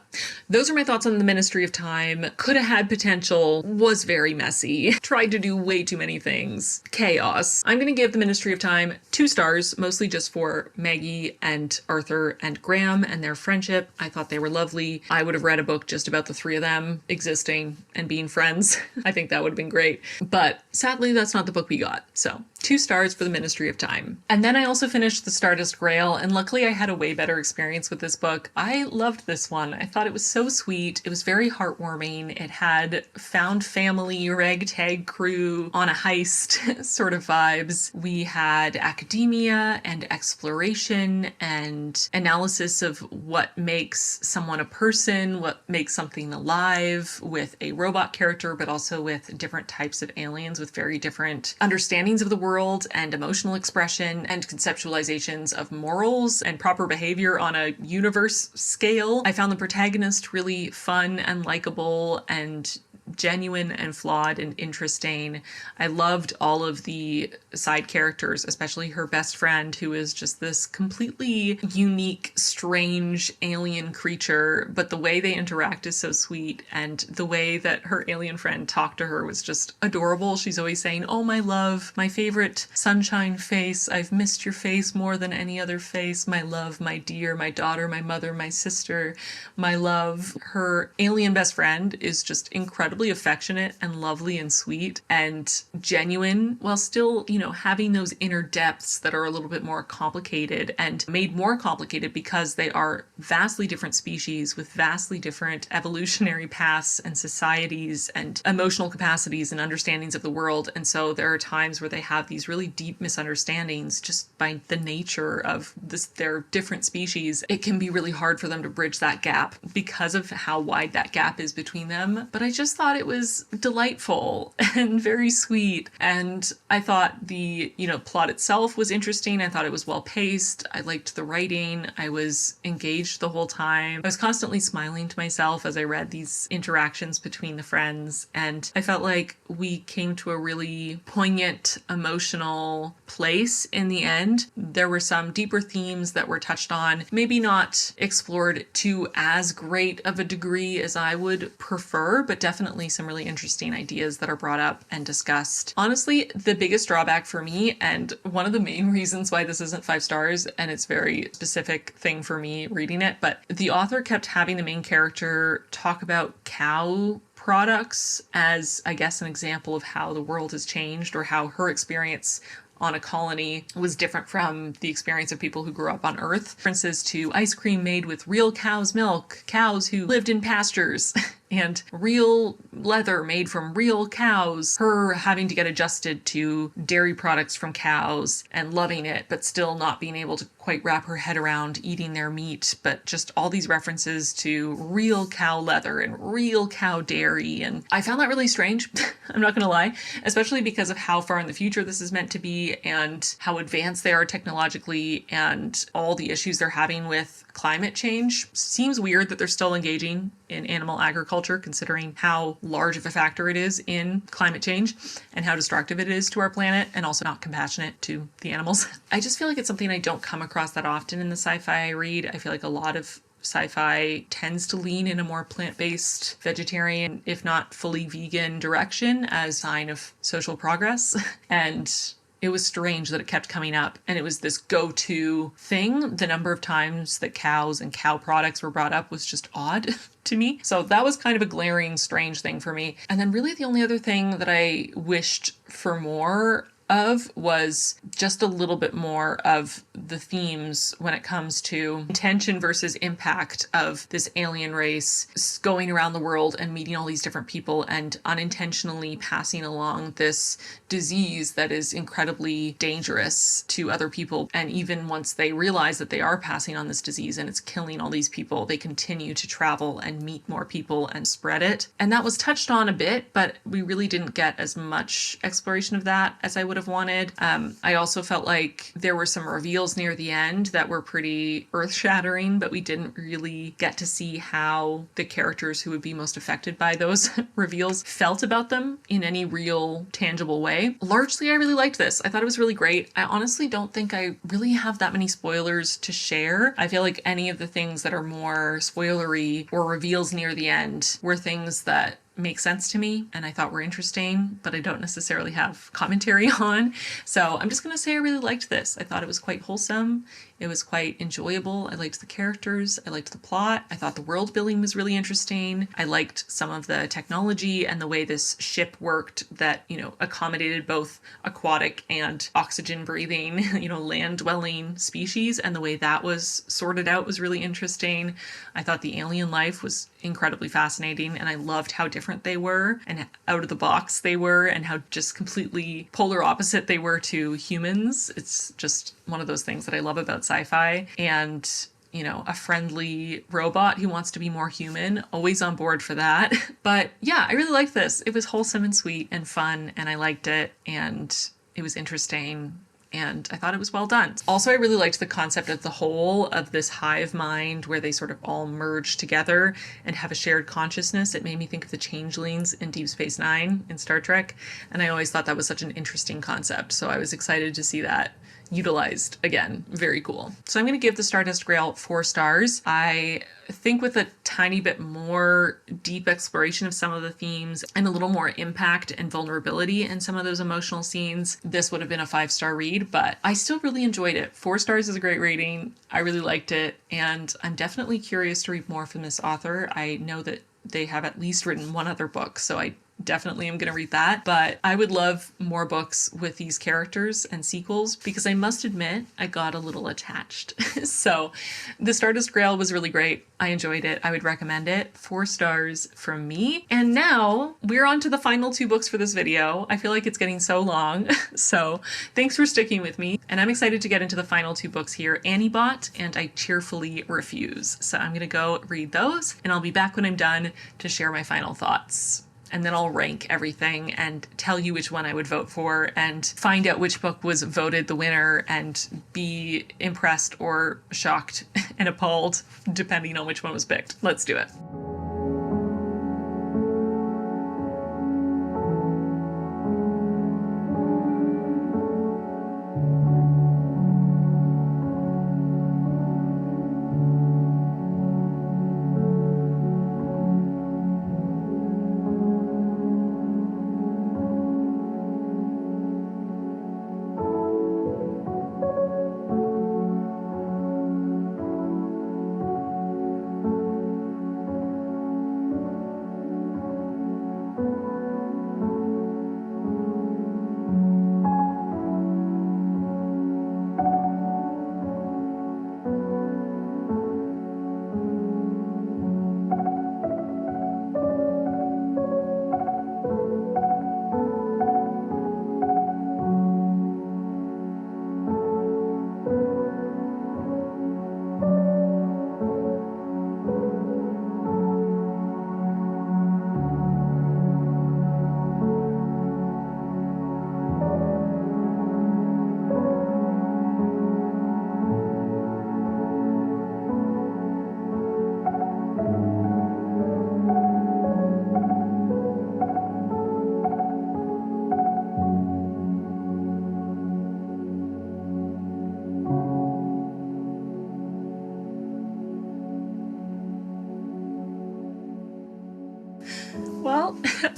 those are my thoughts on the Ministry of Time. Could have had potential, was very messy, tried to do way too many things, chaos. I'm going to give the Ministry of Time 2 stars, mostly just for Maggie and Arthur and Graham and their friendship. I thought they were lovely. I would have read a book just about the 3 of them existing and being friends. I think that would have been great. But sadly, that's not the book we got. So 2 stars for the Ministry of Time. And then I also finished the Stardust Grail, and luckily I had a way better experience with this book. I loved this one. I thought it was so sweet. It was very heartwarming. It had found family, ragtag crew on a heist sort of vibes. We had academia and exploration and analysis of what makes someone a person, what makes something alive, with a robot character, but also with different types of aliens with very different understandings of the world and emotional expression and conceptualizations of morals and proper behavior on a universe scale. I found the protagonist really fun and likable and genuine and flawed and interesting. I loved all of the side characters, especially her best friend, who is just this completely unique, strange alien creature, but the way they interact is so sweet, and the way that her alien friend talked to her was just adorable. She's always saying, "Oh, my love, my favorite sunshine face, I've missed your face more than any other face, my love, my dear, my daughter, my mother, my sister, my love." Her alien best friend is just incredibly affectionate and lovely and sweet and genuine, while still, you know, having those inner depths that are a little bit more complicated, and made more complicated because they are vastly different species with vastly different evolutionary paths and societies and emotional capacities and understandings of the world. And so there are times where they have these really deep misunderstandings just by the nature of their different species. It can be really hard for them to bridge that gap because of how wide that gap is between them. But I just thought it was delightful and very sweet. And I thought the, plot itself was interesting. I thought it was well paced. I liked the writing. I was engaged the whole time. I was constantly smiling to myself as I read these interactions between the friends. And I felt like we came to a really poignant, emotional place in the end. There were some deeper themes that were touched on, maybe not explored to as great of a degree as I would prefer, but definitely definitely some really interesting ideas that are brought up and discussed. Honestly, the biggest drawback for me, and one of the main reasons why this isn't 5 stars, and it's very specific thing for me reading it, but the author kept having the main character talk about cow products as, I guess, an example of how the world has changed, or how her experience on a colony was different from the experience of people who grew up on Earth. References to ice cream made with real cow's milk, cows who lived in pastures, and real leather made from real cows, her having to get adjusted to dairy products from cows and loving it, but still not being able to quite wrap her head around eating their meat, but just all these references to real cow leather and real cow dairy. And I found that really strange, I'm not gonna lie, especially because of how far in the future this is meant to be and how advanced they are technologically and all the issues they're having with climate change. Seems weird that they're still engaging in animal agriculture, considering how large of a factor it is in climate change and how destructive it is to our planet, and also not compassionate to the animals. I just feel like it's something I don't come across that often in the sci-fi I read. I feel like a lot of sci-fi tends to lean in a more plant-based, vegetarian, if not fully vegan direction as a sign of social progress. And it was strange that it kept coming up, and it was this go-to thing. The number of times that cows and cow products were brought up was just odd to me. So that was kind of a glaring, strange thing for me. And then really the only other thing that I wished for more of was just a little bit more of the themes when it comes to intention versus impact of this alien race going around the world and meeting all these different people and unintentionally passing along this disease that is incredibly dangerous to other people. And even once they realize that they are passing on this disease and it's killing all these people, they continue to travel and meet more people and spread it. And that was touched on a bit, but we really didn't get as much exploration of that as I would have wanted. I also felt like there were some reveals near the end that were pretty earth-shattering, but we didn't really get to see how the characters who would be most affected by those reveals felt about them in any real, tangible way. Largely, I really liked this. I thought it was really great. I honestly don't think I really have that many spoilers to share. I feel like any of the things that are more spoilery or reveals near the end were things that make sense to me and I thought were interesting, but I don't necessarily have commentary on. So I'm just gonna say I really liked this. I thought it was quite wholesome. It was quite enjoyable. I liked the characters. I liked the plot. I thought the world building was really interesting. I liked some of the technology and the way this ship worked that, accommodated both aquatic and oxygen breathing, land dwelling species, and the way that was sorted out was really interesting. I thought the alien life was incredibly fascinating, and I loved how different they were and out of the box they were and how just completely polar opposite they were to humans. It's just one of those things that I love about sci-fi. And a friendly robot who wants to be more human, always on board for that. But yeah, I really liked this. It was wholesome and sweet and fun, and I liked it, and it was interesting, and I thought it was well done. Also, I really liked the concept of the whole of this hive mind where they sort of all merge together and have a shared consciousness. It made me think of the changelings in Deep Space Nine in Star Trek, and I always thought that was such an interesting concept, so I was excited to see that utilized again. Very cool. So I'm going to give the Stardust Grail 4 stars. I think with a tiny bit more deep exploration of some of the themes and a little more impact and vulnerability in some of those emotional scenes, this would have been a 5-star read, but I still really enjoyed it. 4 stars is a great rating. I really liked it, and I'm definitely curious to read more from this author. I know that they have at least written one other book, so I definitely am going to read that, but I would love more books with these characters and sequels because I must admit I got a little attached. So the Stardust Grail was really great. I enjoyed it. I would recommend it. 4 stars from me. And now we're on to the final 2 books for this video. I feel like it's getting so long. So thanks for sticking with me. And I'm excited to get into the final 2 books here, Annie Bot and I Cheerfully Refuse. So I'm going to go read those and I'll be back when I'm done to share my final thoughts. And then I'll rank everything and tell you which one I would vote for and find out which book was voted the winner and be impressed or shocked and appalled depending on which one was picked. Let's do it.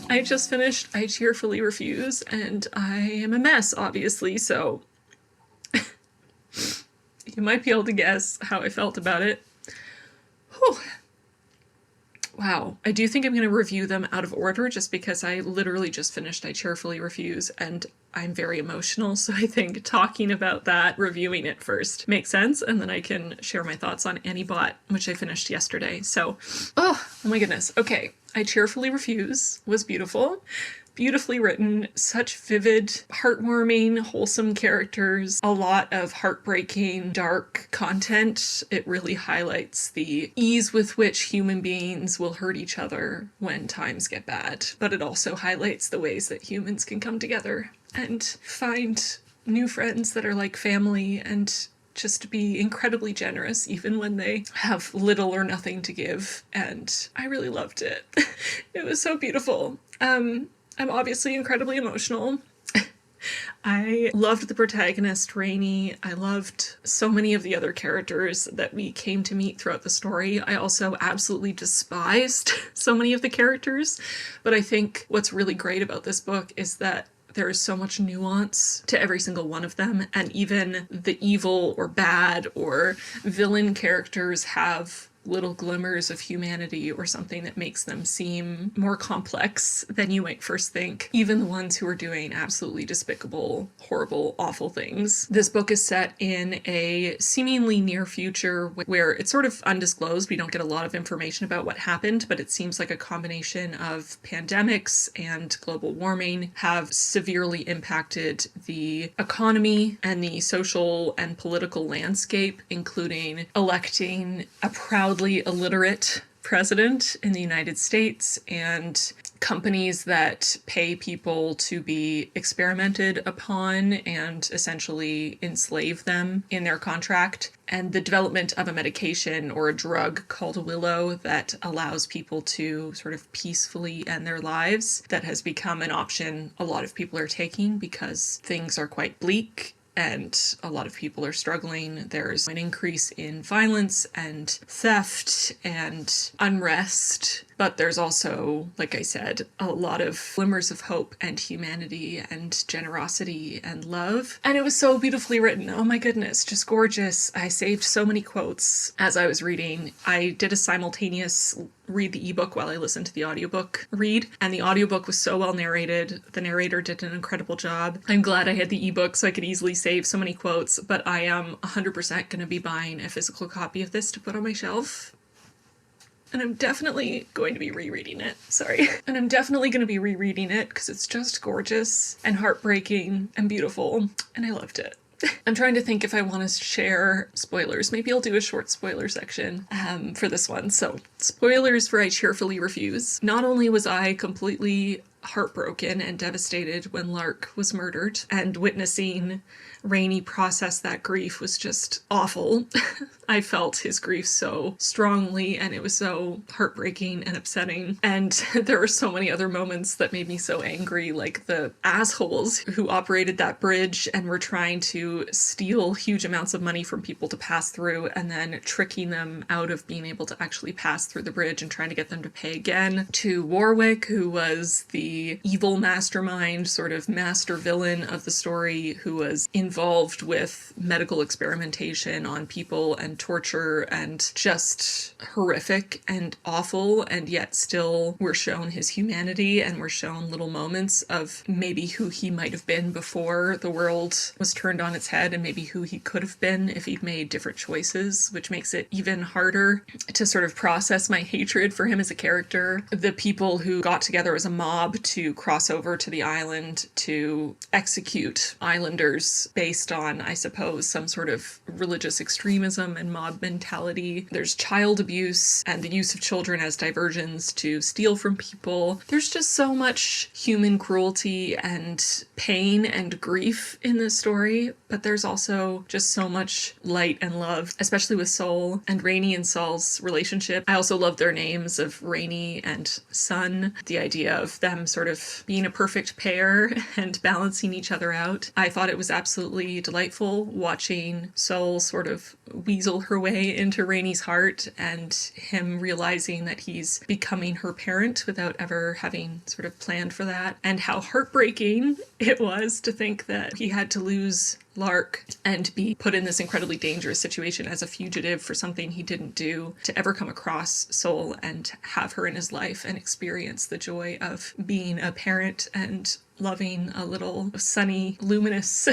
I just finished I Cheerfully Refuse, and I am a mess, obviously, so you might be able to guess how I felt about it. Whew. Wow. I do think I'm going to review them out of order just because I literally just finished I Cheerfully Refuse and I'm very emotional. So I think talking about that, reviewing it first makes sense. And then I can share my thoughts on Annie Bot, which I finished yesterday. So, oh my goodness. Okay. I Cheerfully Refuse was beautiful. Beautifully written, such vivid, heartwarming, wholesome characters, a lot of heartbreaking, dark content. It really highlights the ease with which human beings will hurt each other when times get bad. But it also highlights the ways that humans can come together and find new friends that are like family and just be incredibly generous even when they have little or nothing to give. And I really loved it. It was so beautiful. I'm obviously incredibly emotional. I loved the protagonist, Rainey. I loved so many of the other characters that we came to meet throughout the story. I also absolutely despised so many of the characters, but I think what's really great about this book is that there is so much nuance to every single one of them, and even the evil or bad or villain characters have little glimmers of humanity or something that makes them seem more complex than you might first think. Even the ones who are doing absolutely despicable, horrible, awful things. This book is set in a seemingly near future where it's sort of undisclosed. We don't get a lot of information about what happened, but it seems like a combination of pandemics and global warming have severely impacted the economy and the social and political landscape, including electing a proudly illiterate president in the United States and companies that pay people to be experimented upon and essentially enslave them in their contract, and the development of a medication or a drug called Willow that allows people to sort of peacefully end their lives. That has become an option a lot of people are taking because things are quite bleak and a lot of people are struggling. There's an increase in violence and theft and unrest, but there's also, like I said, a lot of glimmers of hope and humanity and generosity and love. And it was so beautifully written. Oh my goodness, just gorgeous. I saved so many quotes as I was reading. I did a simultaneous read the ebook while I listened to the audiobook read, and the audiobook was so well narrated. The narrator did an incredible job. I'm glad I had the ebook so I could easily save so many quotes, but I am 100% going to be buying a physical copy of this to put on my shelf. And I'm definitely going to be rereading it. Sorry. And I'm definitely going to be rereading it because it's just gorgeous and heartbreaking and beautiful, and I loved it. I'm trying to think if I want to share spoilers. Maybe I'll do a short spoiler section for this one. So, spoilers for I Cheerfully Refuse. Not only was I completely heartbroken and devastated when Lark was murdered, and witnessing Rainey process that grief was just awful. I felt his grief so strongly, and it was so heartbreaking and upsetting. And there were so many other moments that made me so angry, like the assholes who operated that bridge and were trying to steal huge amounts of money from people to pass through, and then tricking them out of being able to actually pass through the bridge and trying to get them to pay again. To Warwick, who was the evil mastermind, sort of master villain of the story, who was involved with medical experimentation on people and torture and just horrific and awful, and yet still we're shown his humanity and we're shown little moments of maybe who he might have been before the world was turned on its head, and maybe who he could have been if he'd made different choices, which makes it even harder to sort of process my hatred for him as a character. The people who got together as a mob to cross over to the island to execute islanders based on, I suppose, some sort of religious extremism and mob mentality. There's child abuse and the use of children as diversions to steal from people. There's just so much human cruelty and pain and grief in this story, but there's also just so much light and love, especially with Sol and Rainey and Sol's relationship. I also love their names of Rainey and Sun, the idea of them sort of being a perfect pair and balancing each other out. I thought it was absolutely delightful watching Sol sort of weasel weasel her way into Rainy's heart, and him realizing that he's becoming her parent without ever having sort of planned for that, and how heartbreaking it was to think that he had to lose Lark and be put in this incredibly dangerous situation as a fugitive for something he didn't do, to ever come across Soul and have her in his life and experience the joy of being a parent and loving a little sunny, luminous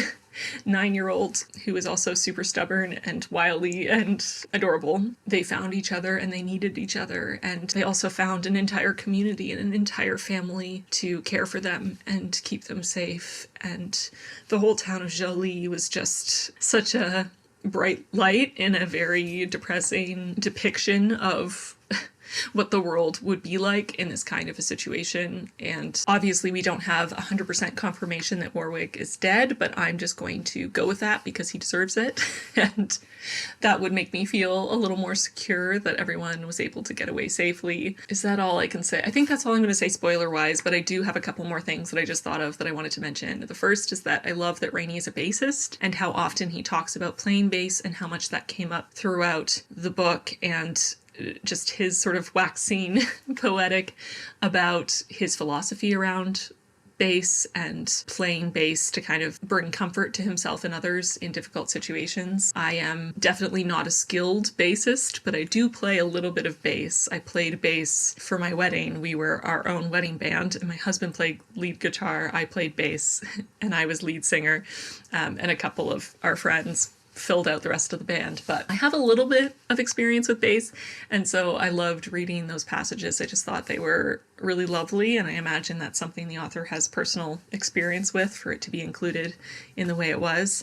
9-year-old who is also super stubborn and wily and adorable. They found each other and they needed each other, and they also found an entire community and an entire family to care for them and keep them safe. And the whole town of Jolie was just such a bright light in a very depressing depiction of what the world would be like in this kind of a situation. And obviously we don't have 100% confirmation that Warwick is dead, but I'm just going to go with that because he deserves it. And that would make me feel a little more secure that everyone was able to get away safely. Is that all I can say? I think that's all I'm going to say spoiler-wise, but I do have a couple more things that I just thought of that I wanted to mention. The first is that I love that Rainey is a bassist and how often he talks about playing bass and how much that came up throughout the book, and just his sort of waxing poetic about his philosophy around bass and playing bass to kind of bring comfort to himself and others in difficult situations. I am definitely not a skilled bassist, but I do play a little bit of bass. I played bass for my wedding. We were our own wedding band, and my husband played lead guitar. I played bass, and I was lead singer, and a couple of our friends filled out the rest of the band. But I have a little bit of experience with bass, and so I loved reading those passages. I just thought they were really lovely, and I imagine that's something the author has personal experience with for it to be included in the way it was.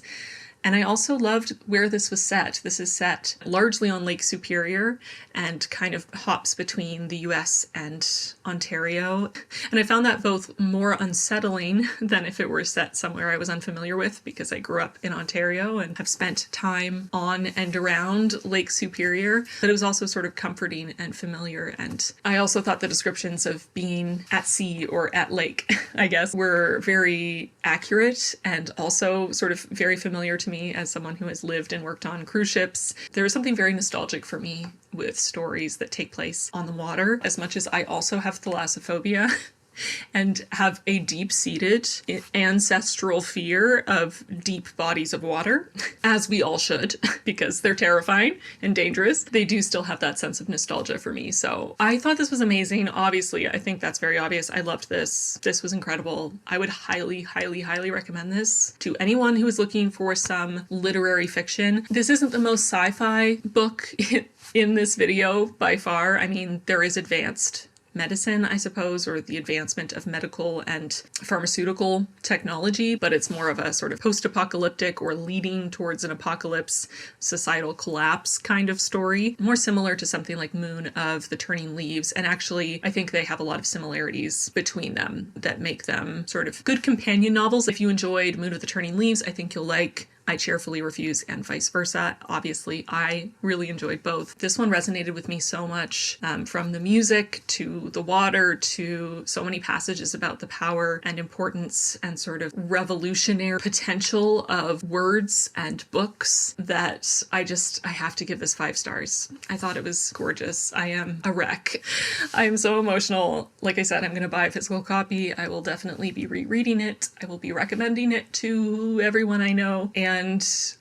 And I also loved where this was set. This is set largely on Lake Superior and kind of hops between the US and Ontario. And I found that both more unsettling than if it were set somewhere I was unfamiliar with, because I grew up in Ontario and have spent time on and around Lake Superior. But it was also sort of comforting and familiar. And I also thought the descriptions of being at sea or at lake, I guess, were very accurate and also sort of very familiar to me as someone who has lived and worked on cruise ships. There is something very nostalgic for me with stories that take place on the water, as much as I also have thalassophobia and have a deep-seated ancestral fear of deep bodies of water, as we all should, because they're terrifying and dangerous. They do still have that sense of nostalgia for me. So I thought this was amazing. Obviously, I think that's very obvious. I loved this. This was incredible. I would highly, highly, highly recommend this to anyone who is looking for some literary fiction. This isn't the most sci-fi book in this video by far. I mean, there is advanced medicine, I suppose, or the advancement of medical and pharmaceutical technology, but it's more of a sort of post-apocalyptic or leading towards an apocalypse, societal collapse kind of story, more similar to something like Moon of the Turning Leaves. And actually, I think they have a lot of similarities between them that make them sort of good companion novels. If you enjoyed Moon of the Turning Leaves, I think you'll like I Cheerfully Refuse, and vice versa. Obviously, I really enjoyed both. This one resonated with me so much, from the music to the water to so many passages about the power and importance and sort of revolutionary potential of words and books, that I have to give this 5 stars. I thought it was gorgeous. I am a wreck. I am so emotional. Like I said, I'm going to buy a physical copy. I will definitely be rereading it. I will be recommending it to everyone I know. And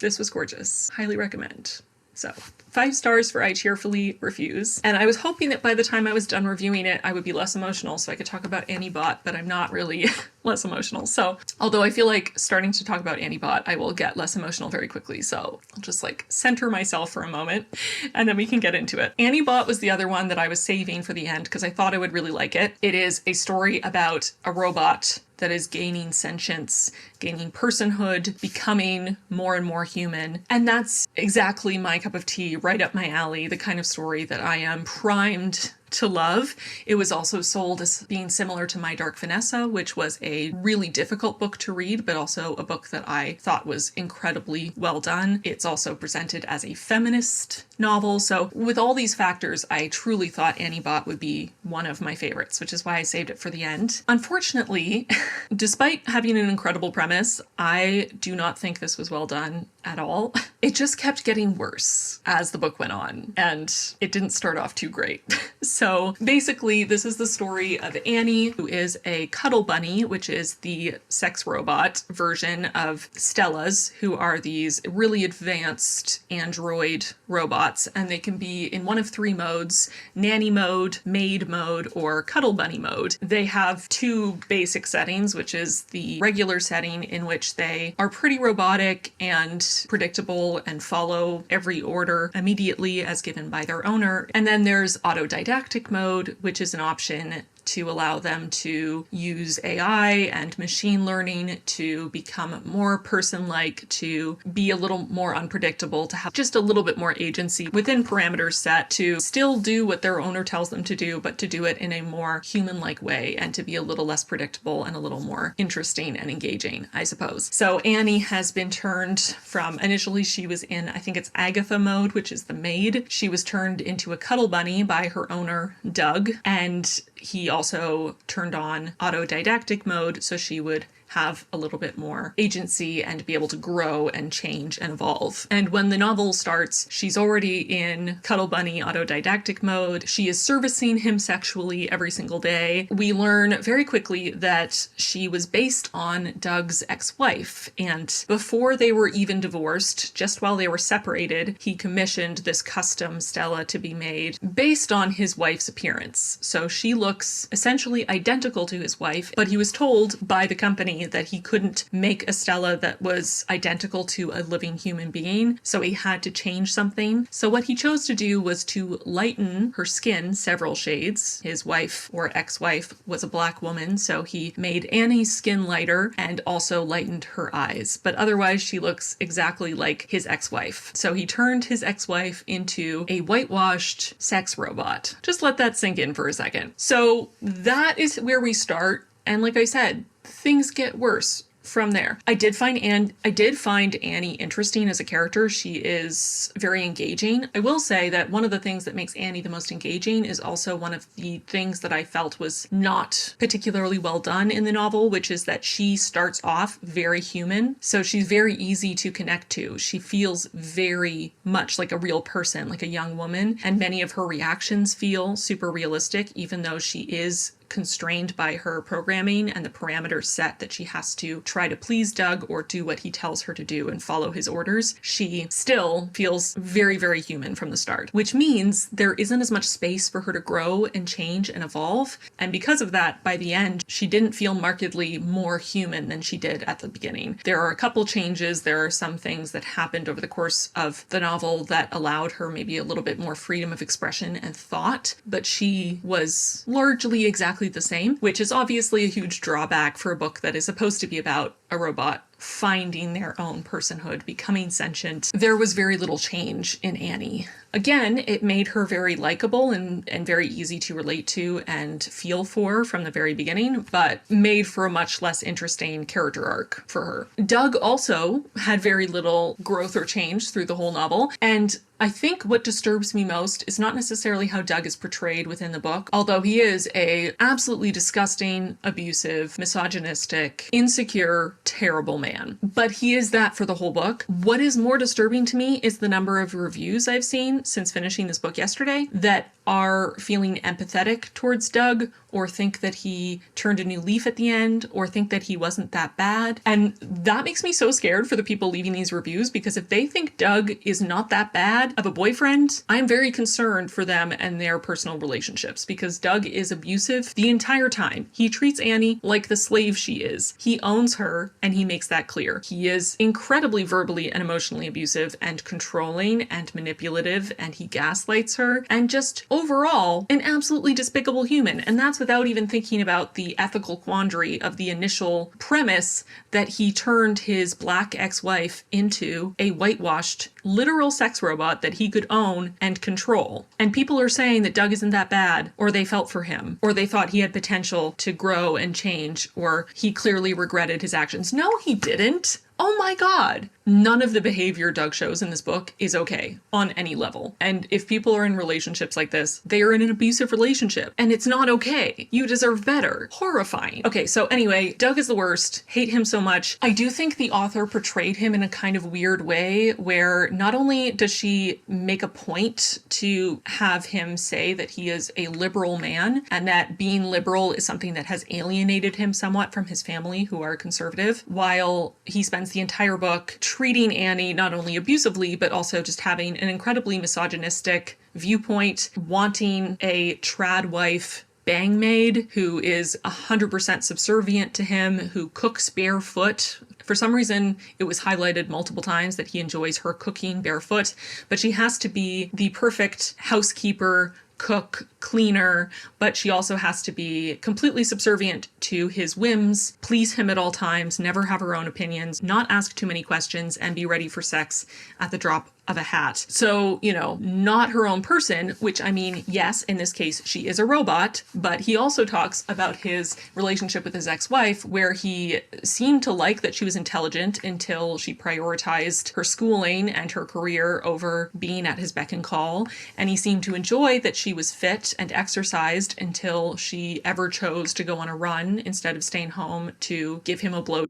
this was gorgeous. Highly recommend. So 5 stars for I Cheerfully Refuse. And I was hoping that by the time I was done reviewing it, I would be less emotional so I could talk about Annie Bot, but I'm not really less emotional. So although I feel like starting to talk about Annie Bot, I will get less emotional very quickly. So I'll just center myself for a moment and then we can get into it. Annie Bot was the other one that I was saving for the end because I thought I would really like it. It is a story about a robot that is gaining sentience, gaining personhood, becoming more and more human. And that's exactly my cup of tea, right up my alley, the kind of story that I am primed to love. It was also sold as being similar to My Dark Vanessa, which was a really difficult book to read, but also a book that I thought was incredibly well done. It's also presented as a feminist novel. So with all these factors, I truly thought Annie Bot would be one of my favorites, which is why I saved it for the end. Unfortunately, despite having an incredible premise, I do not think this was well done. at all. It just kept getting worse as the book went on, and it didn't start off too great. So basically, this is the story of Annie, who is a cuddle bunny, which is the sex robot version of Stella's, who are these really advanced android robots, and they can be in one of three modes: nanny mode, maid mode, or cuddle bunny mode. They have two basic settings, which is the regular setting, in which they are pretty robotic and predictable and follow every order immediately as given by their owner. And then there's autodidactic mode, which is an option to allow them to use AI and machine learning to become more person-like, to be a little more unpredictable, to have just a little bit more agency within parameters set, to still do what their owner tells them to do, but to do it in a more human-like way, and to be a little less predictable and a little more interesting and engaging, I suppose. So Annie has been turned from, initially she was in, I think it's Agatha mode, which is the maid. She was turned into a cuddle bunny by her owner, Doug, and he also turned on autodidactic mode, so she would have a little bit more agency and be able to grow and change and evolve. And when the novel starts, she's already in Cuddle Bunny autodidactic mode. She is servicing him sexually every single day. We learn very quickly that she was based on Doug's ex-wife, and before they were even divorced, just while they were separated, he commissioned this custom Stella to be made based on his wife's appearance. So she looks essentially identical to his wife, but he was told by the company that he couldn't make a Stella that was identical to a living human being, so he had to change something. So what he chose to do was to lighten her skin several shades. His wife, or ex-wife, was a black woman, so he made Annie's skin lighter and also lightened her eyes, but otherwise she looks exactly like his ex-wife. So he turned his ex-wife into a whitewashed sex robot. Just let that sink in for a second. So that is where we start, and like I said, things get worse from there. I did find Annie interesting as a character. She is very engaging. I will say that one of the things that makes Annie the most engaging is also one of the things that I felt was not particularly well done in the novel, which is that she starts off very human. So she's very easy to connect to. She feels very much like a real person, like a young woman, and many of her reactions feel super realistic, even though she is constrained by her programming and the parameters set that she has to try to please Doug or do what he tells her to do and follow his orders. She still feels very, very human from the start, which means there isn't as much space for her to grow and change and evolve. And because of that, by the end, she didn't feel markedly more human than she did at the beginning. There are a couple changes. There are some things that happened over the course of the novel that allowed her maybe a little bit more freedom of expression and thought, but she was largely exactly the same, which is obviously a huge drawback for a book that is supposed to be about a robot finding their own personhood, becoming sentient. There was very little change in Annie. Again, it made her very likable and very easy to relate to and feel for from the very beginning, but made for a much less interesting character arc for her. Doug also had very little growth or change through the whole novel, and I think what disturbs me most is not necessarily how Doug is portrayed within the book, although he is a absolutely disgusting, abusive, misogynistic, insecure, terrible man. But he is that for the whole book. What is more disturbing to me is the number of reviews I've seen since finishing this book yesterday that are feeling empathetic towards Doug, or think that he turned a new leaf at the end, or think that he wasn't that bad. And that makes me so scared for the people leaving these reviews, because if they think Doug is not that bad of a boyfriend, I'm very concerned for them and their personal relationships, because Doug is abusive the entire time. He treats Annie like the slave she is. He owns her, and he makes that clear. He is incredibly verbally and emotionally abusive and controlling and manipulative, and he gaslights her, and just overall an absolutely despicable human. And that's without even thinking about the ethical quandary of the initial premise that he turned his black ex-wife into a whitewashed literal sex robot that he could own and control. And people are saying that Doug isn't that bad, or they felt for him, or they thought he had potential to grow and change, or he clearly regretted his actions. No, he didn't. oh my god, none of the behavior Doug shows in this book is okay on any level. And if people are in relationships like this, they are in an abusive relationship and it's not okay. You deserve better. Horrifying. Okay, so anyway, Doug is the worst. Hate him so much. I do think the author portrayed him in a kind of weird way where not only does she make a point to have him say that he is a liberal man and that being liberal is something that has alienated him somewhat from his family who are conservative, while he spends the entire book treating Annie not only abusively, but also just having an incredibly misogynistic viewpoint, wanting a trad wife bang maid who is 100% subservient to him, who cooks barefoot. For some reason, it was highlighted multiple times that he enjoys her cooking barefoot, but she has to be the perfect housekeeper, cook, cleaner, but she also has to be completely subservient to his whims, please him at all times, never have her own opinions, not ask too many questions, and be ready for sex at the drop of a hat. So, not her own person, which I mean, yes, in this case, she is a robot, but he also talks about his relationship with his ex-wife, where he seemed to like that she was intelligent until she prioritized her schooling and her career over being at his beck and call. And he seemed to enjoy that she was fit and exercised until she ever chose to go on a run instead of staying home to give him a blow.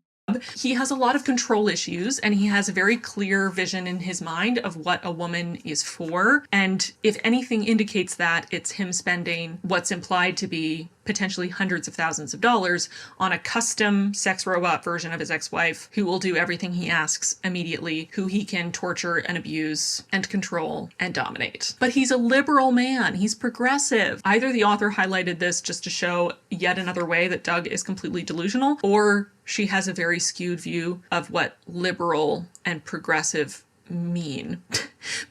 He has a lot of control issues and he has a very clear vision in his mind of what a woman is for. And if anything indicates that, it's him spending what's implied to be potentially hundreds of thousands of dollars on a custom sex robot version of his ex-wife who will do everything he asks immediately, who he can torture and abuse and control and dominate. But he's a liberal man. He's progressive. Either the author highlighted this just to show yet another way that Doug is completely delusional, or she has a very skewed view of what liberal and progressive mean.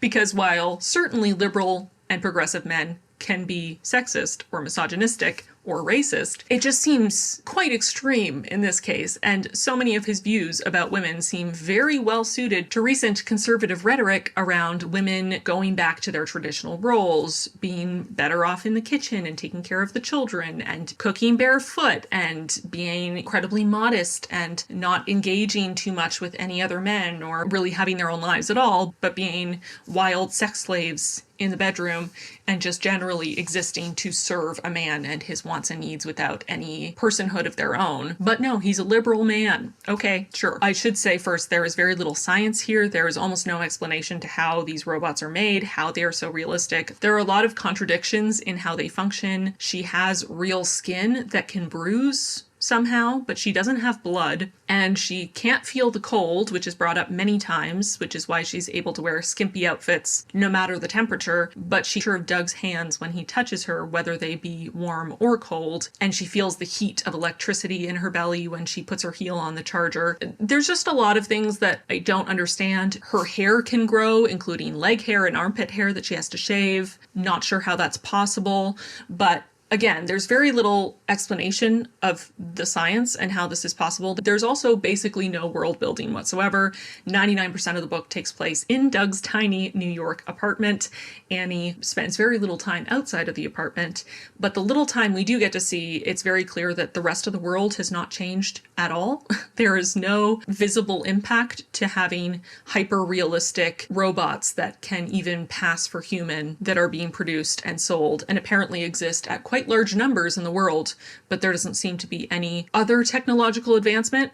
Because while certainly liberal and progressive men can be sexist or misogynistic or racist, it just seems quite extreme in this case, and so many of his views about women seem very well suited to recent conservative rhetoric around women going back to their traditional roles, being better off in the kitchen and taking care of the children and cooking barefoot and being incredibly modest and not engaging too much with any other men or really having their own lives at all, but being wild sex slaves in the bedroom and just generally existing to serve a man and his wants and needs without any personhood of their own. But no, he's a liberal man. Okay, sure. I should say first, there is very little science here. There is almost no explanation to how these robots are made, how they are so realistic. There are a lot of contradictions in how they function. She has real skin that can bruise somehow, but she doesn't have blood, and she can't feel the cold, which is brought up many times, which is why she's able to wear skimpy outfits no matter the temperature, but she's sure of Doug's hands when he touches her, whether they be warm or cold, and she feels the heat of electricity in her belly when she puts her heel on the charger. There's just a lot of things that I don't understand. Her hair can grow, including leg hair and armpit hair that she has to shave. Not sure how that's possible, but again, there's very little explanation of the science and how this is possible. There's also basically no world building whatsoever. 99% of the book takes place in Doug's tiny New York apartment. Annie spends very little time outside of the apartment, but the little time we do get to see, it's very clear that the rest of the world has not changed at all. There is no visible impact to having hyper-realistic robots that can even pass for human that are being produced and sold and apparently exist at quite large numbers in the world, but there doesn't seem to be any other technological advancement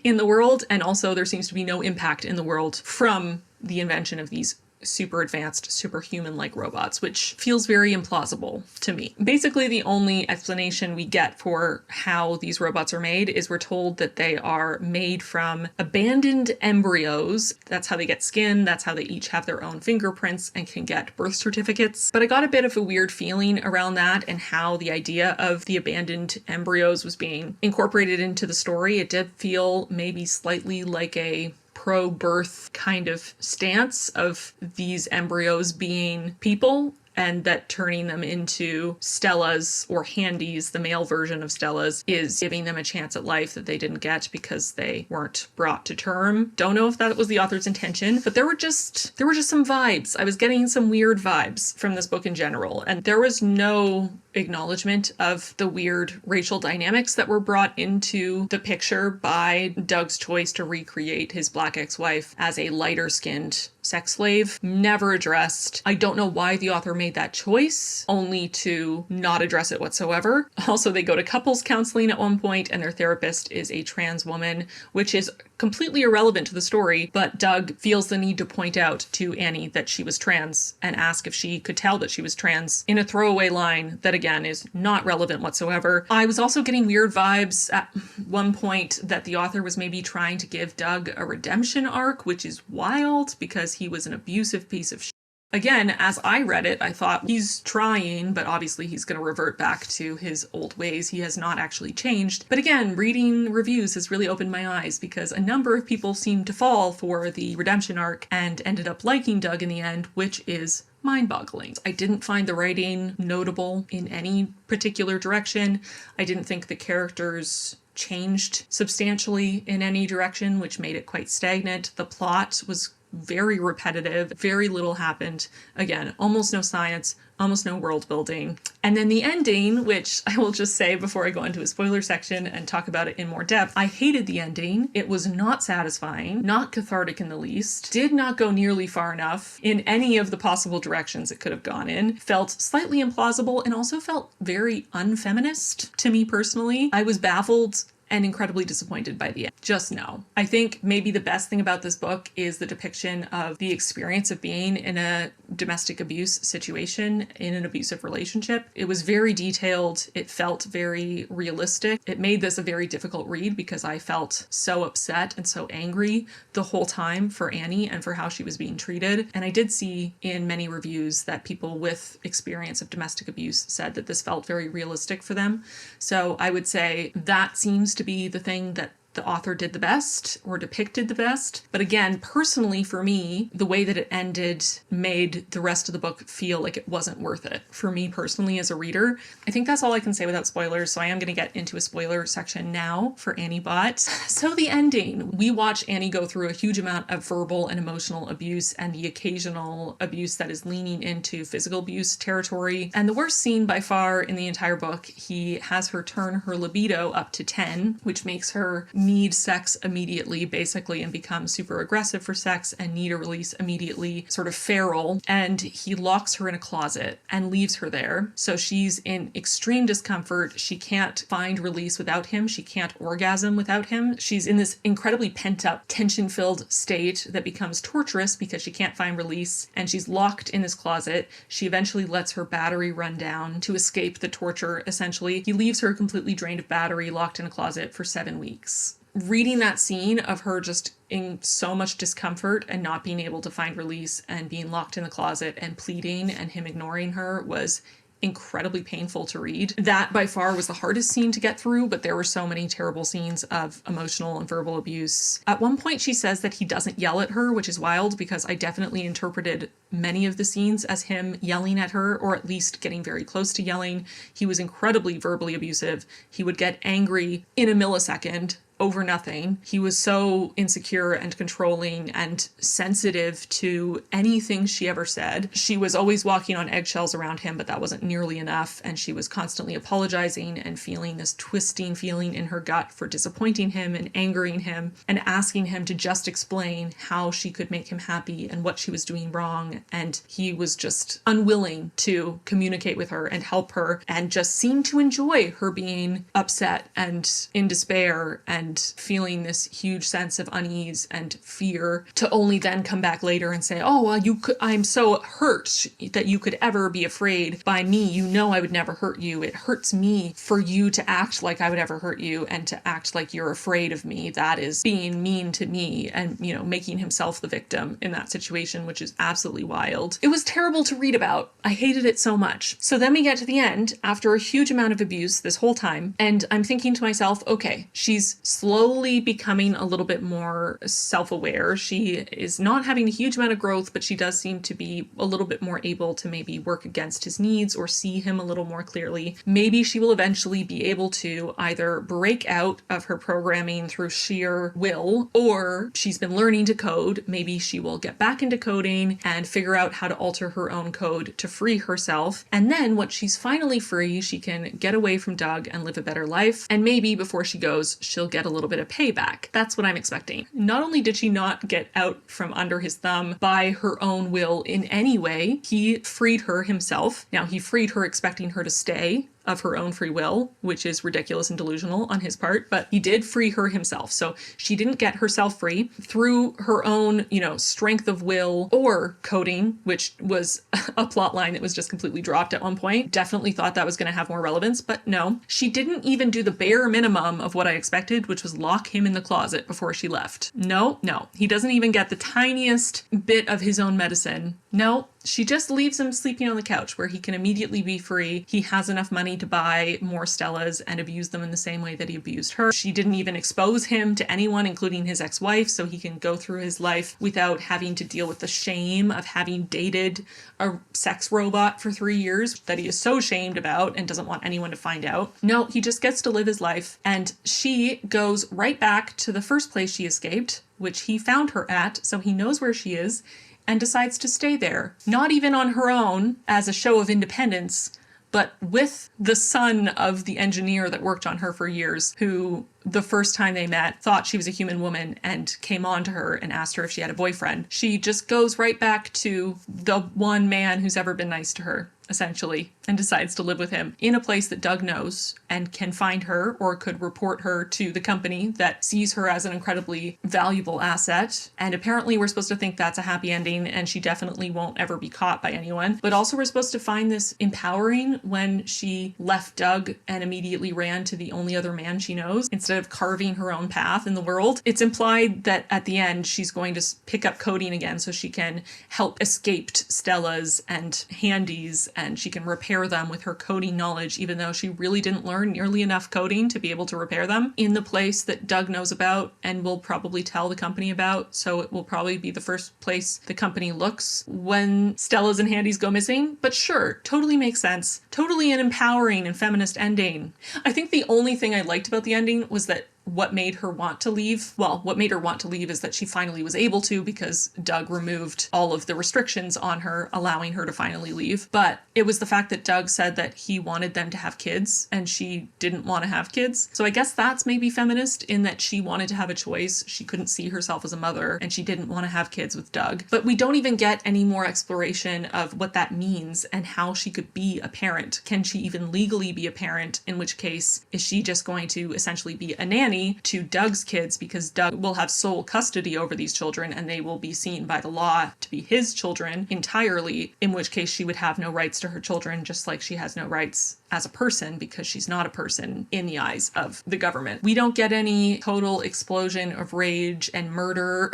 in the world, and also there seems to be no impact in the world from the invention of these super advanced, superhuman-like robots, which feels very implausible to me. Basically, the only explanation we get for how these robots are made is we're told that they are made from abandoned embryos. That's how they get skin, that's how they each have their own fingerprints and can get birth certificates. But I got a bit of a weird feeling around that and how the idea of the abandoned embryos was being incorporated into the story. It did feel maybe slightly like a pro-birth kind of stance of these embryos being people, and that turning them into Stellas or Handies, the male version of Stellas, is giving them a chance at life that they didn't get because they weren't brought to term. Don't know if that was the author's intention, but there were just some vibes. I was getting some weird vibes from this book in general, and there was no acknowledgement of the weird racial dynamics that were brought into the picture by Doug's choice to recreate his Black ex-wife as a lighter-skinned sex slave. Never addressed. I don't know why the author made that choice, only to not address it whatsoever. Also, they go to couples counseling at one point, and their therapist is a trans woman, which is completely irrelevant to the story, but Doug feels the need to point out to Annie that she was trans and ask if she could tell that she was trans in a throwaway line that, again, is not relevant whatsoever. I was also getting weird vibes at one point that the author was maybe trying to give Doug a redemption arc, which is wild because he was an abusive piece of shit. Again, as I read it, I thought he's trying, but obviously he's going to revert back to his old ways. He has not actually changed. But again, reading reviews has really opened my eyes because a number of people seemed to fall for the redemption arc and ended up liking Doug in the end, which is mind-boggling. I didn't find the writing notable in any particular direction. I didn't think the characters changed substantially in any direction, which made it quite stagnant. The plot was very repetitive, very little happened. Again, almost no science, almost no world building. And then the ending, which I will just say before I go into a spoiler section and talk about it in more depth, I hated the ending. It was not satisfying, not cathartic in the least, did not go nearly far enough in any of the possible directions it could have gone in, felt slightly implausible, and also felt very unfeminist to me personally. I was baffled and incredibly disappointed by the end. Just no. I think maybe the best thing about this book is the depiction of the experience of being in a domestic abuse situation, in an abusive relationship. It was very detailed. It felt very realistic. It made this a very difficult read because I felt so upset and so angry the whole time for Annie and for how she was being treated. And I did see in many reviews that people with experience of domestic abuse said that this felt very realistic for them. So I would say that seems to be the thing that the author did the best or depicted the best. But again, personally for me, the way that it ended made the rest of the book feel like it wasn't worth it. For me personally as a reader, I think that's all I can say without spoilers. So I am going to get into a spoiler section now for Annie Bot. So the ending, we watch Annie go through a huge amount of verbal and emotional abuse and the occasional abuse that is leaning into physical abuse territory. And the worst scene by far in the entire book, he has her turn her libido up to 10, which makes her need sex immediately, basically, and become super aggressive for sex and need a release immediately, sort of feral. And he locks her in a closet and leaves her there. So she's in extreme discomfort. She can't find release without him. She can't orgasm without him. She's in this incredibly pent-up, tension-filled state that becomes torturous because she can't find release. And she's locked in this closet. She eventually lets her battery run down to escape the torture, essentially. He leaves her completely drained of battery, locked in a closet for 7 weeks. Reading that scene of her just in so much discomfort and not being able to find release and being locked in the closet and pleading and him ignoring her was incredibly painful to read. That by far was the hardest scene to get through, but there were so many terrible scenes of emotional and verbal abuse. At one point she says that he doesn't yell at her, which is wild because I definitely interpreted many of the scenes as him yelling at her, or at least getting very close to yelling. He was incredibly verbally abusive. He would get angry in a millisecond over nothing. He was so insecure and controlling and sensitive to anything she ever said. She was always walking on eggshells around him, but that wasn't nearly enough. And she was constantly apologizing and feeling this twisting feeling in her gut for disappointing him and angering him and asking him to just explain how she could make him happy and what she was doing wrong. And he was just unwilling to communicate with her and help her and just seemed to enjoy her being upset and in despair and feeling this huge sense of unease and fear, to only then come back later and say, oh, well, I'm so hurt that you could ever be afraid by me. You know I would never hurt you. It hurts me for you to act like I would ever hurt you and to act like you're afraid of me. That is being mean to me, and, you know, making himself the victim in that situation, which is absolutely wild. It was terrible to read about. I hated it so much. So then we get to the end after a huge amount of abuse this whole time, and I'm thinking to myself, okay, she's slowly becoming a little bit more self-aware. She is not having a huge amount of growth, but she does seem to be a little bit more able to maybe work against his needs or see him a little more clearly. Maybe she will eventually be able to either break out of her programming through sheer will, or she's been learning to code. Maybe she will get back into coding and figure out how to alter her own code to free herself. And then once she's finally free, she can get away from Doug and live a better life. And maybe before she goes, she'll get a little bit of payback. That's what I'm expecting. Not only did she not get out from under his thumb by her own will in any way, he freed her himself. Now, he freed her expecting her to stay of her own free will, which is ridiculous and delusional on his part, but he did free her himself. So she didn't get herself free through her own, strength of will or coding, which was a plot line that was just completely dropped at one point. Definitely thought that was going to have more relevance, but no. She didn't even do the bare minimum of what I expected, which was lock him in the closet before she left. No. He doesn't even get the tiniest bit of his own medicine. No. She just leaves him sleeping on the couch where he can immediately be free. He has enough money to buy more Stellas and abuse them in the same way that he abused her. She didn't even expose him to anyone, including his ex-wife, so he can go through his life without having to deal with the shame of having dated a sex robot for 3 years that he is so shamed about and doesn't want anyone to find out. No, he just gets to live his life. And she goes right back to the first place she escaped, which he found her at, so he knows where she is, and decides to stay there. Not even on her own as a show of independence, but with the son of the engineer that worked on her for years, who the first time they met thought she was a human woman and came on to her and asked her if she had a boyfriend. She just goes right back to the one man who's ever been nice to her, essentially, and decides to live with him in a place that Doug knows and can find her or could report her to the company that sees her as an incredibly valuable asset. And apparently we're supposed to think that's a happy ending and she definitely won't ever be caught by anyone. But also we're supposed to find this empowering when she left Doug and immediately ran to the only other man she knows instead of carving her own path in the world. It's implied that at the end she's going to pick up coding again so she can help escaped Stellas and handies, and she can repair them with her coding knowledge, even though she really didn't learn nearly enough coding to be able to repair them in the place that Doug knows about and will probably tell the company about. So it will probably be the first place the company looks when Stellas and handies go missing. But sure, totally makes sense. Totally an empowering and feminist ending. I think the only thing I liked about the ending was that what made her want to leave? Well, what made her want to leave is that she finally was able to because Doug removed all of the restrictions on her, allowing her to finally leave. But it was the fact that Doug said that he wanted them to have kids and she didn't want to have kids. So I guess that's maybe feminist in that she wanted to have a choice. She couldn't see herself as a mother and she didn't want to have kids with Doug. But we don't even get any more exploration of what that means and how she could be a parent. Can she even legally be a parent? In which case, is she just going to essentially be a nanny to Doug's kids because Doug will have sole custody over these children and they will be seen by the law to be his children entirely, in which case she would have no rights to her children, just like she has no rights as a person because she's not a person in the eyes of the government. We don't get any total explosion of rage and murder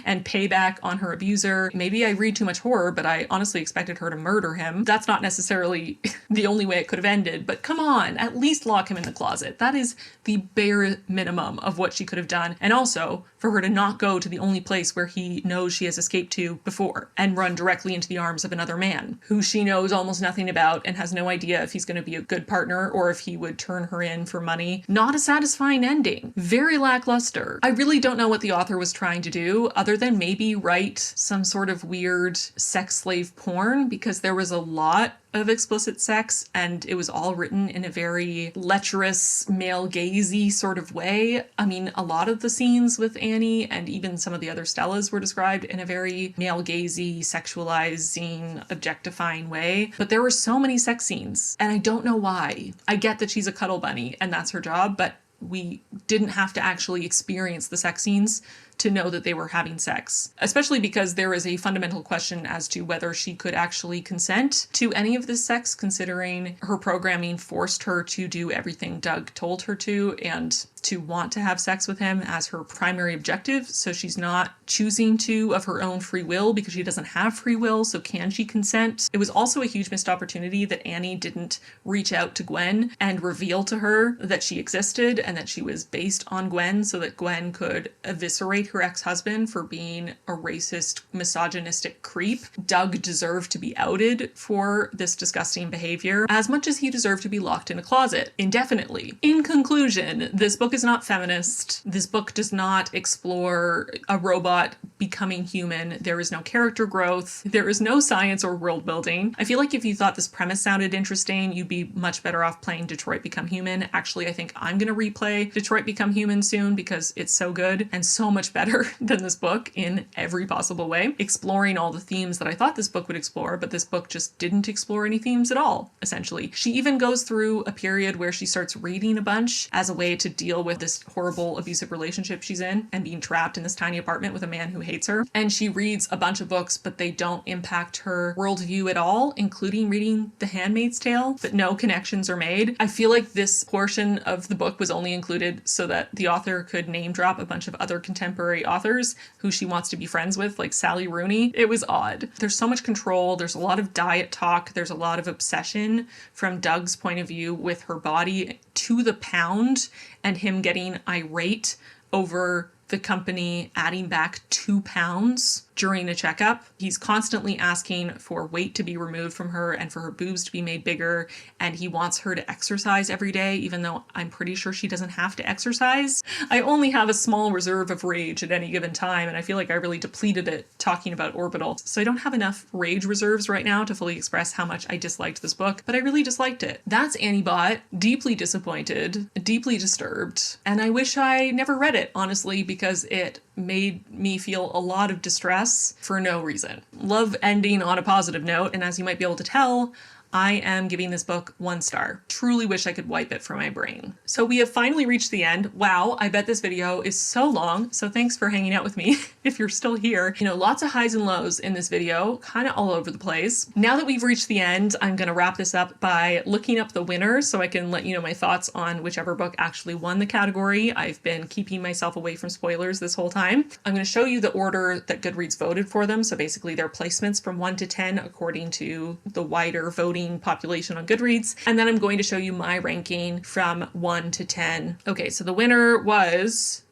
and payback on her abuser. Maybe I read too much horror, but I honestly expected her to murder him. That's not necessarily the only way it could have ended, but come on, at least lock him in the closet. That is the bare minimum of what she could have done. And also for her to not go to the only place where he knows she has escaped to before and run directly into the arms of another man who she knows almost nothing about and has no idea if he's going to be a good partner or if he would turn her in for money. Not a satisfying ending. Very lackluster. I really don't know what the author was trying to do other than maybe write some sort of weird sex slave porn, because there was a lot of explicit sex and it was all written in a very lecherous, male gazy sort of way. I mean, a lot of the scenes with Annie and even some of the other Stellas were described in a very male gazy, sexualizing, objectifying way. But there were so many sex scenes and I don't know why. I get that she's a cuddle bunny and that's her job, but we didn't have to actually experience the sex scenes to know that they were having sex, especially because there is a fundamental question as to whether she could actually consent to any of this sex, considering her programming forced her to do everything Doug told her to. And to want to have sex with him as her primary objective. So she's not choosing to of her own free will because she doesn't have free will. So can she consent? It was also a huge missed opportunity that Annie didn't reach out to Gwen and reveal to her that she existed and that she was based on Gwen, so that Gwen could eviscerate her ex-husband for being a racist, misogynistic creep. Doug deserved to be outed for this disgusting behavior as much as he deserved to be locked in a closet indefinitely. In conclusion, this book is not feminist. This book does not explore a robot becoming human. There is no character growth. There is no science or world building. I feel like if you thought this premise sounded interesting, you'd be much better off playing Detroit Become Human. Actually, I think I'm going to replay Detroit Become Human soon because it's so good and so much better than this book in every possible way, exploring all the themes that I thought this book would explore, but this book just didn't explore any themes at all, essentially. She even goes through a period where she starts reading a bunch as a way to deal with this horrible abusive relationship she's in and being trapped in this tiny apartment with a man who hates her. And she reads a bunch of books, but they don't impact her worldview at all, including reading The Handmaid's Tale, but no connections are made. I feel like this portion of the book was only included so that the author could name drop a bunch of other contemporary authors who she wants to be friends with, like Sally Rooney. It was odd. There's so much control. There's a lot of diet talk. There's a lot of obsession from Doug's point of view with her body to the pound, and him getting irate over the company adding back 2 pounds during a checkup. He's constantly asking for weight to be removed from her and for her boobs to be made bigger, and he wants her to exercise every day, even though I'm pretty sure she doesn't have to exercise. I only have a small reserve of rage at any given time, and I feel like I really depleted it talking about Orbital. So I don't have enough rage reserves right now to fully express how much I disliked this book, but I really disliked it. That's Annie Bot, deeply disappointed, deeply disturbed, and I wish I never read it, honestly, because it made me feel a lot of distress for no reason. Love ending on a positive note, and as you might be able to tell, I am giving this book 1 star. Truly wish I could wipe it from my brain. So we have finally reached the end. Wow, I bet this video is so long, so thanks for hanging out with me if you're still here. You know, lots of highs and lows in this video, kind of all over the place. Now that we've reached the end, I'm gonna wrap this up by looking up the winners so I can let you know my thoughts on whichever book actually won the category. I've been keeping myself away from spoilers this whole time. I'm gonna show you the order that Goodreads voted for them, so basically their placements from 1 to 10 according to the wider voting population on Goodreads, and then I'm going to show you my ranking from 1 to 10. Okay, so the winner was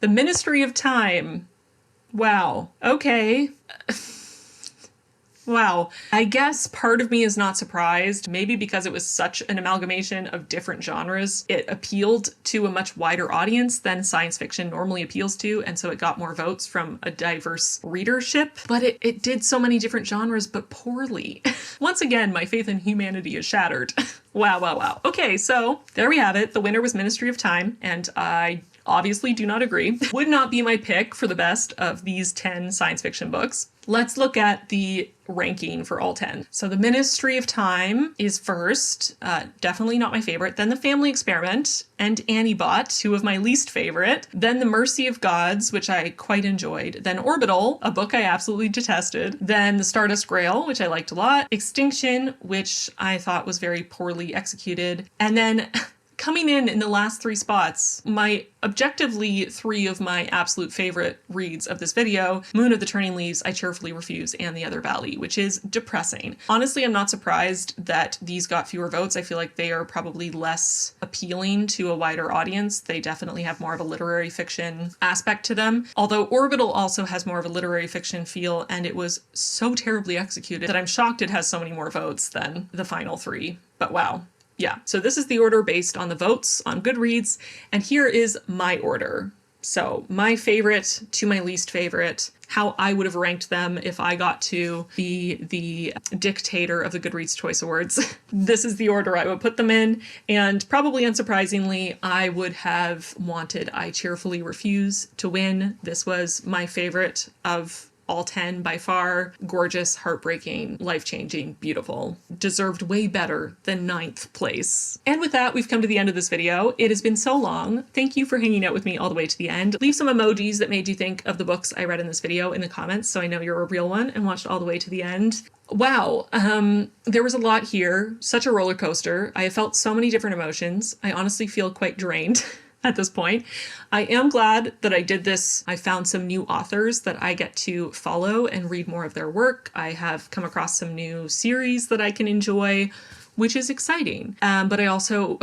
The Ministry of Time. Wow. Okay. Wow. I guess part of me is not surprised, maybe because it was such an amalgamation of different genres. It appealed to a much wider audience than science fiction normally appeals to, and so it got more votes from a diverse readership. But it did so many different genres, but poorly. Once again, my faith in humanity is shattered. Wow, wow, wow. Okay, so there we have it. The winner was Ministry of Time, and I obviously do not agree. Would not be my pick for the best of these 10 science fiction books. Let's look at the ranking for all 10. So The Ministry of Time is first, definitely not my favorite. Then The Family Experiment and Annie Bot, 2 of my least favorite. Then The Mercy of Gods, which I quite enjoyed. Then Orbital, a book I absolutely detested. Then The Stardust Grail, which I liked a lot. Extinction, which I thought was very poorly executed. And then coming in the last 3 spots, my objectively 3 of my absolute favorite reads of this video, Moon of the Turning Leaves, I Cheerfully Refuse, and The Other Valley, which is depressing. Honestly, I'm not surprised that these got fewer votes. I feel like they are probably less appealing to a wider audience. They definitely have more of a literary fiction aspect to them. Although Orbital also has more of a literary fiction feel, and it was so terribly executed that I'm shocked it has so many more votes than the final 3. But wow. Yeah, so this is the order based on the votes on Goodreads, and here is my order. So my favorite to my least favorite, how I would have ranked them if I got to be the dictator of the Goodreads Choice Awards. This is the order I would put them in, and probably unsurprisingly, I would have wanted I Cheerfully Refuse to win. This was my favorite of all 10 by far. Gorgeous, heartbreaking, life-changing, beautiful. Deserved way better than 9th place. And with that, we've come to the end of this video. It has been so long. Thank you for hanging out with me all the way to the end. Leave some emojis that made you think of the books I read in this video in the comments so I know you're a real one and watched all the way to the end. Wow, there was a lot here. Such a roller coaster. I have felt so many different emotions. I honestly feel quite drained at this point. I am glad that I did this. I found some new authors that I get to follow and read more of their work. I have come across some new series that I can enjoy, which is exciting. But I also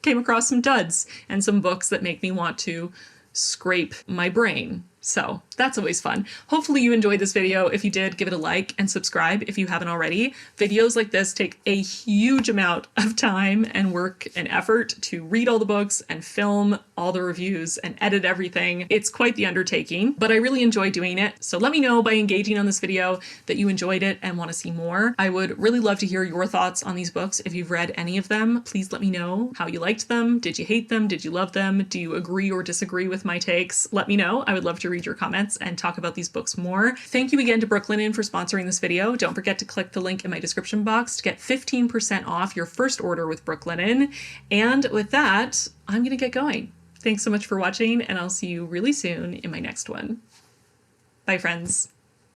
came across some duds and some books that make me want to scrape my brain. So that's always fun. Hopefully you enjoyed this video. If you did, give it a like and subscribe if you haven't already. Videos like this take a huge amount of time and work and effort to read all the books and film all the reviews and edit everything. It's quite the undertaking, but I really enjoy doing it. So let me know by engaging on this video that you enjoyed it and want to see more. I would really love to hear your thoughts on these books. If you've read any of them, please let me know how you liked them. Did you hate them? Did you love them? Do you agree or disagree with my takes? Let me know. I would love to read your comments and talk about these books more. Thank you again to Brooklinen for sponsoring this video. Don't forget to click the link in my description box to get 15% off your first order with Brooklinen. And with that, I'm gonna get going. Thanks so much for watching, and I'll see you really soon in my next one. Bye, friends.